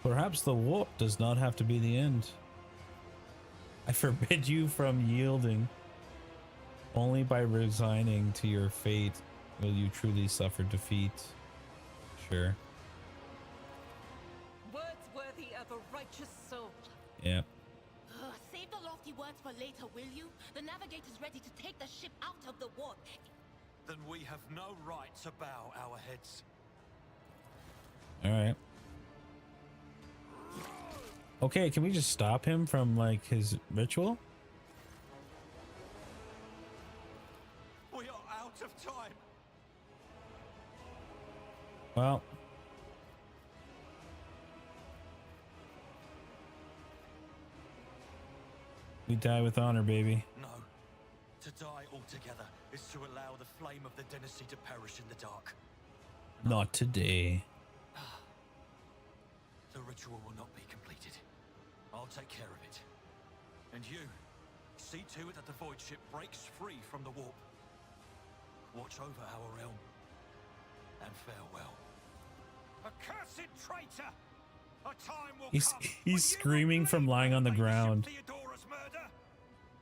Perhaps the warp does not have to be the end. I forbid you from yielding. Only by resigning to your fate will you truly suffer defeat. Sure. Words worthy of a righteous soul. Yeah. Save the lofty words for later, will you? The navigator's ready to take the ship out of the warp. Then we have no right to bow our heads. All right. Okay, can we just stop him from, like, his ritual? We are out of time. Well. We die with honor, baby. No. To die altogether is to allow the flame of the dynasty to perish in the dark. Not today. The ritual will not be completed. I'll take care of it. And you, see to it that the void ship breaks free from the warp. Watch over our realm. And farewell. Accursed traitor! A time will come He's screaming from lying on the ground. Theodora's murder.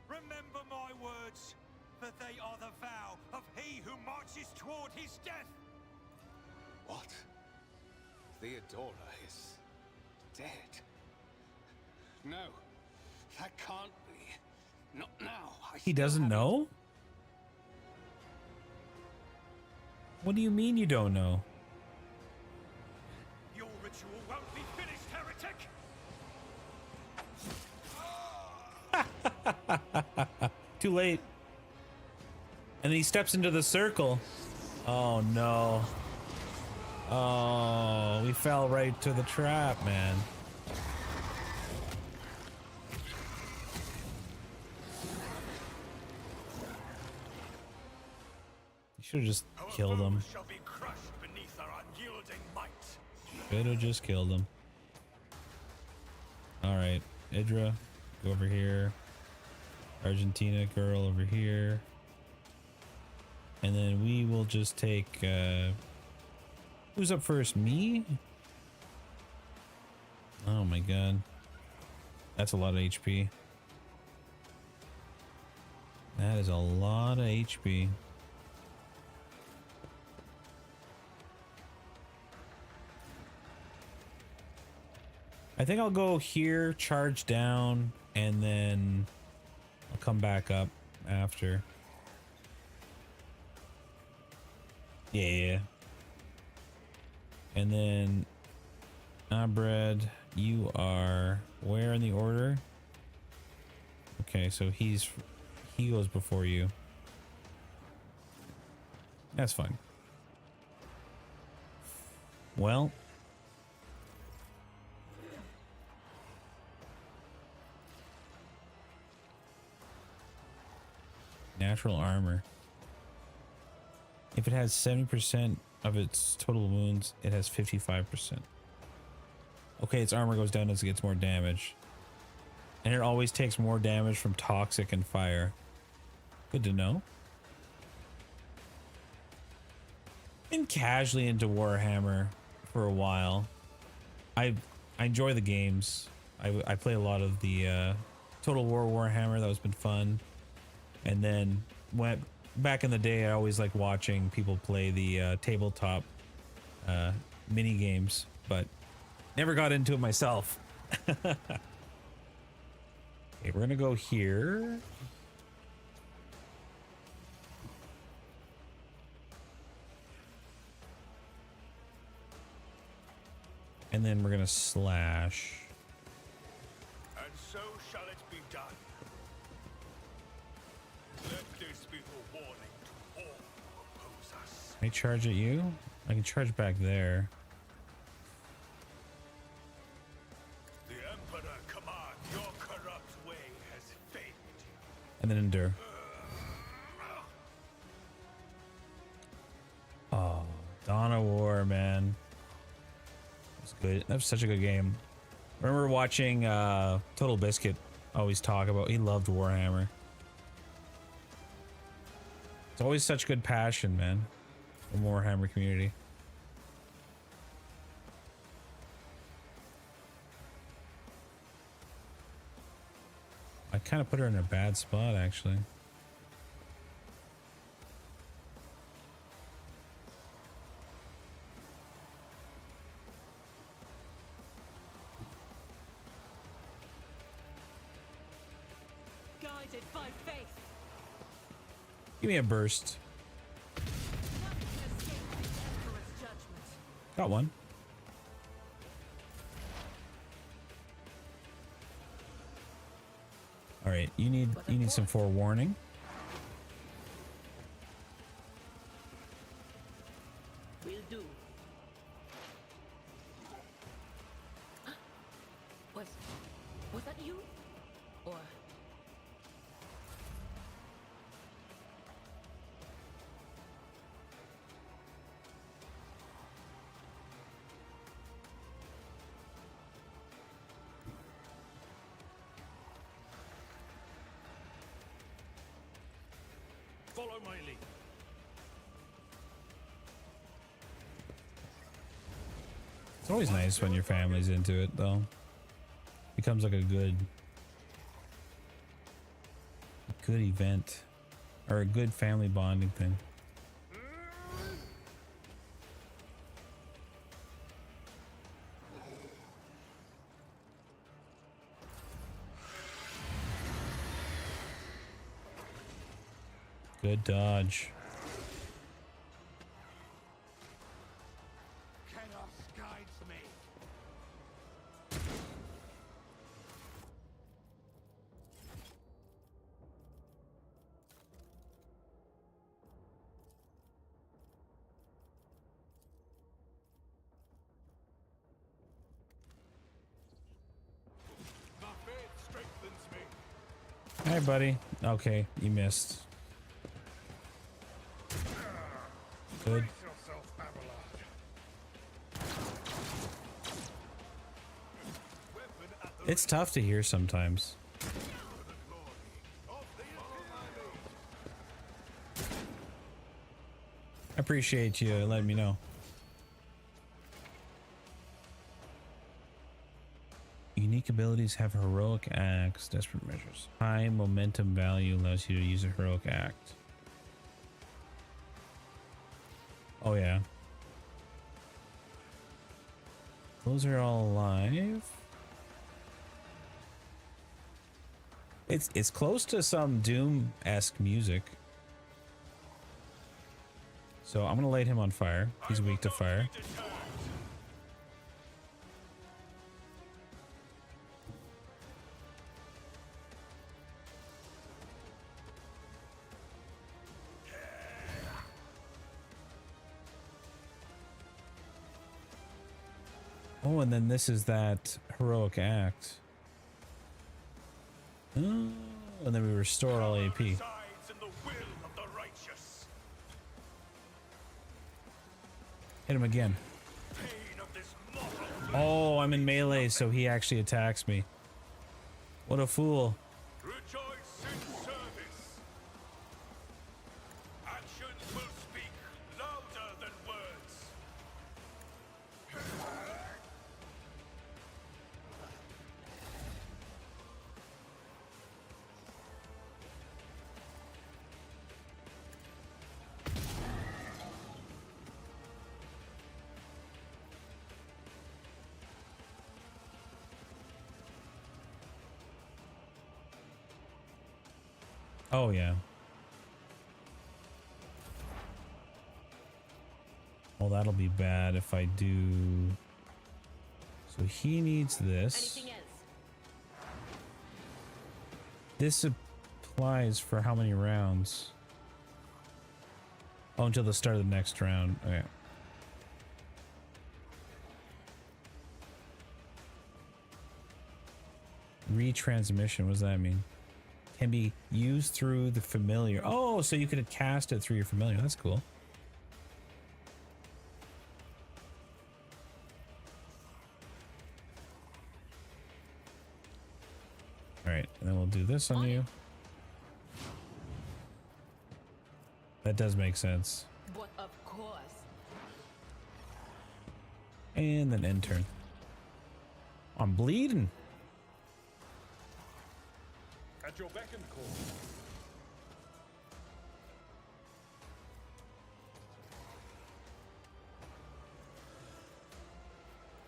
Remember my words, for they are the vow of he who marches toward his death. What? Theodora is dead? No, that can't be. Not now. He doesn't know? What do you mean you don't know? Your ritual won't be finished, heretic! Too late. And then he steps into the circle. Oh no. Oh, we fell right to the trap, man. You should have just killed him. Shall be crushed beneath our unyielding might. Should have just killed him. Alright, Idra, go over here. Argentina girl over here. And then we will just take Who's up first? Me? Oh my god. That's a lot of HP. That is a lot of HP. I think I'll go here, charge down, and then I'll come back up after. Yeah. And then Abred, you are where in the order? Okay, so he goes before you. That's fine. Well, natural armor. If it has 70% of its total wounds, it has 55%. Okay, its armor goes down as it gets more damage. And it always takes more damage from toxic and fire. Good to know. Been casually into Warhammer for a while. I enjoy the games. I play a lot of the Total War Warhammer. That was been fun. And then went back in the day, I always liked watching people play the tabletop mini games, but never got into it myself. Okay, we're gonna go here. And then we're gonna slash. And so shall it be done. Let this be the warning to all who oppose us. Can I charge at you? I can charge back there. The Emperor command your corrupt way has failed. And then endure. Oh, Dawn of War, man. That's good. That was such a good game. I remember watching Total Biscuit always talk about, he loved Warhammer. It's always such good passion, man. The Warhammer community. I kind of put her in a bad spot, actually. Guided by faith. Give me a burst. Nothing can escape the Emperor's judgment. Got one. All right, you need some forewarning. Will do. Was that you? Or Follow my lead. It's always nice when your family's into it, though. Becomes like a good event or a good family bonding thing. Good dodge. Chaos guides me. The faith strengthens me. Hi, buddy. Okay, you missed. Good. Brace yourself, Abelard. It's tough to hear sometimes. I appreciate you letting me know. Unique abilities have heroic acts, desperate measures. High momentum value allows you to use a heroic act. Oh yeah. Those are all alive. It's close to some Doom-esque music. So I'm gonna light him on fire. He's weak to fire. Oh, and then this is that heroic act. Oh, and then we restore all AP. Hit him again. Oh, I'm in melee, so he actually attacks me. What a fool. Rejoice in service. Actions will speak louder than words. Oh, yeah. Well, that'll be bad if I do... So he needs this. Anything else? This applies for how many rounds? Oh, until the start of the next round. Okay. Retransmission, what does that mean? Can be used through the familiar. Oh, so you could cast it through your familiar. That's cool. Alright, and then we'll do this on you. That does make sense. But of course. And then end turn. I'm bleeding. At your beck and call.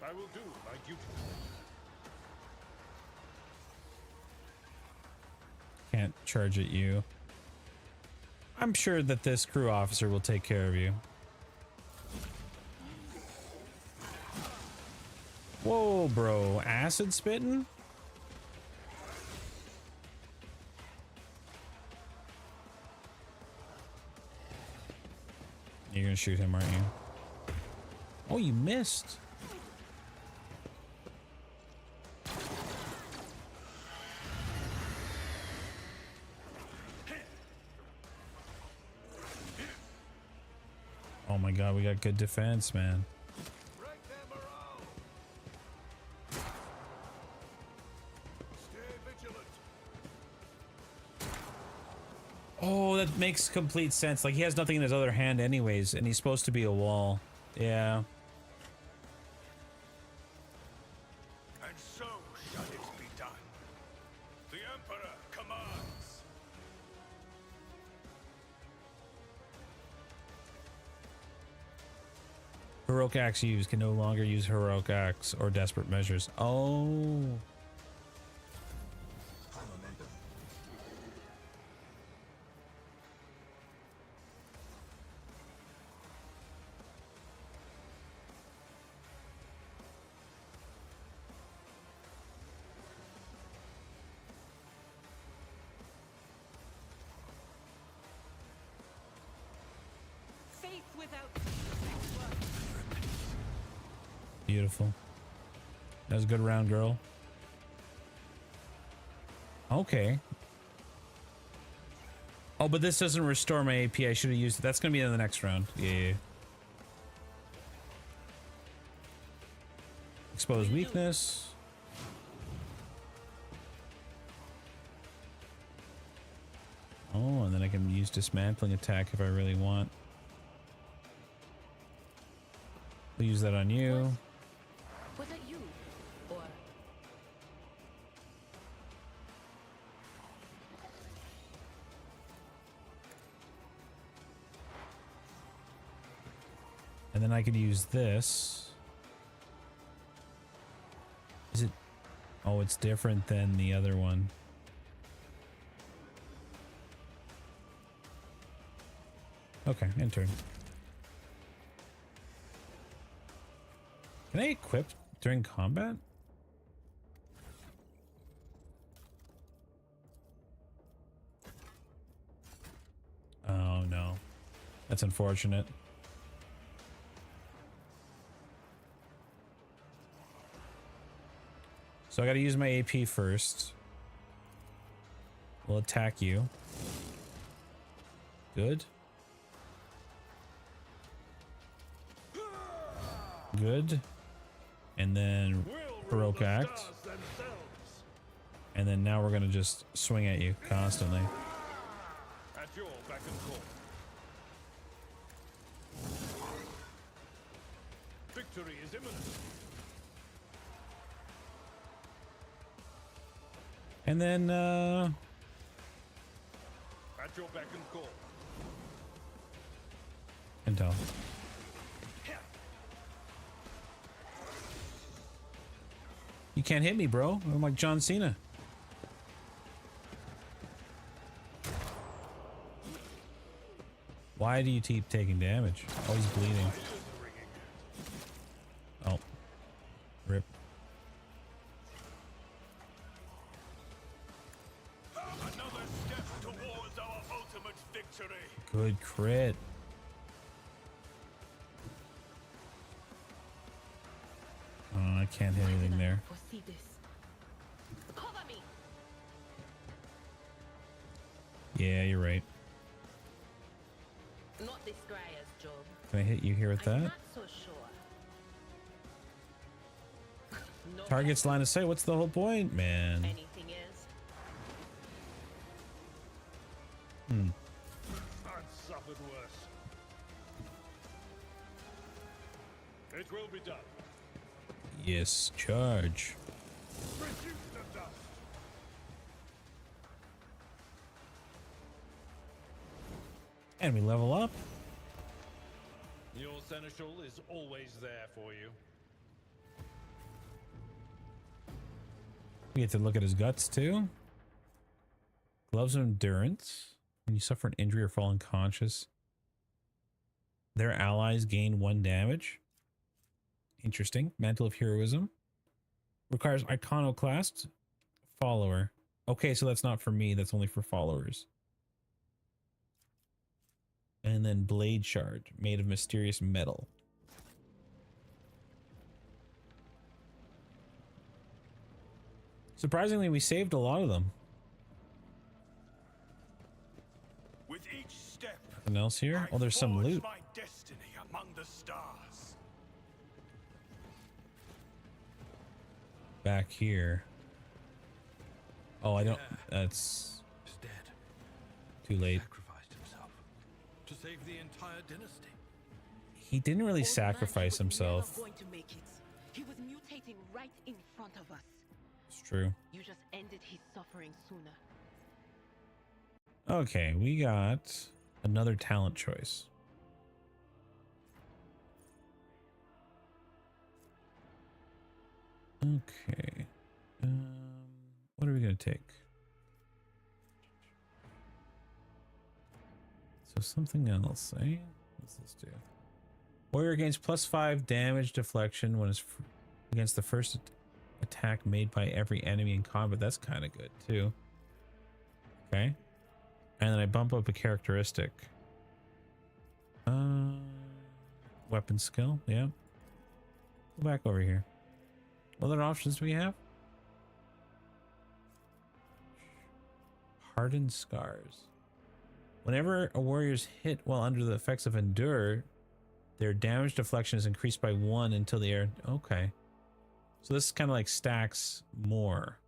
I will do my duty. Can't charge at you. I'm sure that this crew officer will take care of you. Whoa, bro. Acid spitting? You're gonna shoot him, aren't you? Oh, you missed. Oh my god, we got good defense, man. Oh, that makes complete sense. Like, he has nothing in his other hand anyways, and he's supposed to be a wall. Yeah. And so shall it be done. The Emperor commands. Heroic axe used can no longer use heroic axe or desperate measures. Oh. Faith without Beautiful. That was a good round, girl. Okay. Oh, but this doesn't restore my AP. I should have used it. That's going to be in the next round. Yeah. Expose weakness. Oh, and then I can use dismantling attack if I really want. We'll use that on you. Was it you? Or And then I could use this. Is it? Oh, it's different than the other one. Okay, enter. Can I equip during combat? Oh no. That's unfortunate. So I gotta use my AP first. We'll attack you. Good. Good. And then heroic act. And then now we're gonna just swing at you constantly. At your beck and call. Victory is imminent. And then At your beck and call. Intel. You can't hit me, bro. I'm like John Cena. Why do you keep taking damage? Oh, he's bleeding. Oh. Rip. Another step towards our ultimate victory. Good crit. Oh, I can't hit anything there. Foresee this. Cover me. Yeah, you're right. Not this Greyer's job. Can I hit you here with I'm that? not so sure. No Target's line of sight. What's the whole point, man? anything is. Hmm. I've suffered worse. It will be done. Yes, charge. Reduce the dust. And we level up. Your seneschal is always there for you. We get to look at his guts too. Gloves of endurance. When you suffer an injury or fall unconscious, their allies gain 1 damage. Interesting. Mantle of heroism. Requires iconoclast follower. Okay, so that's not for me. That's only for followers. And then blade shard made of mysterious metal. Surprisingly, we saved a lot of them. With each step, Nothing else here? Oh, there's some forge loot. my destiny among the stars. Back here. Oh, I don't. That's Is dead. too late. Sacrificed himself to save the entire dynasty. He didn't really Old man, sacrifice he was himself. never going to make it. He was mutating right in front of us. It's true. You just ended his suffering sooner. Okay, we got another talent choice. Okay. What are we gonna take? So something else, eh? What's this do? Warrior gains +5 damage deflection when it's against the first attack made by every enemy in combat. That's kind of good too. Okay. And then I bump up a characteristic. Weapon skill, yeah. Go back over here. What other options do we have? Hardened scars. Whenever a warrior's hit while under the effects of endure, their damage deflection is increased by 1 until they are... Okay. So this kind of like stacks more.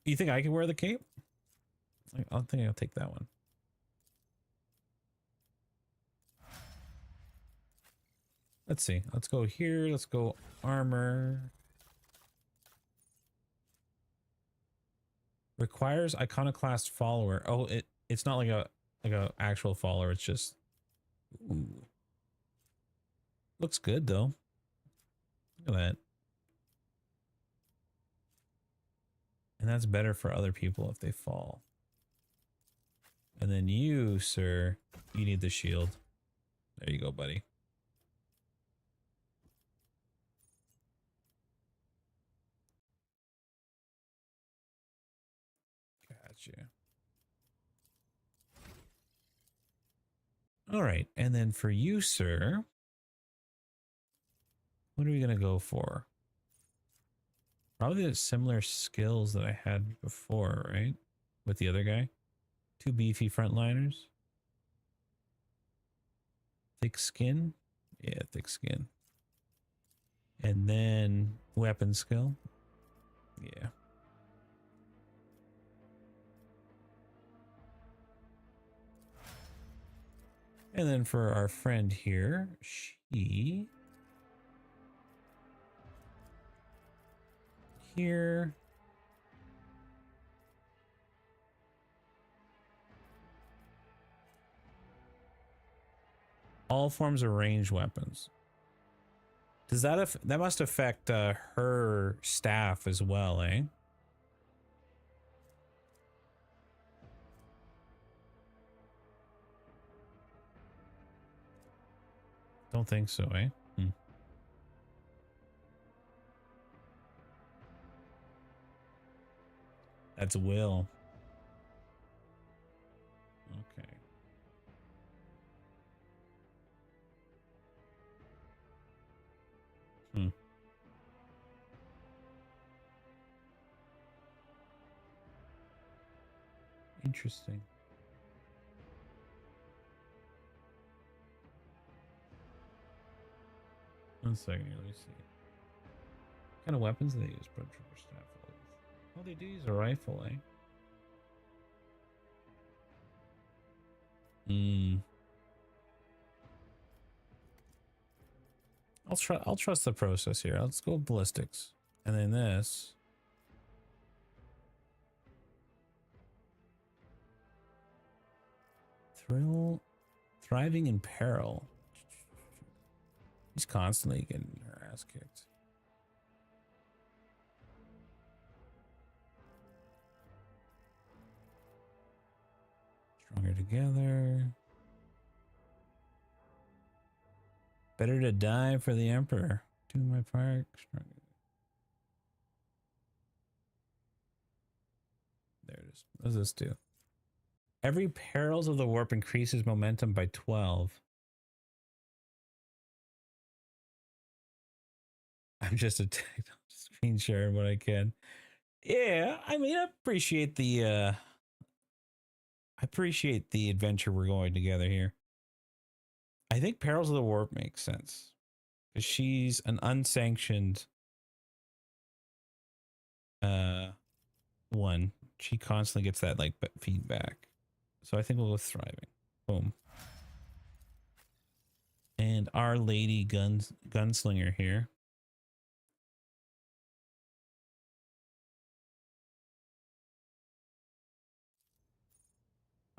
You think I can wear the cape? I think I'll take that one. Let's see. Let's go here. Let's go armor. Requires iconoclast follower. Oh, it's not like a actual follower. It's just. Ooh. Looks good though. Look at that. And that's better for other people if they fall. And then you, sir, you need the shield. There you go, buddy. Gotcha. All right, and then for you, sir, what are we gonna go for? Probably the similar skills that I had before, right? With the other guy. 2 beefy frontliners. Thick skin. Yeah, thick skin. And then weapon skill. Yeah. And then for our friend here, she... Here... All forms of ranged weapons. Does that that must affect her staff as well, eh? Don't think so, eh? Hmm. That's will. Okay. Hmm. Interesting. One second here, let me see. What kind of weapons do they use? Pro trooper staff. Oh, they do use a rifle, eh? Hmm. I'll trust the process here. Let's go ballistics. And then this. Thriving in peril. He's constantly getting her ass kicked. Stronger together. Better to die for the Emperor. Do my part. Stronger. There it is. What does this do? Every perils of the warp increases momentum by 12. I'm just a screen sharing what I can. Yeah, I mean, I appreciate the adventure we're going together here. I think Perils of the Warp makes sense. Because she's an unsanctioned one. She constantly gets that like feedback. So I think we'll go thriving. Boom. And our lady gunslinger here.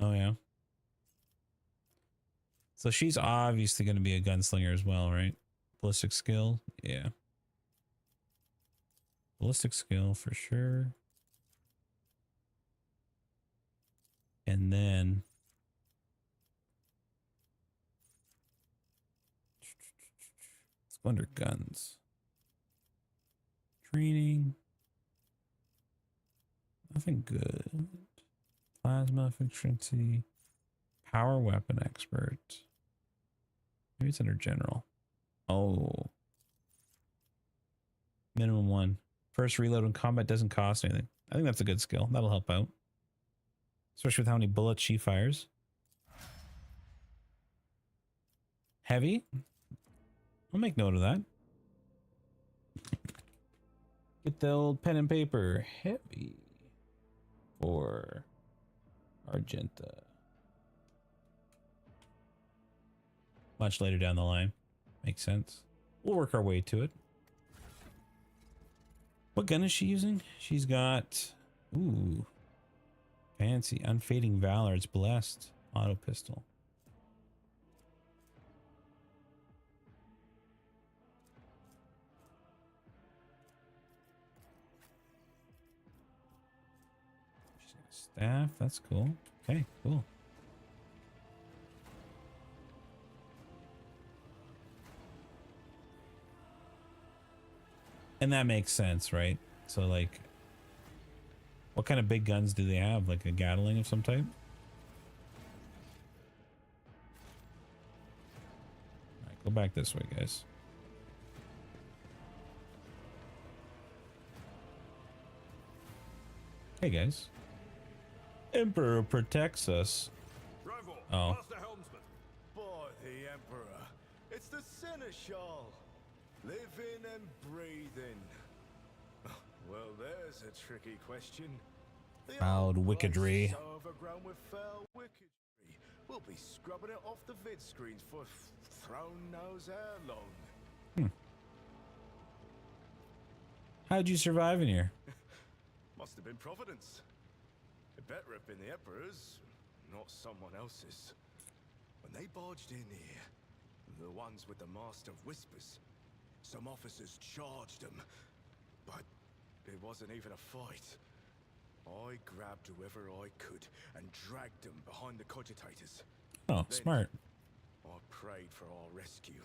Oh yeah. So she's obviously going to be a gunslinger as well, right? Ballistic skill, yeah. Ballistic skill for sure. And then let's go under guns. Training. Nothing good. Plasma efficiency. Power weapon expert. Maybe it's under general. Oh. Minimum 1. First reload in combat doesn't cost anything. I think that's a good skill. That'll help out. Especially with how many bullets she fires. Heavy. I'll make note of that. Get the old pen and paper. Heavy. For Argenta. Much later down the line. Makes sense. We'll work our way to it. What gun is she using? She's got... Ooh. Fancy. Unfading Valor. It's blessed. Auto pistol. Staff. That's cool. Okay, cool. And that makes sense, right? So, like, what kind of big guns do they have? Like a Gatling of some type? Alright, go back this way, guys. Hey, guys. Emperor protects us. Oh. Master Helmsman. By the Emperor, it's the Seneschal. Living and breathing. Well, there's a tricky question. The Foul wickedry. place so overgrown with foul wickedry. We'll be scrubbing it off the vid screens for throne knows how long. How'd you survive in here? Must have been Providence. It better have been the Emperor's, not someone else's. When they barged in here, the ones with the Master of Whispers, some officers charged them, but it wasn't even a fight. I grabbed whoever I could and dragged them behind the cogitators. Oh, Then smart. I prayed for our rescue.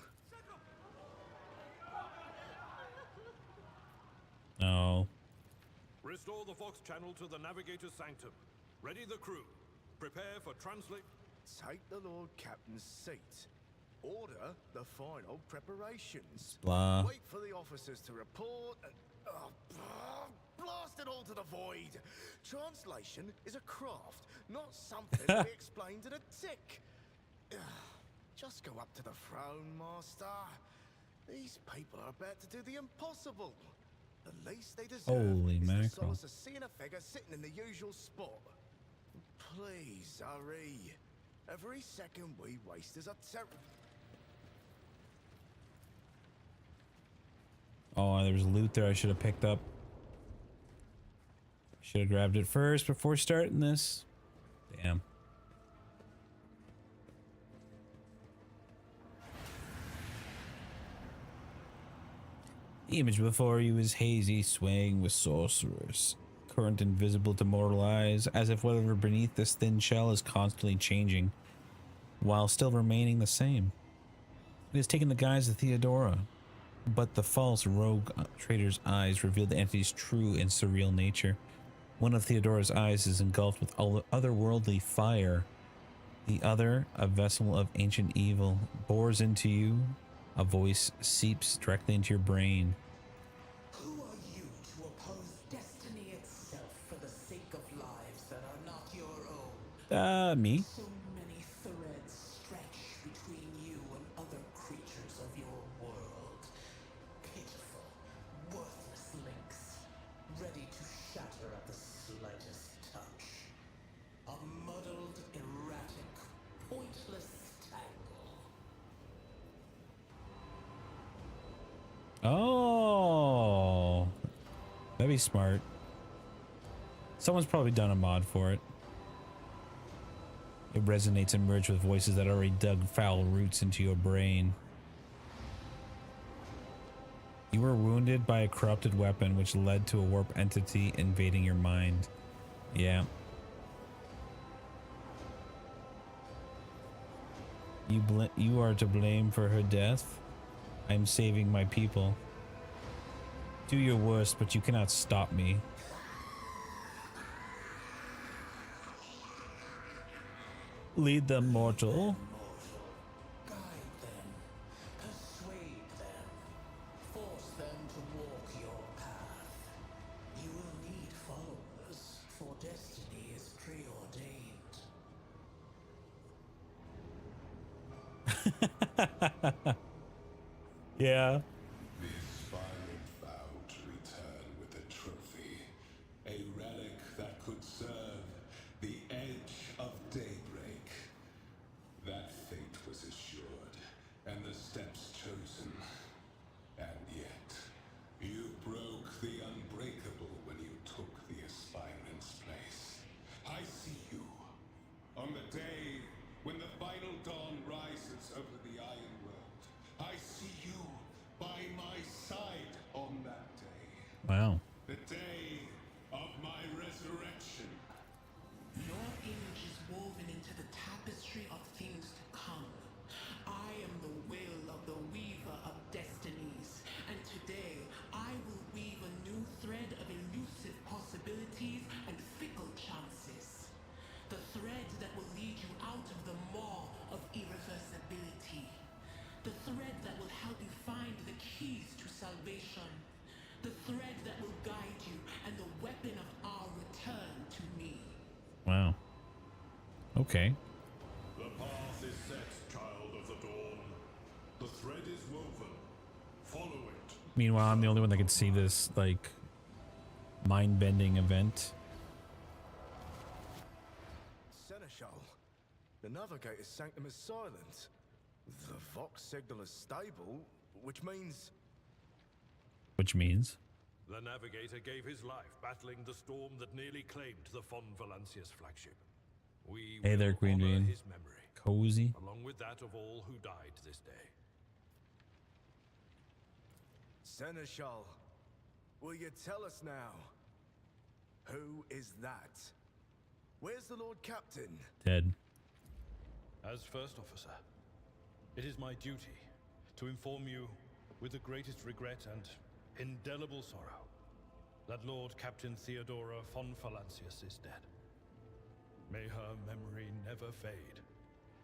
Oh. Restore the Fox channel to the Navigator's Sanctum. Ready the crew. Prepare for translate. Take the Lord Captain's seat. Order the final preparations. Blah. Wait for the officers to report and... blast it all to the void. Translation is a craft, not something to be explained in a tick. Just go up to the throne, Master. These people are about to do the impossible. The least they deserve Holy is the mackerel. solace of seeing a figure sitting in the usual spot. Please, hurry. Every second we waste is a Oh, there was loot there I should have picked up. Should have grabbed it first before starting this. Damn. The image before you is hazy, swaying with sorcerers. Current invisible to mortal eyes, as if whatever beneath this thin shell is constantly changing, while still remaining the same. It has taken the guise of Theodora, but the false rogue trader's eyes reveal the entity's true and surreal nature. One of Theodora's eyes is engulfed with otherworldly fire. The other, a vessel of ancient evil, bores into you. A voice seeps directly into your brain. Who are you to oppose destiny itself for the sake of lives that are not your own? Me? So many threads stretch between you and other creatures of your world. Pitiful, worthless links, ready to shatter at the slightest touch. A muddled, erratic, pointless tangle. Oh, that'd be smart. Someone's probably done a mod for it. It resonates and merges with voices that already dug foul roots into your brain. You were wounded by a corrupted weapon which led to a warp entity invading your mind. Yeah. You are to blame for her death. I'm saving my people. Do your worst, but you cannot stop me. Lead them, mortal. Guide them, persuade them, force them to walk your path. You will need followers, for destiny is preordained. Yeah. This violent vowed to return with a trophy, a relic that could serve the edge of daybreak. That fate was assured, and the steps chosen. And yet, you broke the unbreakable when you took the aspirant's place. I see Wow. The day of my resurrection. Your image is woven into the tapestry of things to come. I am the will of the weaver of destinies, and today I will weave a new thread of elusive possibilities and fickle chances. The thread that will lead you out of the maw of irreversibility. The thread that will help you find the keys to salvation. The thread that will guide you and the weapon of our return to me. Wow. Okay. The path is set, child of the dawn. The thread is woven. Follow it. Meanwhile, I'm the only one that can see this, like, mind-bending event. Seneschal, the navigator's sanctum is silent. The Vox signal is stable, which means... Which means? The navigator gave his life battling the storm that nearly claimed the Von Valancius flagship. We Hey there, will Green honor Bean. his memory, Cozy. along with that of all who died this day. Seneschal, will you tell us now? Who is that? Where's the Lord Captain? Dead. As First Officer, it is my duty to inform you with the greatest regret and indelible sorrow that Lord Captain Theodora von Valancius is dead. May her memory never fade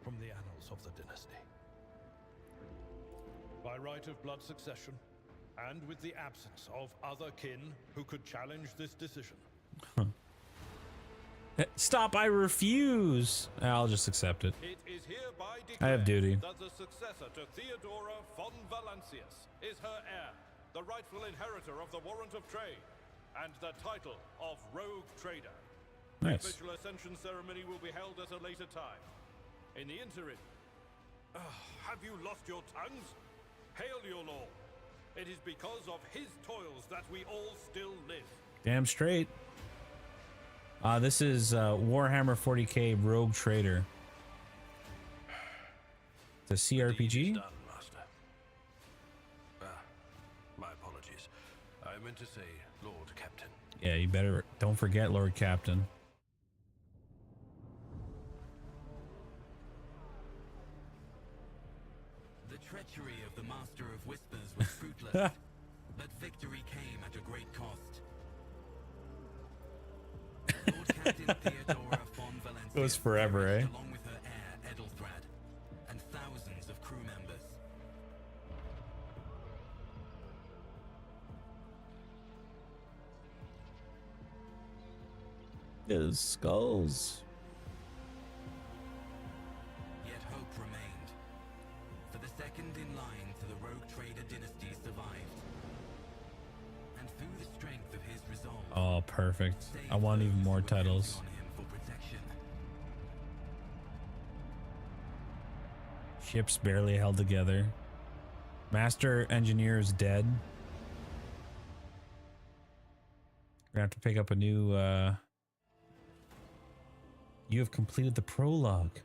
from the annals of the dynasty. By right of blood succession, and with the absence of other kin who could challenge this decision. Stop, I refuse. I'll just accept it. It is hereby I have duty. declared that the successor to Theodora von Valancius is her heir, the rightful inheritor of the warrant of trade, and the title of Rogue Trader. Nice. The official ascension ceremony will be held at a later time. In the interim, have you lost your tongues? Hail your lord. It is because of his toils that we all still live. Damn straight. This is Warhammer 40k Rogue Trader. The CRPG? Done, Master. My apologies. I meant to say Lord Captain. Yeah, you better don't forget Lord Captain. The treachery of the Master of Whispers was fruitless, but victory came at a great cost. Lord Captain Theodora von Valancius Goes forever, eh? along with her heir Edelthrad, and thousands of crew members. His skulls. Yet hope remained. For the second in line to the Rogue Trader dynasty survived. And through the strength of his resolve, Oh, perfect. I want even more titles. on him for protection. Ships barely held together. Master engineer is dead. We're gonna have to pick up a new, You have completed the prologue.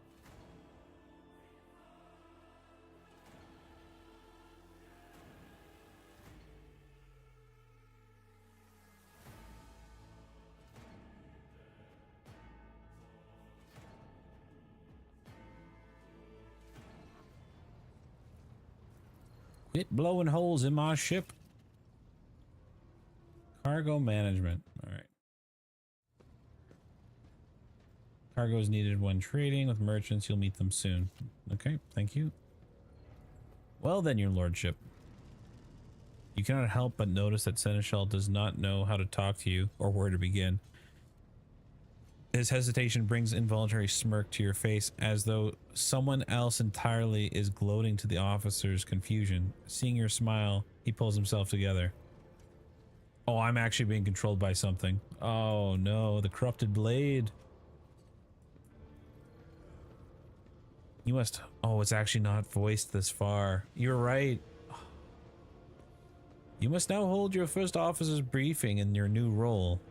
Quit blowing holes in my ship. Cargo management. All right. Cargo is needed when trading with merchants. You'll meet them soon. Okay, thank you. Well then, your lordship. You cannot help but notice that Seneschal does not know how to talk to you or where to begin. His hesitation brings involuntary smirk to your face, as though someone else entirely is gloating to the officer's confusion. Seeing your smile, he pulls himself together. Oh, I'm actually being controlled by something. Oh no, the corrupted blade. You must... Oh, it's actually not voiced this far. You're right. You must now hold your first officer's briefing in your new role.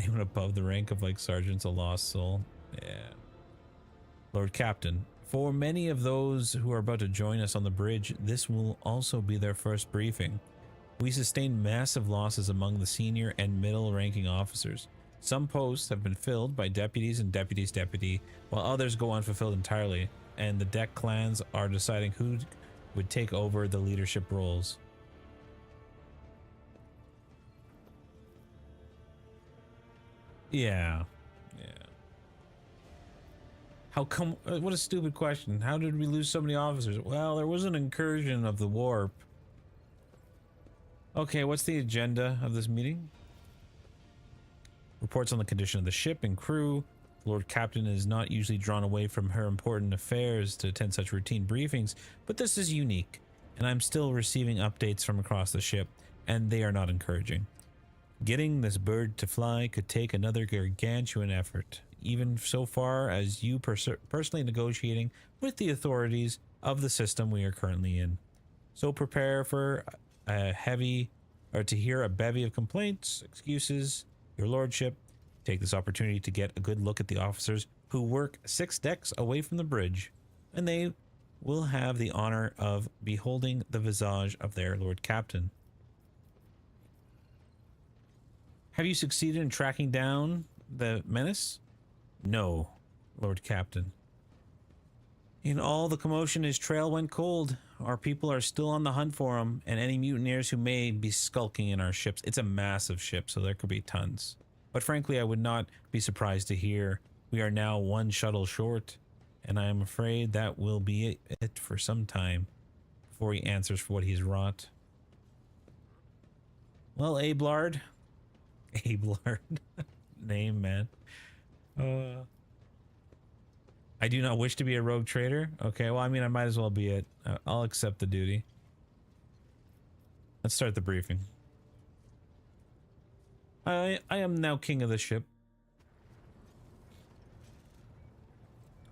Even above the rank of like sergeant's a lost soul. Yeah. Lord Captain, for many of those who are about to join us on the bridge, this will also be their first briefing. We sustained massive losses among the senior and middle-ranking officers. Some posts have been filled by deputies and deputies' deputy, while others go unfulfilled entirely, and the deck clans are deciding who would take over the leadership roles. Yeah. How come? What a stupid question. How did we lose so many officers? Well, there was an incursion of the warp. Okay, what's the agenda of this meeting? Reports on the condition of the ship and crew. The Lord Captain is not usually drawn away from her important affairs to attend such routine briefings, but this is unique, and I'm still receiving updates from across the ship, and they are not encouraging. Getting this bird to fly could take another gargantuan effort, even so far as you personally negotiating with the authorities of the system we are currently in. So prepare for to hear a bevy of complaints, excuses, your lordship. Take this opportunity to get a good look at the officers who work 6 decks away from the bridge, and they will have the honor of beholding the visage of their Lord Captain. Have you succeeded in tracking down the menace? No, Lord Captain. In all the commotion, his trail went cold. Our people are still on the hunt for him, and any mutineers who may be skulking in our ships. It's a massive ship, so there could be tons. But frankly, I would not be surprised to hear we are now 1 shuttle short, and I am afraid that will be it for some time before he answers for what he's wrought. Well, Ablard. Ablard. Name, man. I do not wish to be a rogue trader. Okay, well, I mean, I might as well be it. I'll accept the duty. Let's start the briefing. I am now king of the ship.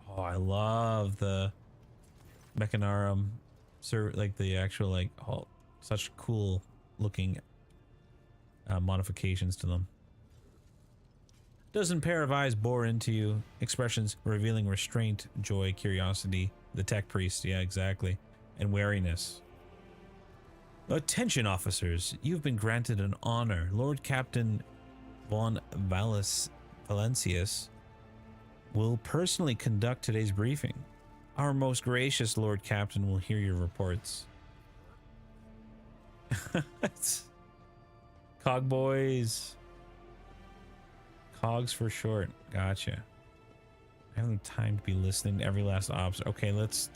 Oh, I love the Mechanarum, like the actual, like, oh, such cool looking modifications to them. Dozen pair of eyes bore into you, expressions revealing restraint, joy, curiosity, the tech priest, yeah, exactly, and wariness. Attention, officers, you've been granted an honor. Lord Captain von Valencius will personally conduct today's briefing. Our most gracious Lord Captain will hear your reports. Cog boys. Cogs for short. Gotcha. I haven't time to be listening to every last officer. Okay, let's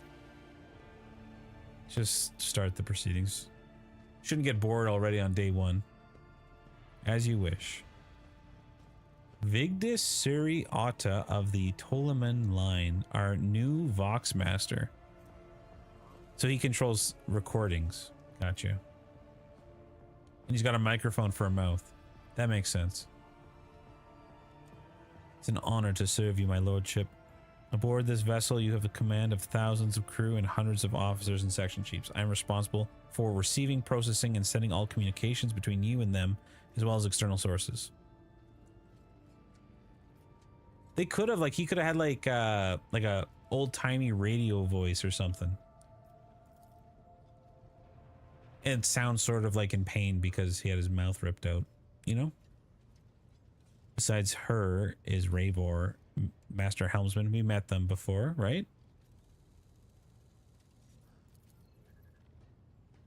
just start the proceedings. Shouldn't get bored already on day 1. As you wish. Vigdis Suri Atta of the Ptoleman line, our new Vox Master. So he controls recordings. Gotcha. And he's got a microphone for a mouth. That makes sense. It's an honor to serve you, my lordship. Aboard this vessel, you have the command of thousands of crew and hundreds of officers and section chiefs. I am responsible for receiving, processing, and sending all communications between you and them, as well as external sources. They could have, like, he could have had like a old-timey radio voice or something. And sounds sort of like in pain because he had his mouth ripped out, you know? Besides her is Ravor, Master Helmsman. We met them before, right?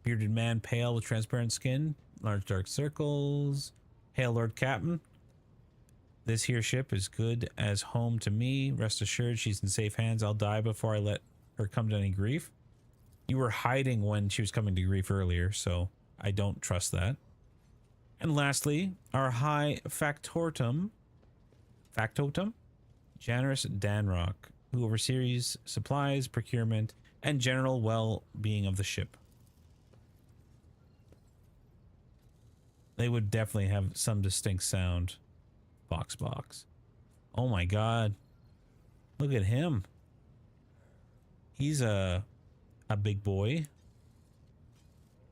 Bearded man, pale with transparent skin, large dark circles. Hail, Lord Captain. This here ship is good as home to me. Rest assured she's in safe hands. I'll die before I let her come to any grief. You were hiding when she was coming to grief earlier, so I don't trust that. And lastly, our high factotum, Janus Danrock, who oversees supplies, procurement, and general well-being of the ship. They would definitely have some distinct sound. Box. Oh my god. Look at him. He's a big boy.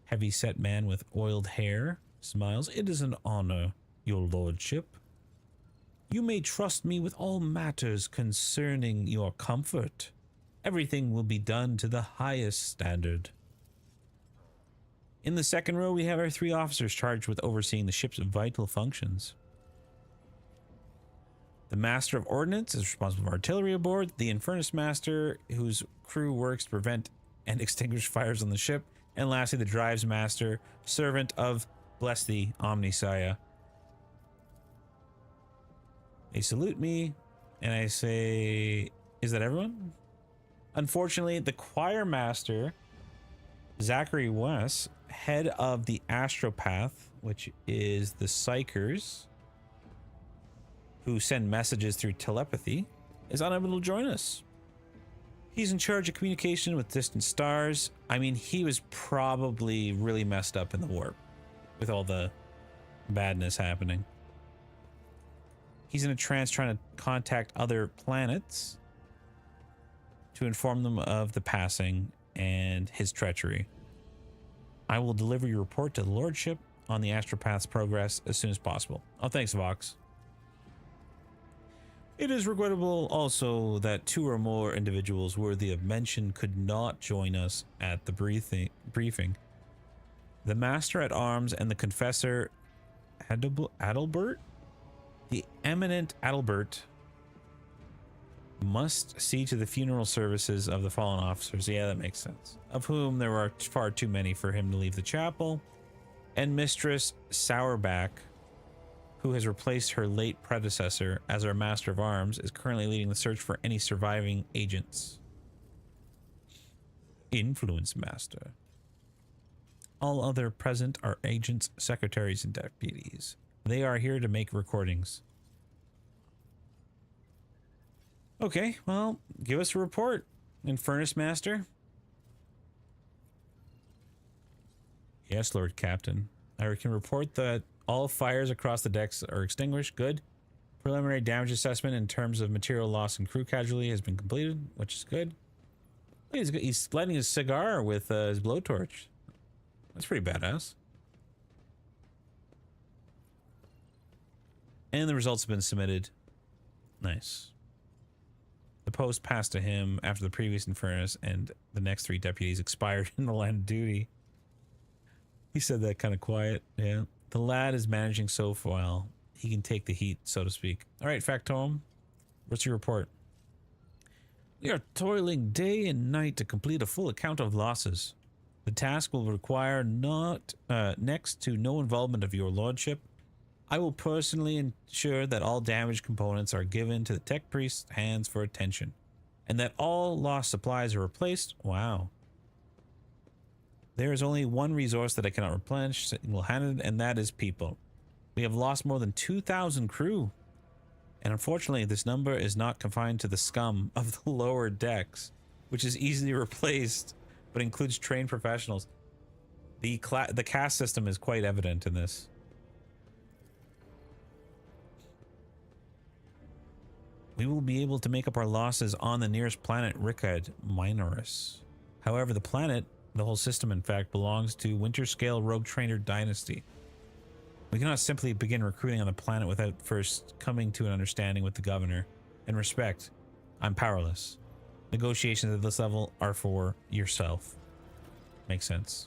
Heavy set man with oiled hair. Smiles. It is an honor, your lordship. You may trust me with all matters concerning your comfort. Everything will be done to the highest standard. In the second row, we have our 3 officers charged with overseeing the ship's vital functions. The Master of Ordnance is responsible for artillery aboard. The Infernus Master, whose crew works to prevent and extinguish fires on the ship. And lastly, the Drives Master, servant of Bless Thee, Omnisaya. They salute me, and I say, is that everyone? Unfortunately, the Choir Master, Zachary West, head of the Astropath, which is the Psychers, who send messages through telepathy, is unable to join us. He's in charge of communication with distant stars. I mean, he was probably really messed up in the warp with all the badness happening. He's in a trance trying to contact other planets to inform them of the passing and his treachery. I will deliver your report to the Lordship on the Astropath's progress as soon as possible. Oh, thanks, Vox. It is regrettable also that 2 or more individuals worthy of mention could not join us at the briefing. The Master at Arms and the Confessor Adalbert? The eminent Adalbert must see to the funeral services of the fallen officers. Yeah, that makes sense. Of whom there are far too many for him to leave the chapel. And Mistress Sourback, who has replaced her late predecessor as our Master of Arms, is currently leading the search for any surviving agents. Influence Master. All other present are agents, secretaries, and deputies. They are here to make recordings. Okay, well, give us a report, Infernus Master. Yes, Lord Captain. I can report that all fires across the decks are extinguished. Good. Preliminary damage assessment in terms of material loss and crew casualty has been completed, which is good. He's lighting his cigar with his blowtorch. That's pretty badass. And the results have been submitted. Nice. The post passed to him after the previous Infernus and the next 3 deputies expired in the line of duty. He said that kind of quiet, yeah. The lad is managing so well, he can take the heat, so to speak. All right, Factotum, what's your report? We are toiling day and night to complete a full account of losses. The task will require next to no involvement of your lordship. I will personally ensure that all damaged components are given to the tech priest's hands for attention, and that all lost supplies are replaced. Wow. There is only one resource that I cannot replenish single-handed, and that is people. We have lost more than 2,000 crew. And unfortunately, this number is not confined to the scum of the lower decks, which is easily replaced, but includes trained professionals. The caste system is quite evident in this. We will be able to make up our losses on the nearest planet, Rickard Minoris. However, the planet, the whole system in fact, belongs to Winterscale Rogue Trainer Dynasty. We cannot simply begin recruiting on the planet without first coming to an understanding with the governor. In respect, I'm powerless. Negotiations at this level are for yourself. Makes sense.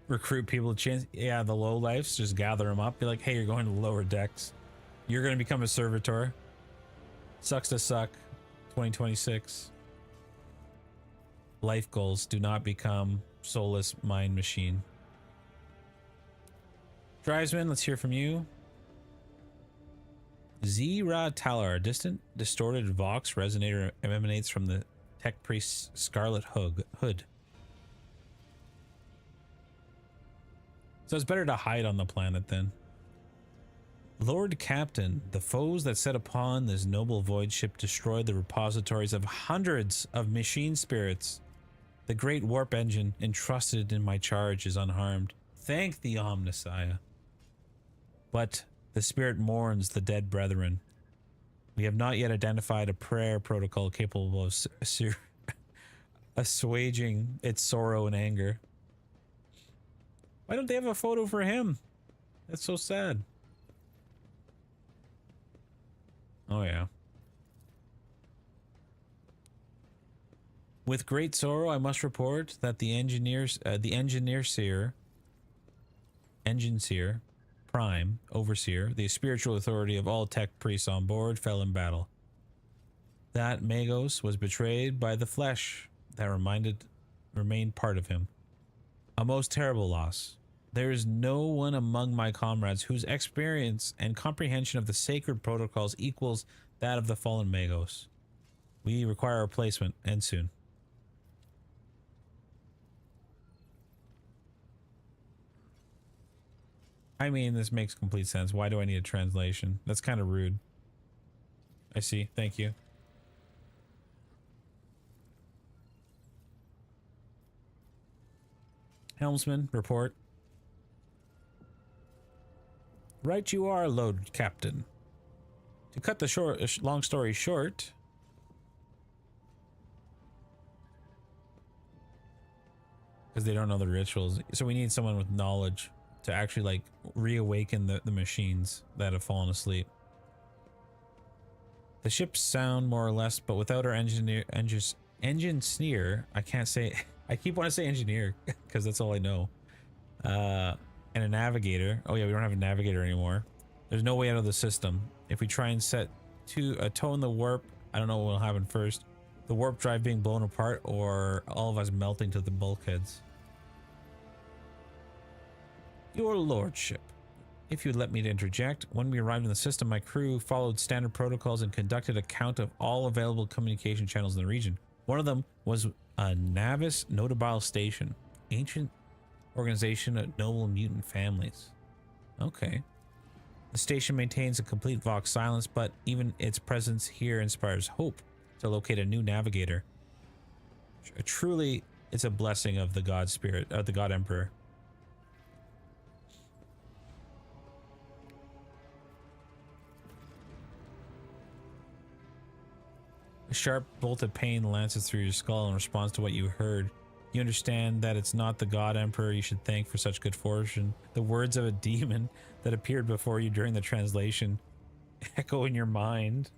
Recruit people to chance. Yeah, the low lifes, just gather them up. Be like, hey, you're going to the lower decks. You're going to become a servitor. Sucks to suck. 2026. Life goals. Do not become soulless mind machine. Drivesman, let's hear from you. Z-Ra Talar, a distant, distorted Vox resonator emanates from the tech priest's scarlet hood. So it's better to hide on the planet then. Lord Captain, the foes that set upon this noble void ship destroyed the repositories of hundreds of machine spirits. The great warp engine entrusted in my charge is unharmed. Thank the Omnisaya. But the spirit mourns the dead brethren. We have not yet identified a prayer protocol capable of assuaging its sorrow and anger. Why don't they have a photo for him? That's so sad. Oh yeah. With great sorrow, I must report that the engineer seer, prime overseer, the spiritual authority of all tech priests on board, fell in battle. That Magos was betrayed by the flesh that remained part of him. A most terrible loss. There is no one among my comrades whose experience and comprehension of the sacred protocols equals that of the fallen Magos. We require a replacement, and soon. I mean, this makes complete sense. Why do I need a translation? That's kind of rude. I see. Thank you. Helmsman, report. Right you are, Lord Captain. To cut the long story short... Because they don't know the rituals. So we need someone with knowledge to actually, like, reawaken the machines that have fallen asleep. The ship's sound, more or less, but without our engine sneer, I can't say... I keep wanting to say engineer, because that's all I know. And a navigator. Oh yeah, we don't have a navigator anymore. There's no way out of the system. If we try and tone the warp, I don't know what will happen first. The warp drive being blown apart, or all of us melting to the bulkheads. Your lordship, if you'd let me to interject, when we arrived in the system, my crew followed standard protocols and conducted a count of all available communication channels in the region. One of them was a Navis Notable Station, ancient organization of noble mutant families. Okay. The station maintains a complete Vox silence, but even its presence here inspires hope to locate a new navigator. Truly, it's a blessing of the God Spirit, of the God Emperor. A sharp bolt of pain lances through your skull in response to what you heard. You understand that it's not the God Emperor you should thank for such good fortune. The words of a demon that appeared before you during the translation echo in your mind.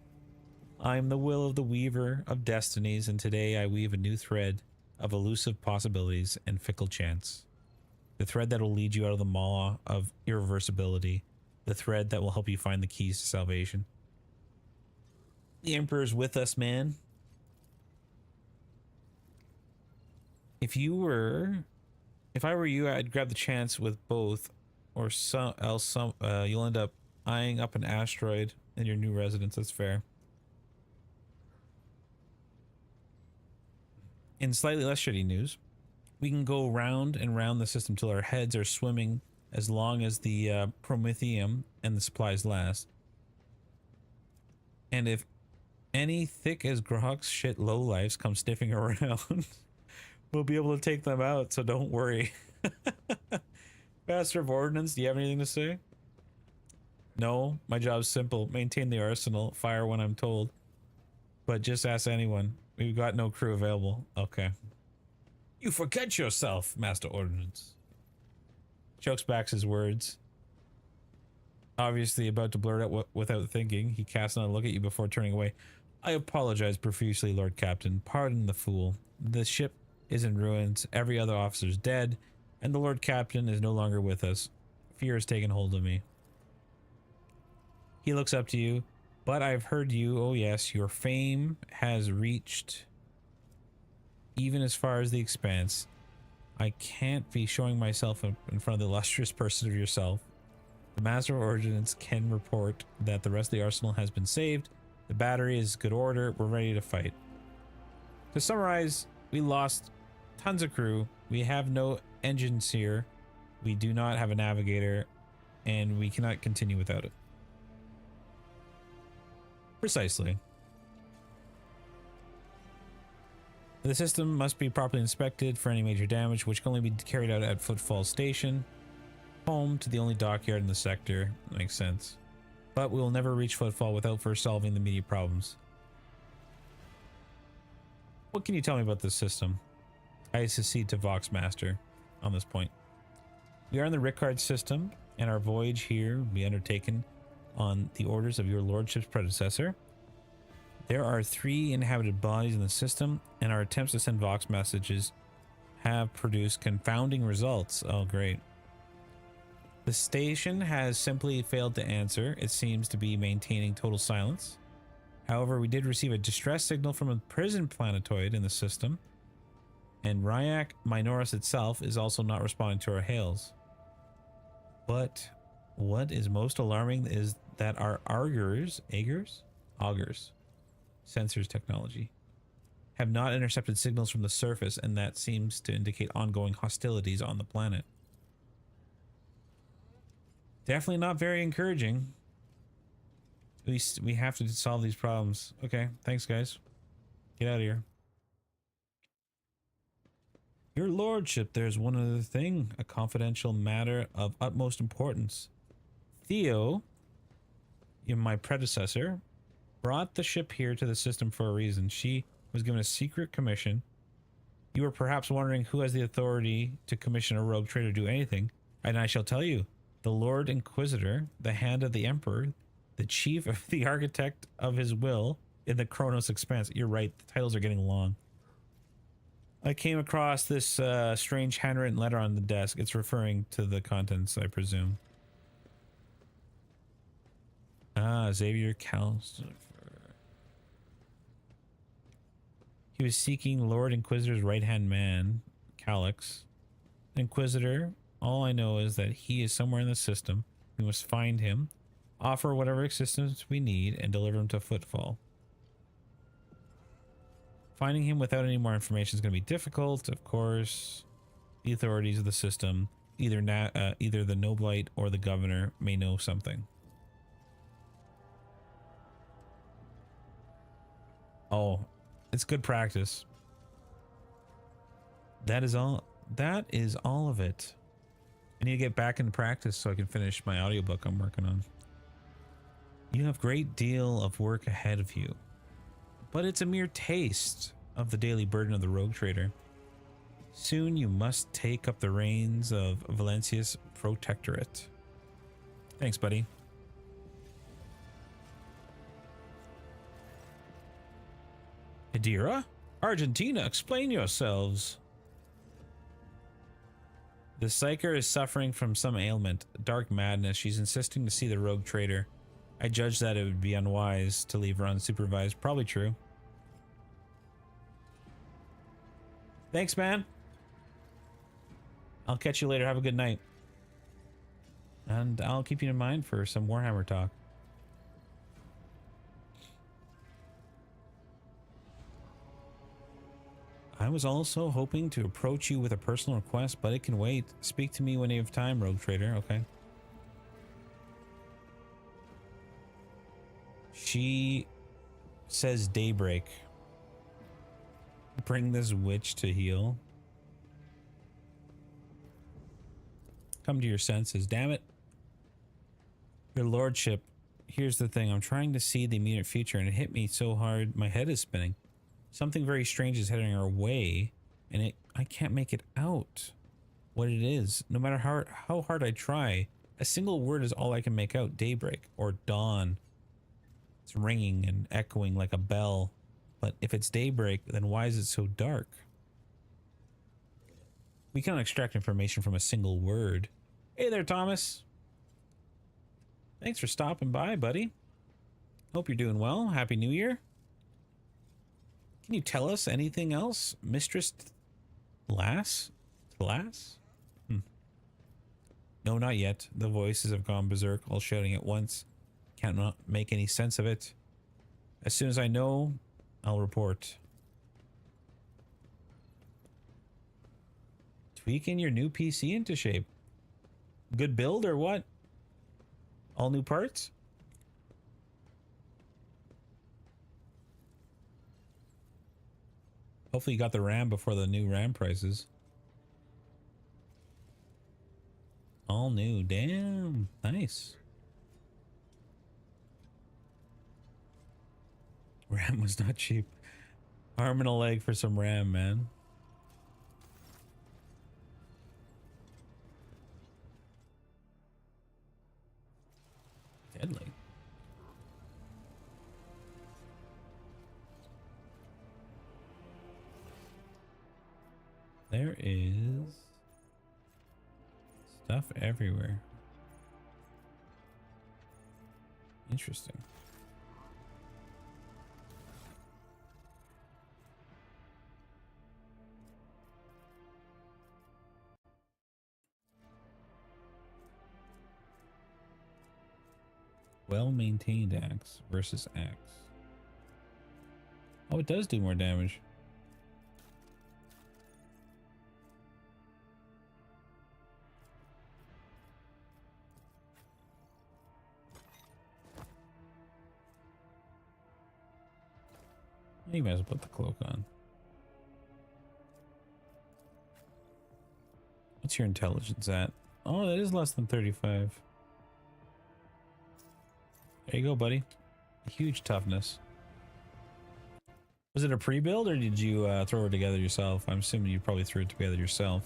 I am the will of the weaver of destinies, and today I weave a new thread of elusive possibilities and fickle chance. The thread that will lead you out of the maw of irreversibility. The thread that will help you find the keys to salvation. The Emperor's with us, man. If I were you, I'd grab the chance with both, or you'll end up eyeing up an asteroid in your new residence. That's fair. In slightly less shitty news, we can go round and round the system till our heads are swimming as long as the promethium and the supplies last. And if any thick as Grok's shit lowlifes come sniffing around, we'll be able to take them out, so don't worry. Master of Ordnance, do you have anything to say? No, my job's simple. Maintain the arsenal, fire when I'm told. But just ask anyone. We've got no crew available. Okay. You forget yourself, Master Ordnance. Chokes back his words. Obviously about to blurt out without thinking. He casts another look at you before turning away. I apologize profusely, Lord Captain. Pardon the fool. The ship is in ruins. Every other officer's dead. And the Lord Captain is no longer with us. Fear has taken hold of me. He looks up to you. But I've heard you. Oh yes, your fame has reached even as far as the expanse. I can't be showing myself in front of the illustrious person of yourself. The Master of Ordnance can report that the rest of the arsenal has been saved. The battery is good order. We're ready to fight. To summarize, we lost tons of crew. We have no engines here. We do not have a navigator, and we cannot continue without it. Precisely. The system must be properly inspected for any major damage, which can only be carried out at Footfall Station, home to the only dockyard in the sector. That makes sense. But we will never reach Footfall without first solving the immediate problems. What can you tell me about this system? I secede to Vox Master on this point. We are in the Rickard system, and our voyage here will be undertaken on the orders of your lordship's predecessor. There are 3 inhabited bodies in the system, and our attempts to send Vox messages have produced confounding results. Oh, great. The station has simply failed to answer. It seems to be maintaining total silence. However, we did receive a distress signal from a prison planetoid in the system, and Ryak Minoris itself is also not responding to our hails. But what is most alarming is that our augurs, sensors technology, have not intercepted signals from the surface, and that seems to indicate ongoing hostilities on the planet. Definitely not very encouraging. At least we have to solve these problems. Okay, thanks guys. Get out of here. Your lordship, there's one other thing. A confidential matter of utmost importance. Theo, my predecessor, brought the ship here to the system for a reason. She was given a secret commission. You are perhaps wondering who has the authority to commission a rogue trader to do anything. And I shall tell you, the Lord Inquisitor, the hand of the Emperor, the chief of the architect of his will in the Kronos Expanse. You're right, the titles are getting long. I came across this strange handwritten letter on the desk. It's referring to the contents, I presume. Ah, Xavier Calcifer. He was seeking Lord Inquisitor's right-hand man, Calix. Inquisitor, all I know is that he is somewhere in the system. We must find him, offer whatever assistance we need, and deliver him to Footfall. Finding him without any more information is going to be difficult, of course. The authorities of the system, either the Noblite or the governor, may know something. Oh, it's good practice. That is all. That is all of it. I need to get back into practice so I can finish my audiobook I'm working on. You have a great deal of work ahead of you, but it's a mere taste of the daily burden of the rogue trader. Soon you must take up the reins of Valencia's protectorate. Thanks, buddy. Adira? Argentina, explain yourselves. The Psyker is suffering from some ailment, dark madness. She's insisting to see the rogue trader. I judge that it would be unwise to leave her unsupervised. Probably true. Thanks, man. I'll catch you later. Have a good night. And I'll keep you in mind for some Warhammer talk. I was also hoping to approach you with a personal request, but it can wait. Speak to me when you have time, rogue trader. Okay. She says daybreak. Bring this witch to heal. Come to your senses, damn it. Your lordship, here's the thing. I'm trying to see the immediate future and it hit me so hard my head is spinning. Something very strange is heading our way and I can't make it out what it is. No matter how hard I try, a single word is all I can make out. Daybreak or dawn. It's ringing and echoing like a bell. But if it's daybreak, then why is it so dark? We can't extract information from a single word. Hey there, Thomas. Thanks for stopping by, buddy. Hope you're doing well. Happy New Year. Can you tell us anything else, Mistress Lass? No, not yet. The voices have gone berserk, all shouting at once. Can't not make any sense of it. As soon as I know, I'll report. Tweaking your new PC into shape. Good build or what? All new parts? Hopefully you got the RAM before the new RAM prices. All new. Damn. Nice. RAM was not cheap. Arm and a leg for some RAM, man. Deadly. There is stuff everywhere. Interesting. Well-maintained axe versus axe. Oh, it does do more damage. You might as well put the cloak on. What's your intelligence at? Oh, that is less than 35. There you go, buddy. Huge toughness. Was it a pre-build or did you throw it together yourself? I'm assuming you probably threw it together yourself.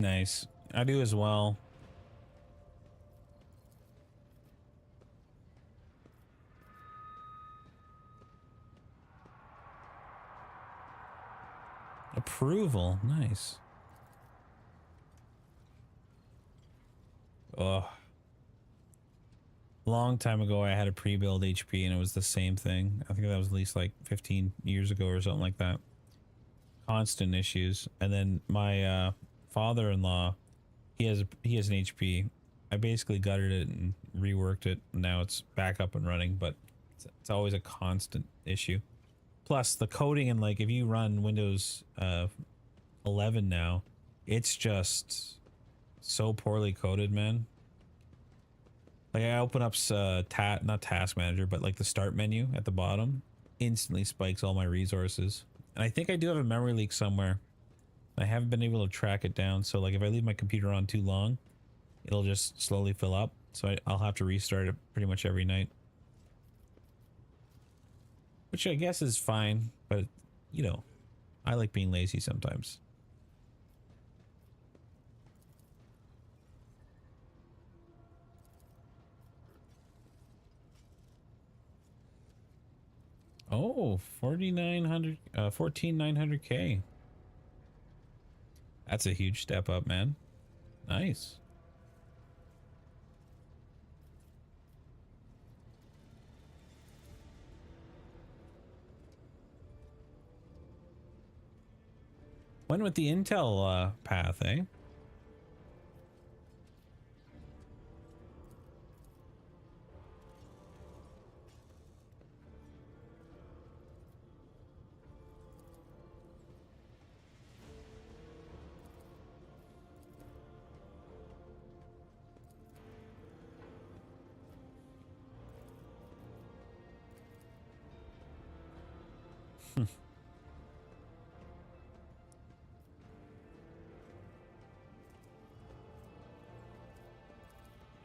Nice. I do as well. Approval. Nice. Ugh. Long time ago, I had a pre-build HP and it was the same thing. I think that was at least like 15 years ago or something like that. Constant issues. And then my father-in-law, he has an HP. I basically gutted it and reworked it. Now it's back up and running, but it's always a constant issue. Plus the coding, and like if you run Windows 11 now, it's just so poorly coded, man. Like I open up not task manager, but like the start menu at the bottom, instantly spikes all my resources. And I think I do have a memory leak somewhere. I haven't been able to track it down. So like if I leave my computer on too long, it'll just slowly fill up. So I'll have to restart it pretty much every night. Which I guess is fine, but you know, I like being lazy sometimes. Oh, 14,900K. That's a huge step up, man. Nice. Went with the Intel path, eh?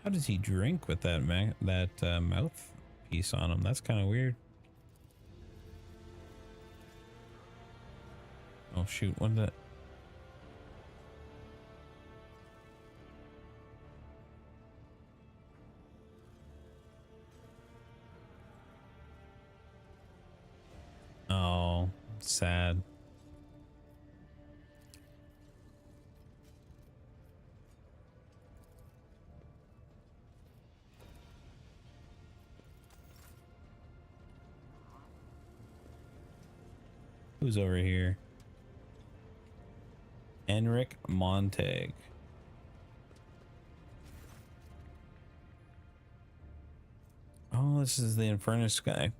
How does he drink with that mouthpiece on him? That's kind of weird. Oh shoot! What did that? Oh, sad. Who's over here? Enric Montag. Oh, this is the Infernus guy.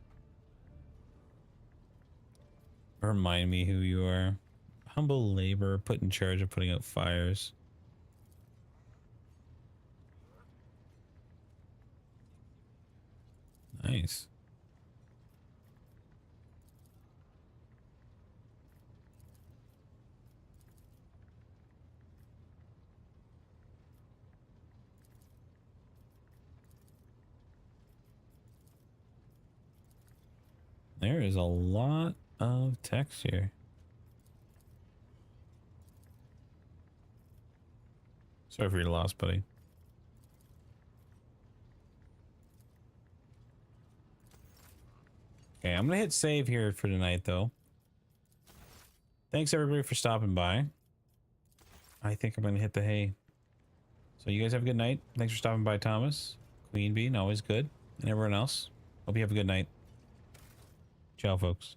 Remind me who you are. Humble labor, put in charge of putting out fires. Nice. There is a lot of text here. Sorry for your loss, buddy. Okay, I'm gonna hit save here for tonight, though. Thanks everybody for stopping by. I think I'm gonna hit the hay. So you guys have a good night. Thanks for stopping by, Thomas. Queen Bean, always good. And everyone else, hope you have a good night. Ciao, folks.